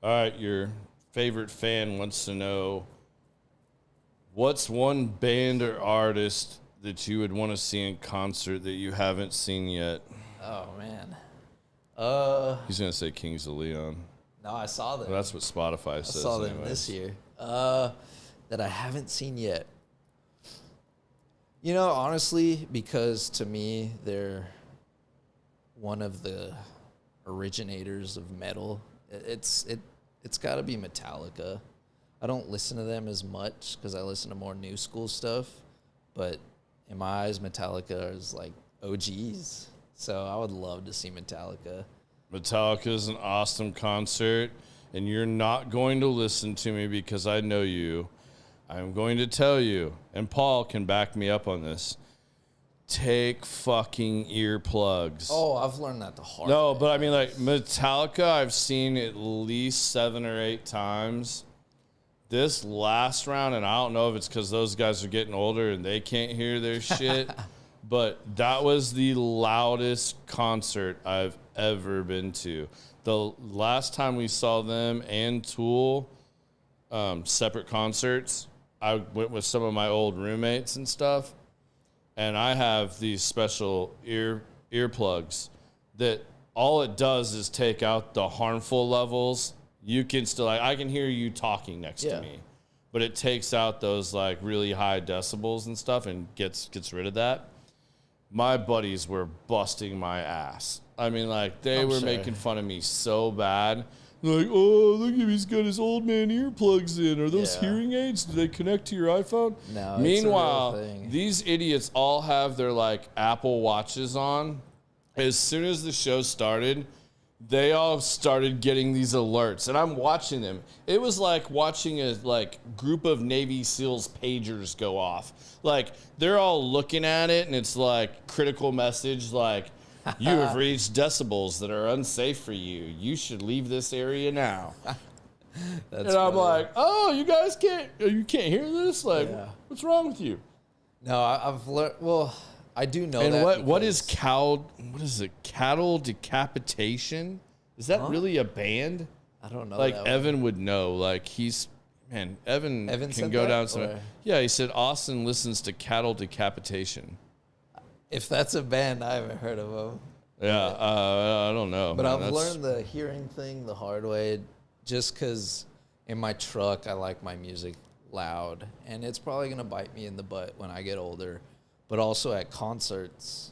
All right, your favorite fan wants to know, what's one band or artist that you would want to see in concert that you haven't seen yet? Oh, man. He's going to say Kings of Leon. No, I saw them. Well, that's what Spotify says. I saw them anyways. this year. That I haven't seen yet. You know, honestly, because to me, they're one of the originators of metal. It's got to be Metallica. I don't listen to them as much because I listen to more new school stuff. But in my eyes, Metallica is like OGs. So I would love to see Metallica. Metallica is an awesome concert, and you're not going to listen to me because I know you. I'm going to tell you, and Paul can back me up on this. Take fucking earplugs. Oh, I've learned that the hard No, way. but I mean, like, Metallica, I've seen at least 7 or 8 times. This last round, and I don't know if it's because those guys are getting older and they can't hear their shit, but that was the loudest concert I've ever been to. The last time we saw them and Tool, separate concerts, I went with some of my old roommates and stuff, and I have these special earplugs that all it does is take out the harmful levels. You can still, like, I can hear you talking next to me, but it takes out those like really high decibels and stuff and gets rid of that. My buddies were busting my ass. I mean, like, they were making fun of me so bad. Like, oh, look at him, he's got his old man earplugs in. Are those hearing aids? Do they connect to your iPhone? No. Meanwhile, it's a real thing. these idiots all have their like Apple Watches on. As soon as the show started, they all started getting these alerts, and I'm watching them. It was like watching a like group of Navy SEALs pagers go off. Like, they're all looking at it, and it's like critical message, like, you have reached decibels that are unsafe for you. You should leave this area now. That's And I'm funny. like, oh, you guys can't hear this? Like, what's wrong with you? No, I've learned. Well, I do know And that. what is cattle decapitation? Is that really a band? I don't know. Like, that Evan would know. Like, Evan can said go that, down some. or- Yeah, he said Austin listens to cattle decapitation. If that's a band, I haven't heard of them. Yeah, I don't know. But man. I've That's- learned the hearing thing the hard way, just because in my truck I like my music loud, and it's probably gonna bite me in the butt when I get older. But also at concerts,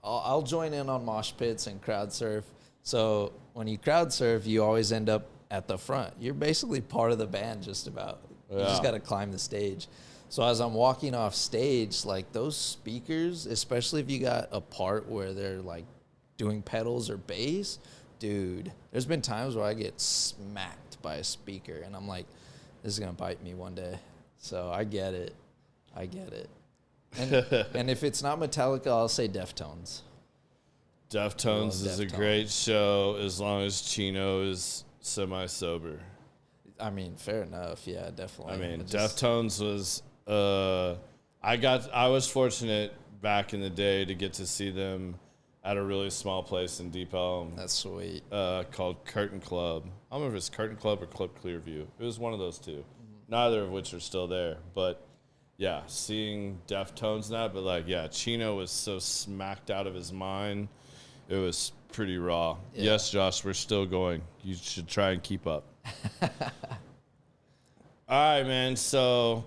I'll join in on mosh pits and crowd surf. So when you crowd surf, you always end up at the front. You're basically part of the band, just about. You just got to climb the stage. So as I'm walking off stage, like, those speakers, especially if you got a part where they're like doing pedals or bass, dude, there's been times where I get smacked by a speaker, and I'm like, this is gonna bite me one day. So I get it. And if it's not Metallica, I'll say Deftones. Deftones is a Deftones. great show as long as Chino is semi-sober. I mean, fair enough. Yeah, definitely. I mean, It just- Deftones was. I was fortunate back in the day to get to see them at a really small place in Deep Elm. That's sweet. Called Curtain Club. I don't know if it's Curtain Club or Club Clearview. It was one of those two. Neither of which are still there. But yeah, seeing Deftones and that. But like, yeah, Chino was so smacked out of his mind. It was pretty raw. Yeah. Yes, Josh, we're still going. You should try and keep up. All right, man. So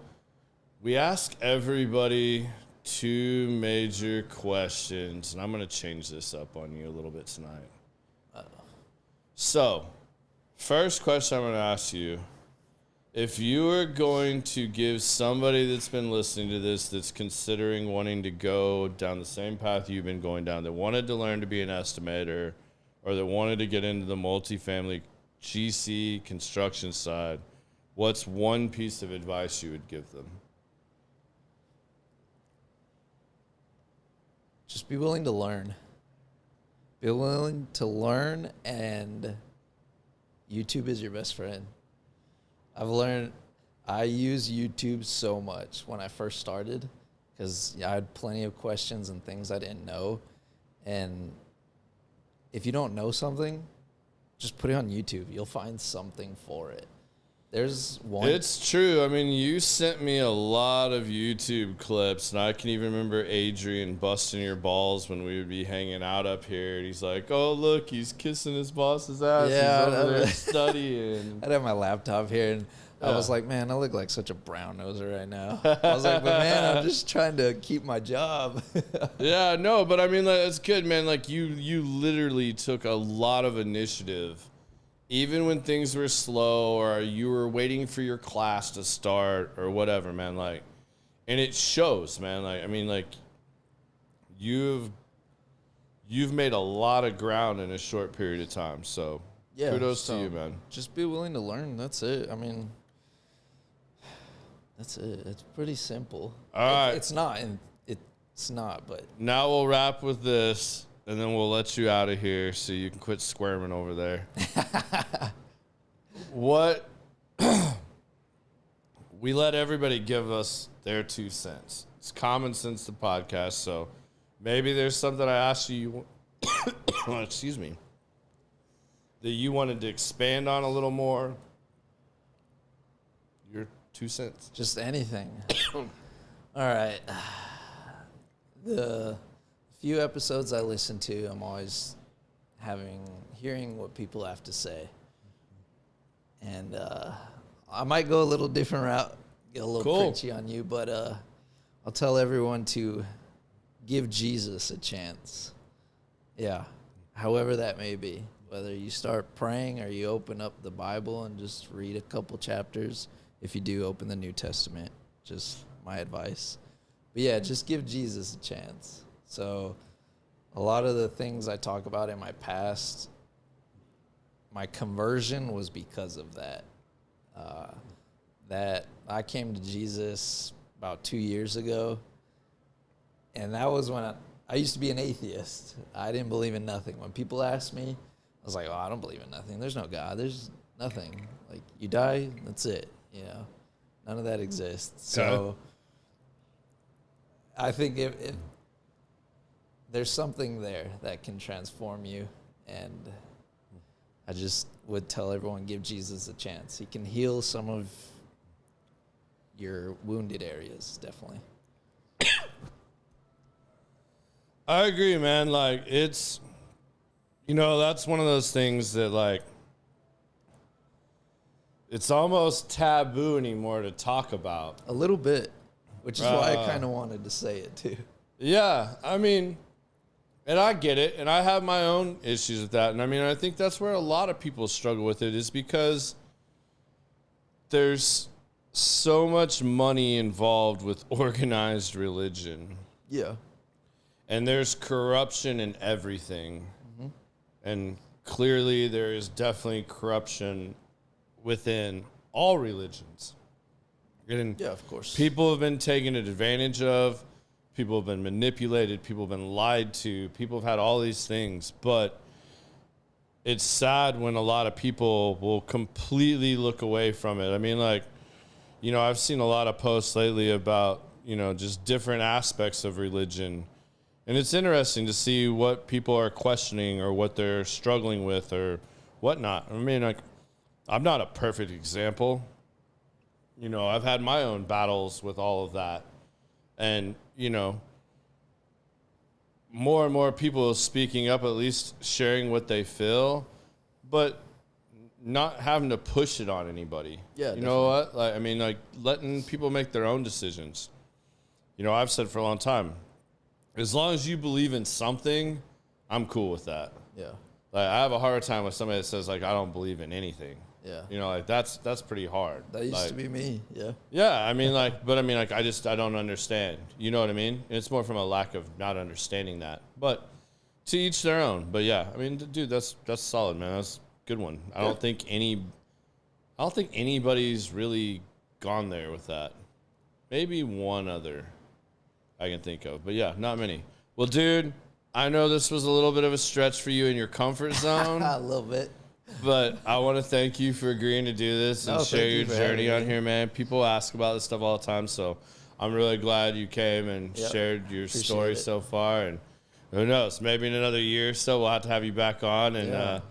we ask everybody 2 major questions, and I'm going to change this up on you a little bit tonight. So, first question I'm going to ask you, if you were going to give somebody that's been listening to this that's considering wanting to go down the same path you've been going down, that wanted to learn to be an estimator or that wanted to get into the multifamily GC construction side, what's one piece of advice you would give them? Just be willing to learn. Be willing to learn, and YouTube is your best friend. I use YouTube so much when I first started because I had plenty of questions and things I didn't know. And if you don't know something, just put it on YouTube. You'll find something for it. There's one. It's true. I mean, you sent me a lot of YouTube clips, and I can even remember Adrian busting your balls when we would be hanging out up here. And he's like, "Oh, look, he's kissing his boss's ass. Yeah, he's over there studying." I'd have my laptop here, and I was like, man, I look like such a brown noser right now. I was like, but man, I'm just trying to keep my job. Yeah, no, but I mean, like, it's good, man. Like, you literally took a lot of initiative. Even when things were slow or you were waiting for your class to start or whatever, man, like, and it shows, man. Like, I mean, like, you've made a lot of ground in a short period of time. So, Yeah, kudos to you, man. Just be willing to learn. That's it. I mean, that's it. It's pretty simple. All right. It's not, and it's not, but Now we'll wrap with this, and then we'll let you out of here so you can quit squirming over there. What? We let everybody give us their 2 cents. It's Common Sense, the podcast, so maybe there's something I asked you, excuse me, that you wanted to expand on a little more. Your 2 cents. just anything. All right. The few episodes I listen to, I'm always hearing what people have to say. And I might go a little different route, get a little Cool. preachy on you, but I'll tell everyone to give Jesus a chance. Yeah, however that may be. Whether you start praying or you open up the Bible and just read a couple chapters. If you do, open the New Testament. Just my advice. But yeah, just give Jesus a chance. So a lot of the things I talk about in my past, my conversion was because of that. That I came to Jesus about 2 years ago, and that was when I used to be an atheist. I didn't believe in nothing. When people asked me, I was like, oh, I don't believe in nothing. There's no God. There's nothing. Like, you die, that's it. You know, none of that exists. Okay. So I think if there's something there that can transform you, and I just would tell everyone, give Jesus a chance. He can heal some of your wounded areas, definitely. I agree, man. Like, it's, you know, that's one of those things that, like, it's almost taboo anymore to talk about. A little bit, which is why I kind of wanted to say it too. Yeah, I mean, and I get it, and I have my own issues with that. And I mean, I think that's where a lot of people struggle with it, is because there's so much money involved with organized religion. Yeah. And there's corruption in everything. And clearly there is definitely corruption within all religions. And Yeah, of course. people have been taken advantage of. People have been manipulated. People have been lied to. People have had all these things. But it's sad when a lot of people will completely look away from it. I mean, like, you know, I've seen a lot of posts lately about, you know, just different aspects of religion. And it's interesting to see what people are questioning or what they're struggling with or whatnot. I mean, like, I'm not a perfect example. You know, I've had my own battles with all of that. And, you know, more and more people speaking up, at least sharing what they feel, but not having to push it on anybody. Yeah, you know what? Like, I mean, like, letting people make their own decisions. You know, I've said for a long time, as long as you believe in something, I'm cool with that. Yeah. Like, I have a hard time with somebody that says, like, I don't believe in anything. Yeah. You know, like, that's pretty hard. That used Like, to be me. Yeah. yeah, I mean, like, but I mean, like, I don't understand. You know what I mean? It's more from a lack of not understanding that. But to each their own. But yeah, I mean, dude, that's solid, man. That's a good one. I don't think anybody's really gone there with that. Maybe one other I can think of, but yeah, not many. Well, dude, I know this was a little bit of a stretch for you in your comfort zone. A little bit. But I want to thank you for agreeing to do this and share your journey on here, man. People ask about this stuff all the time, so I'm really glad you came and shared your story so far. And who knows, maybe in another year or so we'll have to have you back on and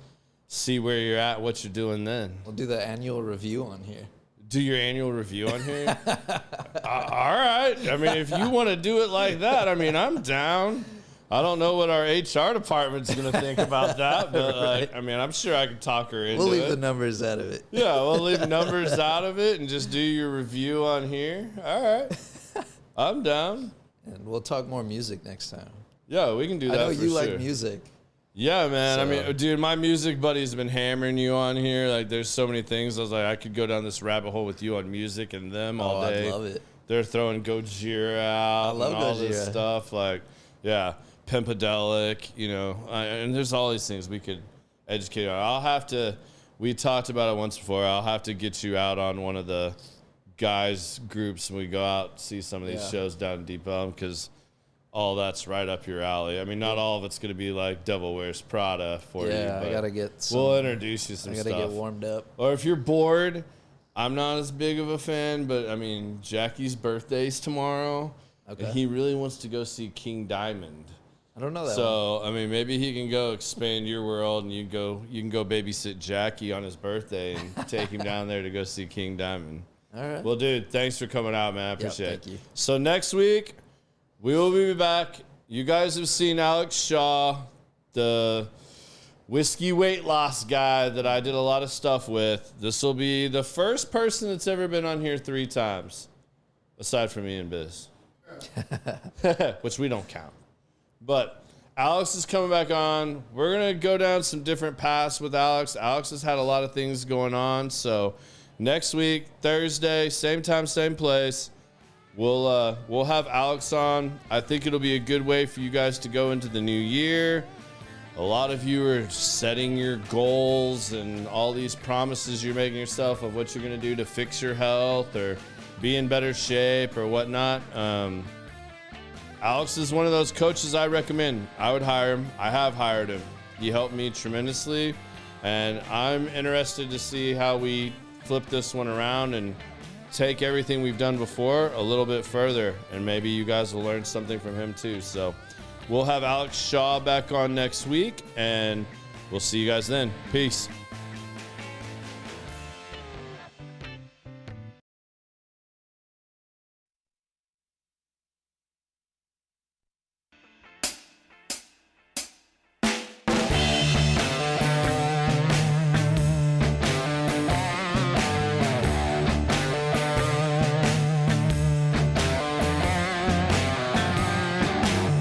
see where you're at, what you're doing then. We'll do the annual review on here. Do your annual review on here? All right. I mean, if you want to do it like that, I mean, I'm down. I don't know what our HR department's going to think about that, but I mean, I'm sure I can talk her into it. We'll leave the numbers out of it. Yeah, we'll leave numbers out of it and just do your review on here. All right. I'm down. And we'll talk more music next time. Yeah, we can do that. I know for you sure. like music. Yeah, man. So, I mean, dude, my music buddy's been hammering you on here. Like, there's so many things. I was like, I could go down this rabbit hole with you on music and them all day. I love it. They're throwing Gojira out and all this stuff. Like, yeah, Pimpadelic, you know. And there's all these things we could educate on. I'll have to, we talked about it once before. I'll have to get you out on one of the guys' groups when we go out and see some of these shows down in Deep Elm, because all that's right up your alley. I mean, not all of it's going to be like Devil Wears Prada for you. Yeah, I got to get some. We'll introduce you some stuff. I got to get warmed up. Or if you're bored, I'm not as big of a fan, but I mean, Jackie's birthday's tomorrow. Okay. And he really wants to go see King Diamond. I don't know that So, I mean, maybe he can go expand your world and you can go babysit Jackie on his birthday and take him down there to go see King Diamond. All right. Well, dude, thanks for coming out, man. I appreciate it. Thank you. So next week, we will be back. You guys have seen Alex Shaw, the whiskey weight loss guy that I did a lot of stuff with. This will be the first person that's ever been on here 3 times, aside from me and Biz, which we don't count. But Alex is coming back on. We're going to go down some different paths with Alex. Alex has had a lot of things going on. So next week, Thursday, same time, same place, we'll have Alex on. I think it'll be a good way for you guys to go into the new year. A lot of you are setting your goals and all these promises you're making yourself of what you're going to do to fix your health or be in better shape or whatnot. Alex is one of those coaches I recommend. I would hire him. I have hired him. He helped me tremendously, and I'm interested to see how we flip this one around and take everything we've done before a little bit further, and maybe you guys will learn something from him too. So we'll have Alex Shaw back on next week, and we'll see you guys then. Peace.